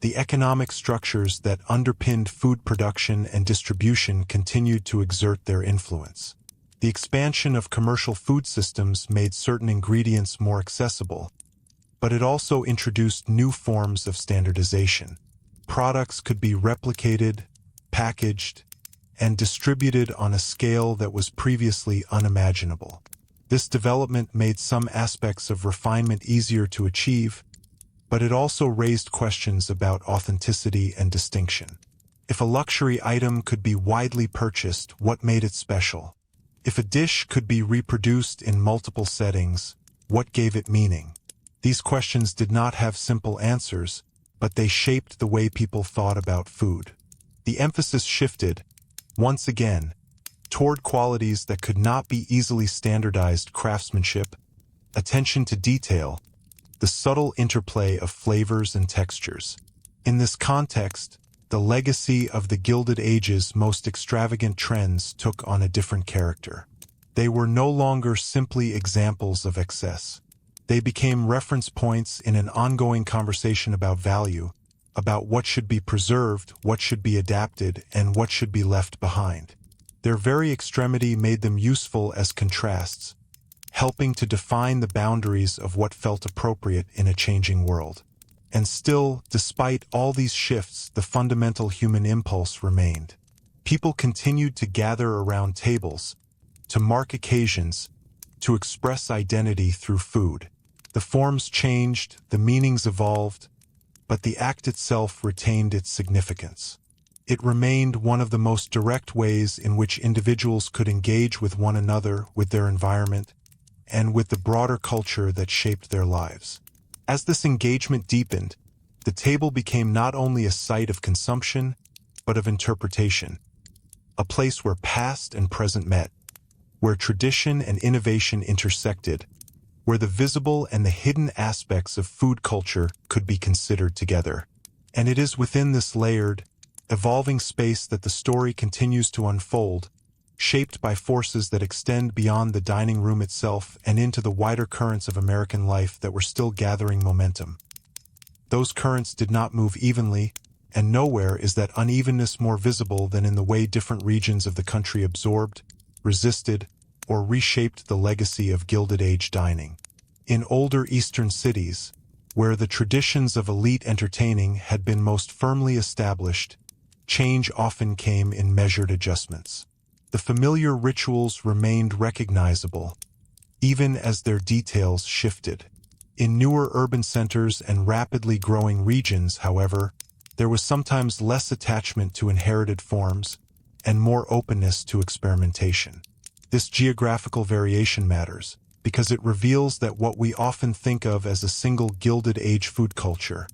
the economic structures that underpinned food production and distribution continued to exert their influence. The expansion of commercial food systems made certain ingredients more accessible, but it also introduced new forms of standardization. Products could be replicated, packaged, and distributed on a scale that was previously unimaginable. This development made some aspects of refinement easier to achieve, but it also raised questions about authenticity and distinction. If a luxury item could be widely purchased, what made it special? If a dish could be reproduced in multiple settings, what gave it meaning? These questions did not have simple answers, but they shaped the way people thought about food. The emphasis shifted, once again, toward qualities that could not be easily standardized: craftsmanship, attention to detail, the subtle interplay of flavors and textures. In this context, the legacy of the Gilded Age's most extravagant trends took on a different character. They were no longer simply examples of excess. They became reference points in an ongoing conversation about value, about what should be preserved, what should be adapted, and what should be left behind. Their very extremity made them useful as contrasts, helping to define the boundaries of what felt appropriate in a changing world. And still, despite all these shifts, the fundamental human impulse remained. People continued to gather around tables, to mark occasions, to express identity through food. The forms changed, the meanings evolved, but the act itself retained its significance. It remained one of the most direct ways in which individuals could engage with one another, with their environment, and with the broader culture that shaped their lives. As this engagement deepened, the table became not only a site of consumption, but of interpretation, a place where past and present met, where tradition and innovation intersected, where the visible and the hidden aspects of food culture could be considered together. And it is within this layered, evolving space that the story continues to unfold, shaped by forces that extend beyond the dining room itself and into the wider currents of American life that were still gathering momentum. Those currents did not move evenly, and nowhere is that unevenness more visible than in the way different regions of the country absorbed, resisted, or reshaped the legacy of Gilded Age dining. In older Eastern cities, where the traditions of elite entertaining had been most firmly established, change often came in measured adjustments. The familiar rituals remained recognizable, even as their details shifted. In newer urban centers and rapidly growing regions, however, there was sometimes less attachment to inherited forms and more openness to experimentation. This geographical variation matters, because it reveals that what we often think of as a single Gilded Age food culture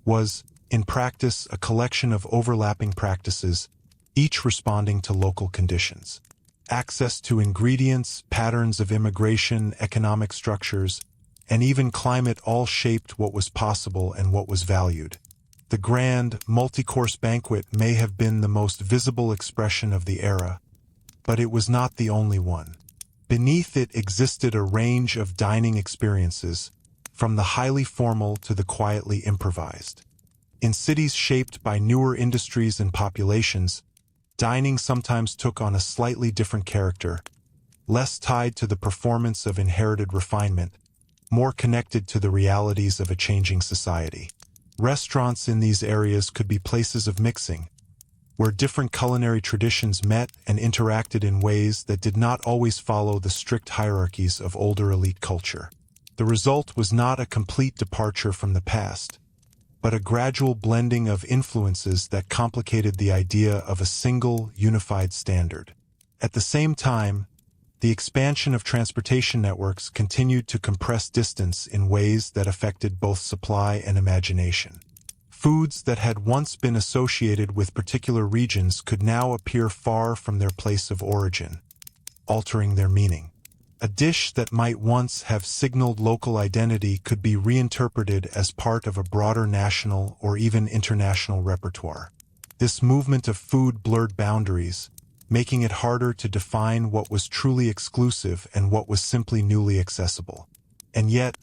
was, in practice, a collection of overlapping practices, each responding to local conditions. Access to ingredients, patterns of immigration, economic structures, and even climate all shaped what was possible and what was valued. The grand, multi-course banquet may have been the most visible expression of the era, but it was not the only one. Beneath it existed a range of dining experiences, from the highly formal to the quietly improvised. In cities shaped by newer industries and populations, dining sometimes took on a slightly different character, less tied to the performance of inherited refinement, more connected to the realities of a changing society. Restaurants in these areas could be places of mixing, where different culinary traditions met and interacted in ways that did not always follow the strict hierarchies of older elite culture. The result was not a complete departure from the past, but a gradual blending of influences that complicated the idea of a single, unified standard. At the same time, the expansion of transportation networks continued to compress distance in ways that affected both supply and imagination. Foods that had once been associated with particular regions could now appear far from their place of origin, altering their meaning. A dish that might once have signaled local identity could be reinterpreted as part of a broader national or even international repertoire. This movement of food blurred boundaries, making it harder to define what was truly exclusive and what was simply newly accessible. And yet,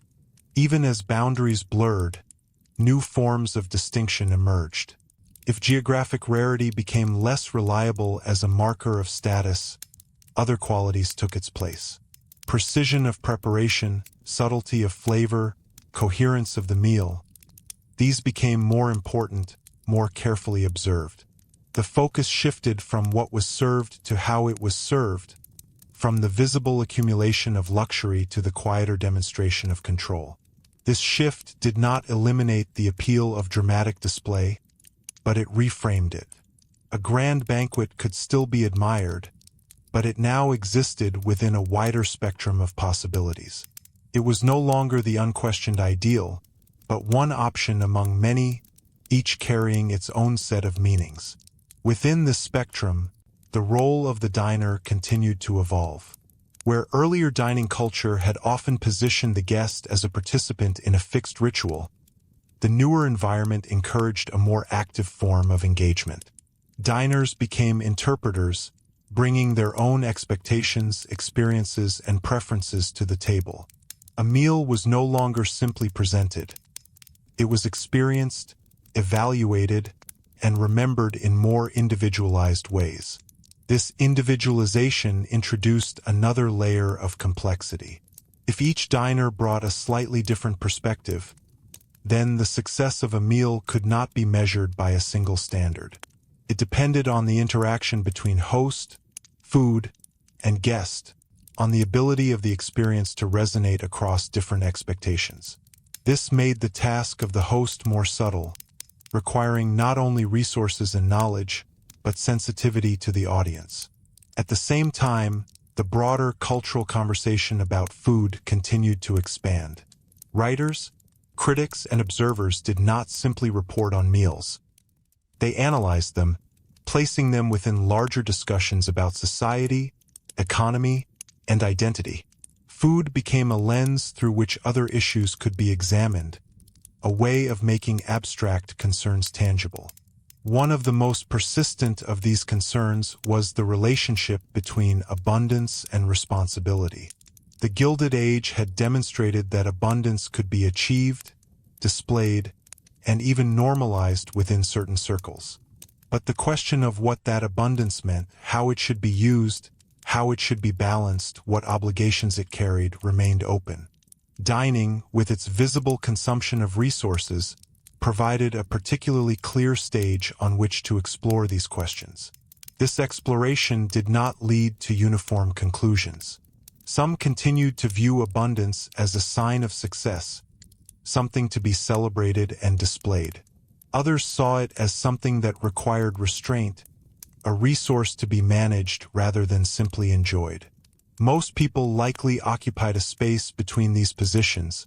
even as boundaries blurred, new forms of distinction emerged. If geographic rarity became less reliable as a marker of status, other qualities took its place. Precision of preparation, subtlety of flavor, coherence of the meal, these became more important, more carefully observed. The focus shifted from what was served to how it was served, from the visible accumulation of luxury to the quieter demonstration of control. This shift did not eliminate the appeal of dramatic display, but it reframed it. A grand banquet could still be admired, but it now existed within a wider spectrum of possibilities. It was no longer the unquestioned ideal, but one option among many, each carrying its own set of meanings. Within this spectrum, the role of the diner continued to evolve. Where earlier dining culture had often positioned the guest as a participant in a fixed ritual, the newer environment encouraged a more active form of engagement. Diners became interpreters, bringing their own expectations, experiences, and preferences to the table. A meal was no longer simply presented. It was experienced, evaluated, and remembered in more individualized ways. This individualization introduced another layer of complexity. If each diner brought a slightly different perspective, then the success of a meal could not be measured by a single standard. It depended on the interaction between host, food, and guest, on the ability of the experience to resonate across different expectations. This made the task of the host more subtle, requiring not only resources and knowledge, but sensitivity to the audience. At the same time, the broader cultural conversation about food continued to expand. Writers, critics, and observers did not simply report on meals. They analyzed them, placing them within larger discussions about society, economy, and identity. Food became a lens through which other issues could be examined, a way of making abstract concerns tangible. One of the most persistent of these concerns was the relationship between abundance and responsibility. The Gilded Age had demonstrated that abundance could be achieved, displayed, and even normalized within certain circles. But the question of what that abundance meant, how it should be used, how it should be balanced, what obligations it carried, remained open. Dining, with its visible consumption of resources, provided a particularly clear stage on which to explore these questions. This exploration did not lead to uniform conclusions. Some continued to view abundance as a sign of success, something to be celebrated and displayed. Others saw it as something that required restraint, a resource to be managed rather than simply enjoyed. Most people likely occupied a space between these positions,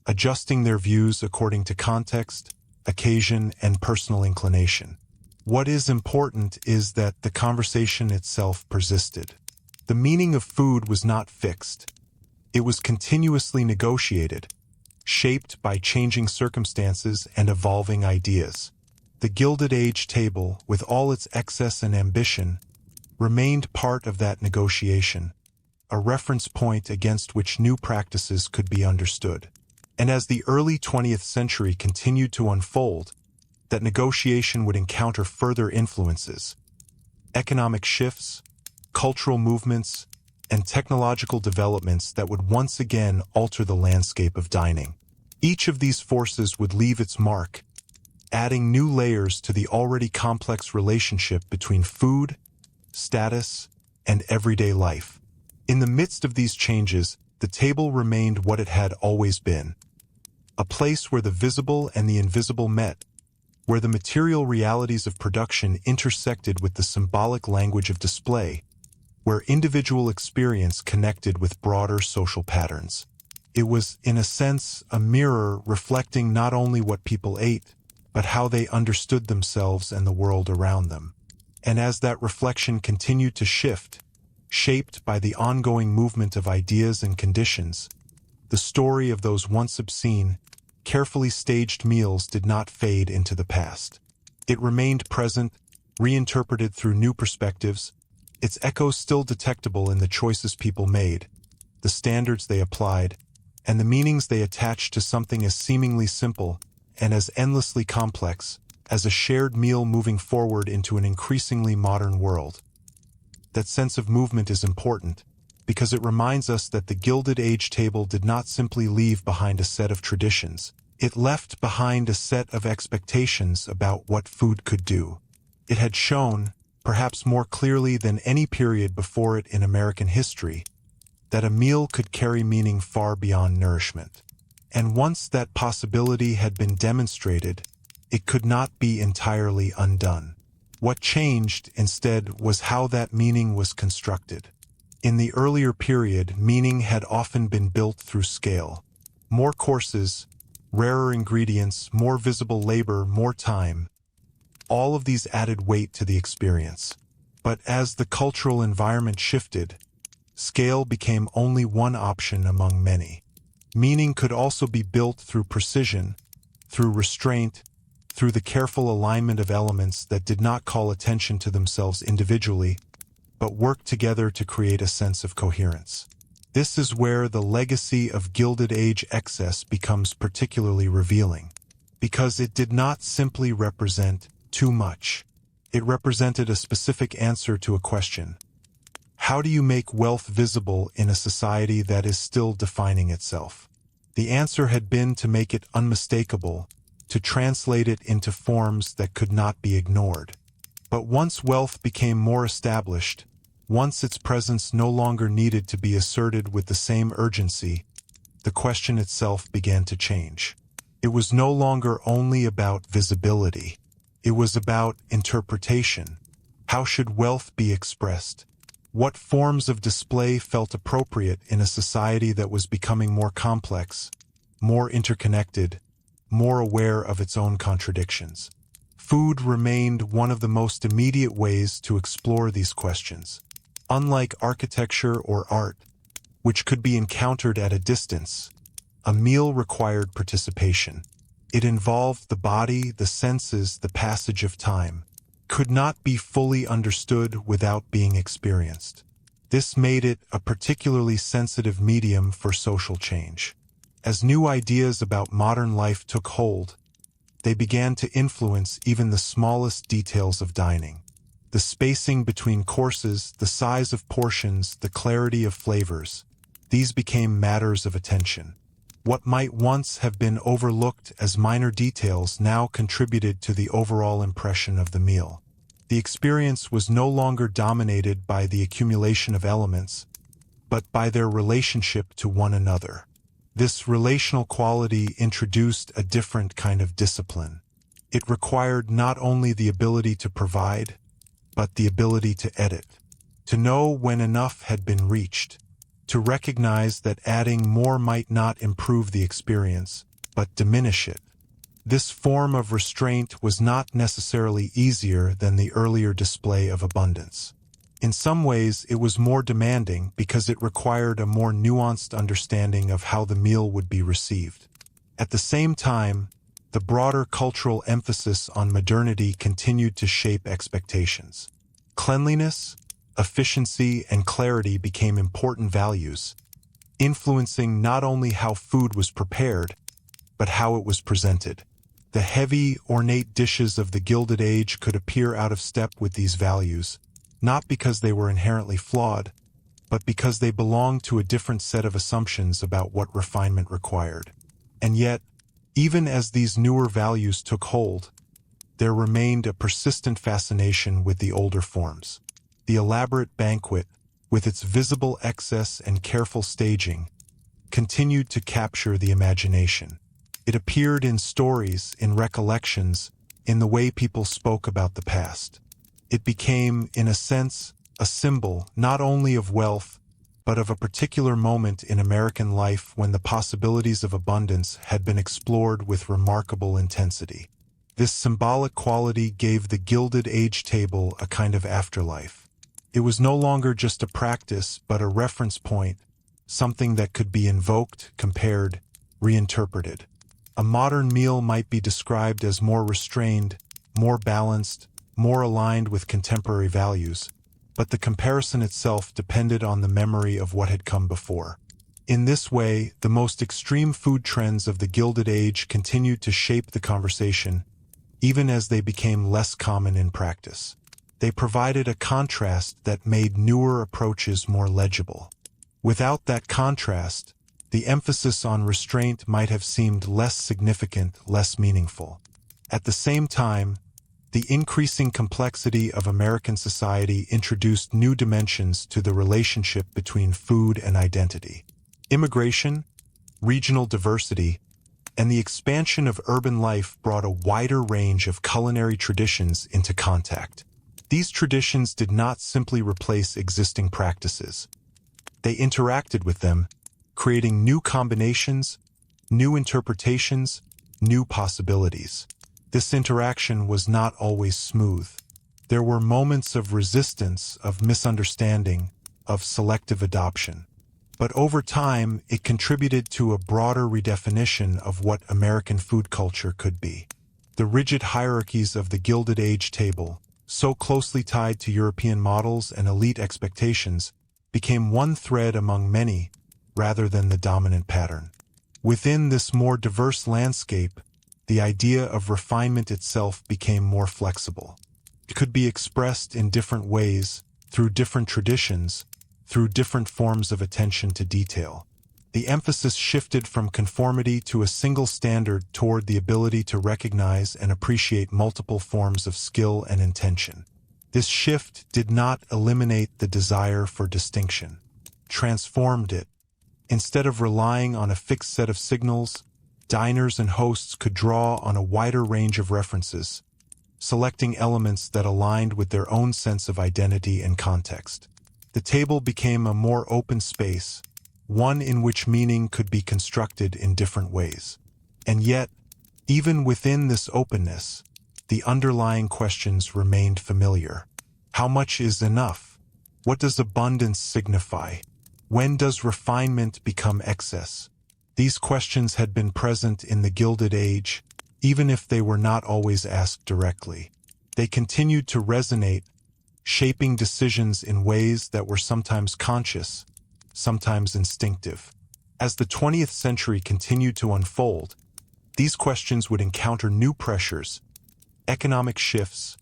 adjusting their views according to context, occasion, and personal inclination. What is important is that the conversation itself persisted. The meaning of food was not fixed. It was continuously negotiated, shaped by changing circumstances and evolving ideas. The Gilded Age table, with all its excess and ambition, remained part of that negotiation, a reference point against which new practices could be understood. And as the early 20th century continued to unfold, that negotiation would encounter further influences. Economic shifts, cultural movements, and technological developments that would once again alter the landscape of dining. Each of these forces would leave its mark, adding new layers to the already complex relationship between food, status, and everyday life. In the midst of these changes, the table remained what it had always been: a place where the visible and the invisible met, where the material realities of production intersected with the symbolic language of display, where individual experience connected with broader social patterns. It was, in a sense, a mirror reflecting not only what people ate, but how they understood themselves and the world around them. And as that reflection continued to shift, shaped by the ongoing movement of ideas and conditions, the story of those once obscene, carefully staged meals did not fade into the past. It remained present, reinterpreted through new perspectives, its echoes still detectable in the choices people made, the standards they applied, and the meanings they attached to something as seemingly simple and as endlessly complex as a shared meal moving forward into an increasingly modern world. That sense of movement is important because it reminds us that the Gilded Age table did not simply leave behind a set of traditions. It left behind a set of expectations about what food could do. It had shown, perhaps more clearly than any period before it in American history, that a meal could carry meaning far beyond nourishment. And once that possibility had been demonstrated, it could not be entirely undone. What changed, instead, was how that meaning was constructed. In the earlier period, meaning had often been built through scale. More courses, rarer ingredients, more visible labor, more time. All of these added weight to the experience. But as the cultural environment shifted, scale became only one option among many. Meaning could also be built through precision, through restraint, through the careful alignment of elements that did not call attention to themselves individually, but worked together to create a sense of coherence. This is where the legacy of Gilded Age excess becomes particularly revealing, because it did not simply represent too much. It represented a specific answer to a question. How do you make wealth visible in a society that is still defining itself? The answer had been to make it unmistakable, to translate it into forms that could not be ignored. But once wealth became more established, once its presence no longer needed to be asserted with the same urgency, the question itself began to change. It was no longer only about visibility. It was about interpretation. How should wealth be expressed? What forms of display felt appropriate in a society that was becoming more complex, more interconnected, more aware of its own contradictions? Food remained one of the most immediate ways to explore these questions. Unlike architecture or art, which could be encountered at a distance, a meal required participation. It involved the body, the senses, the passage of time, could not be fully understood without being experienced. This made it a particularly sensitive medium for social change. As new ideas about modern life took hold, they began to influence even the smallest details of dining. The spacing between courses, the size of portions, the clarity of flavors, these became matters of attention. What might once have been overlooked as minor details now contributed to the overall impression of the meal. The experience was no longer dominated by the accumulation of elements, but by their relationship to one another. This relational quality introduced a different kind of discipline. It required not only the ability to provide, but the ability to edit, to know when enough had been reached, to recognize that adding more might not improve the experience, but diminish it. This form of restraint was not necessarily easier than the earlier display of abundance. In some ways, it was more demanding because it required a more nuanced understanding of how the meal would be received. At the same time, the broader cultural emphasis on modernity continued to shape expectations. Cleanliness, efficiency, and clarity became important values, influencing not only how food was prepared, but how it was presented. The heavy, ornate dishes of the Gilded Age could appear out of step with these values, not because they were inherently flawed, but because they belonged to a different set of assumptions about what refinement required. And yet, even as these newer values took hold, there remained a persistent fascination with the older forms. The elaborate banquet, with its visible excess and careful staging, continued to capture the imagination. It appeared in stories, in recollections, in the way people spoke about the past. It became, in a sense, a symbol not only of wealth, but of a particular moment in American life when the possibilities of abundance had been explored with remarkable intensity. This symbolic quality gave the Gilded Age table a kind of afterlife. It was no longer just a practice, but a reference point, something that could be invoked, compared, reinterpreted. A modern meal might be described as more restrained, more balanced, more aligned with contemporary values, but the comparison itself depended on the memory of what had come before. In this way, the most extreme food trends of the Gilded Age continued to shape the conversation, even as they became less common in practice. They provided a contrast that made newer approaches more legible. Without that contrast, the emphasis on restraint might have seemed less significant, less meaningful. At the same time, the increasing complexity of American society introduced new dimensions to the relationship between food and identity. Immigration, regional diversity, and the expansion of urban life brought a wider range of culinary traditions into contact. These traditions did not simply replace existing practices. They interacted with them, creating new combinations, new interpretations, new possibilities. This interaction was not always smooth. There were moments of resistance, of misunderstanding, of selective adoption. But over time, it contributed to a broader redefinition of what American food culture could be. The rigid hierarchies of the Gilded Age table, so closely tied to European models and elite expectations, became one thread among many, rather than the dominant pattern. Within this more diverse landscape, the idea of refinement itself became more flexible. It could be expressed in different ways, through different traditions, through different forms of attention to detail. The emphasis shifted from conformity to a single standard toward the ability to recognize and appreciate multiple forms of skill and intention. This shift did not eliminate the desire for distinction, transformed it. Instead of relying on a fixed set of signals, diners and hosts could draw on a wider range of references, selecting elements that aligned with their own sense of identity and context. The table became a more open space, one in which meaning could be constructed in different ways. And yet, even within this openness, the underlying questions remained familiar. How much is enough? What does abundance signify? When does refinement become excess? These questions had been present in the Gilded Age, even if they were not always asked directly. They continued to resonate, shaping decisions in ways that were sometimes conscious, sometimes instinctive. As the 20th century continued to unfold, these questions would encounter new pressures, economic shifts,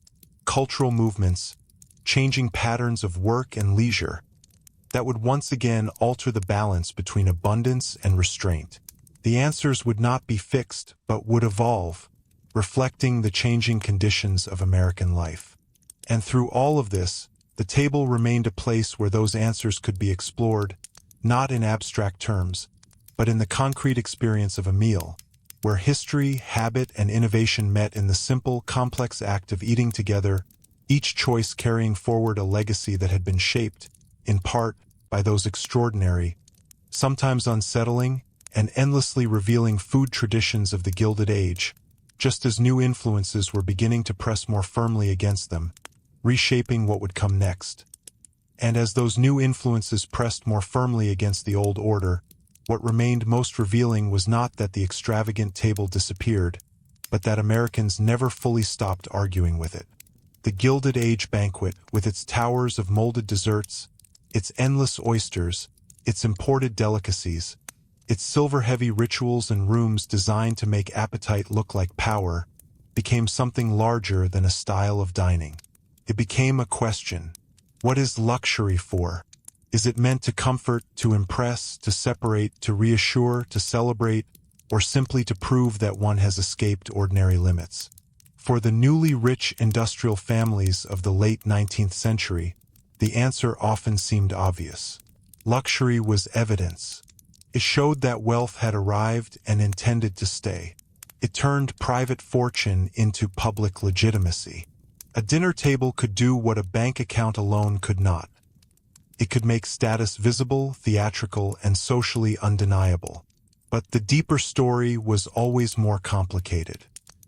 cultural movements, changing patterns of work and leisure, that would once again alter the balance between abundance and restraint. The answers would not be fixed, but would evolve, reflecting the changing conditions of American life. And through all of this, the table remained a place where those answers could be explored, not in abstract terms, but in the concrete experience of a meal, where history, habit, and innovation met in the simple, complex act of eating together, each choice carrying forward a legacy that had been shaped, in part, by those extraordinary, sometimes unsettling, and endlessly revealing food traditions of the Gilded Age, just as new influences were beginning to press more firmly against them, reshaping what would come next. And as those new influences pressed more firmly against the old order, what remained most revealing was not that the extravagant table disappeared, but that Americans never fully stopped arguing with it. The Gilded Age banquet, with its towers of molded desserts, its endless oysters, its imported delicacies, its silver-heavy rituals and rooms designed to make appetite look like power, became something larger than a style of dining. It became a question. What is luxury for? Is it meant to comfort, to impress, to separate, to reassure, to celebrate, or simply to prove that one has escaped ordinary limits? For the newly rich industrial families of the late 19th century, the answer often seemed obvious. Luxury was evidence. It showed that wealth had arrived and intended to stay. It turned private fortune into public legitimacy. A dinner table could do what a bank account alone could not. It could make status visible, theatrical, and socially undeniable. But the deeper story was always more complicated.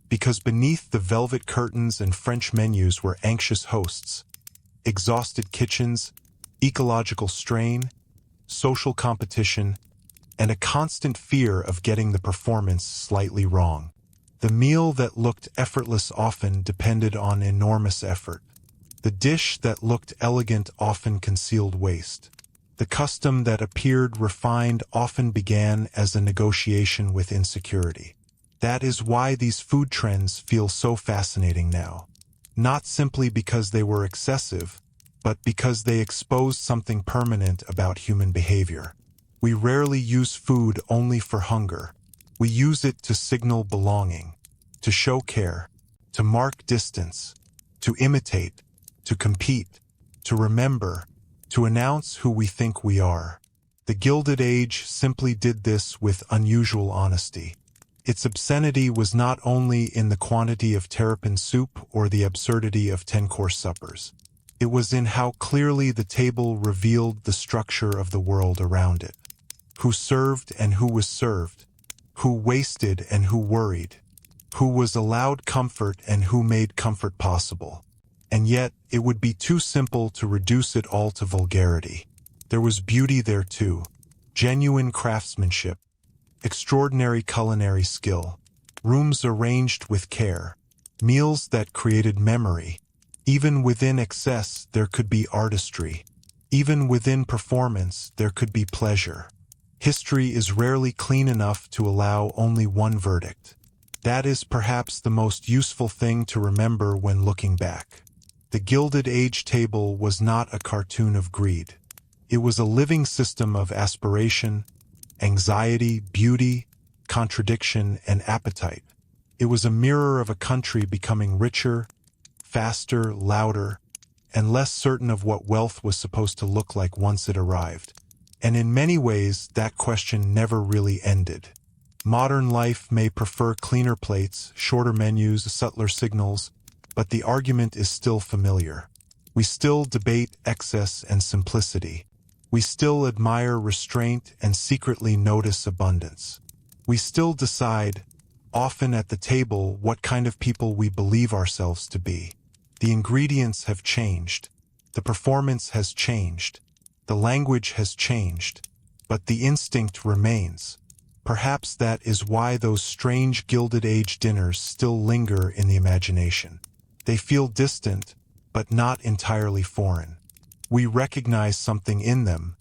Because beneath the velvet curtains and French menus were anxious hosts, exhausted kitchens, ecological strain, social competition, and a constant fear of getting the performance slightly wrong. The meal that looked effortless often depended on enormous effort. The dish that looked elegant often concealed waste. The custom that appeared refined often began as a negotiation with insecurity. That is why these food trends feel so fascinating now. Not simply because they were excessive, but because they exposed something permanent about human behavior. We rarely use food only for hunger. We use it to signal belonging, to show care, to mark distance, to imitate, to compete, to remember, to announce who we think we are. The Gilded Age simply did this with unusual honesty. Its obscenity was not only in the quantity of terrapin soup or the absurdity of 10-course suppers. It was in how clearly the table revealed the structure of the world around it. Who served and who was served, who wasted and who worried, who was allowed comfort and who made comfort possible. And yet, it would be too simple to reduce it all to vulgarity. There was beauty there too, genuine craftsmanship, extraordinary culinary skill, rooms arranged with care, meals that created memory. Even within excess, there could be artistry. Even within performance, there could be pleasure. History is rarely clean enough to allow only one verdict. That is perhaps the most useful thing to remember when looking back. The Gilded Age table was not a cartoon of greed. It was a living system of aspiration, anxiety, beauty, contradiction, and appetite. It was a mirror of a country becoming richer, faster, louder, and less certain of what wealth was supposed to look like once it arrived. And in many ways, that question never really ended. Modern life may prefer cleaner plates, shorter menus, subtler signals, but the argument is still familiar. We still debate excess and simplicity. We still admire restraint and secretly notice abundance. We still decide, often at the table, what kind of people we believe ourselves to be. The ingredients have changed. The performance has changed. The language has changed, but the instinct remains. Perhaps that is why those strange Gilded Age dinners still linger in the imagination. They feel distant, but not entirely foreign. We recognize something in them,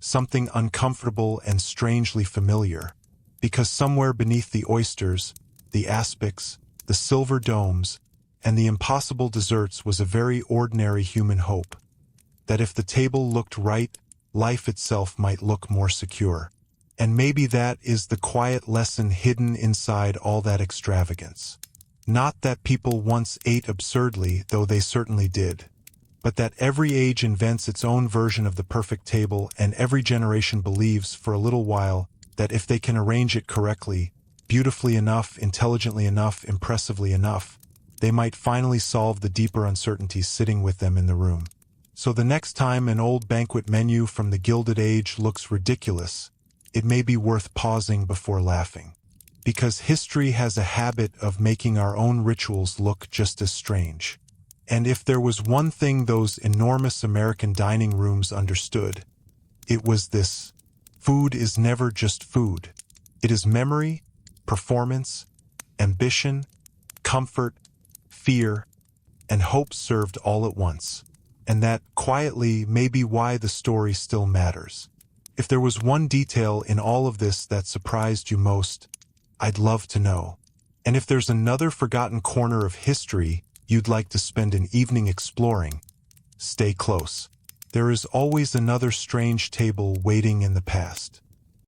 something uncomfortable and strangely familiar, because somewhere beneath the oysters, the aspics, the silver domes, and the impossible desserts was a very ordinary human hope. That if the table looked right, life itself might look more secure. And maybe that is the quiet lesson hidden inside all that extravagance. Not that people once ate absurdly, though they certainly did, but that every age invents its own version of the perfect table, and every generation believes for a little while that if they can arrange it correctly, beautifully enough, intelligently enough, impressively enough, they might finally solve the deeper uncertainties sitting with them in the room. So the next time an old banquet menu from the Gilded Age looks ridiculous, it may be worth pausing before laughing. Because history has a habit of making our own rituals look just as strange. And if there was one thing those enormous American dining rooms understood, it was this: food is never just food. It is memory, performance, ambition, comfort, fear, and hope served all at once. And that, quietly, may be why the story still matters. If there was one detail in all of this that surprised you most, I'd love to know. And if there's another forgotten corner of history you'd like to spend an evening exploring, stay close. There is always another strange table waiting in the past.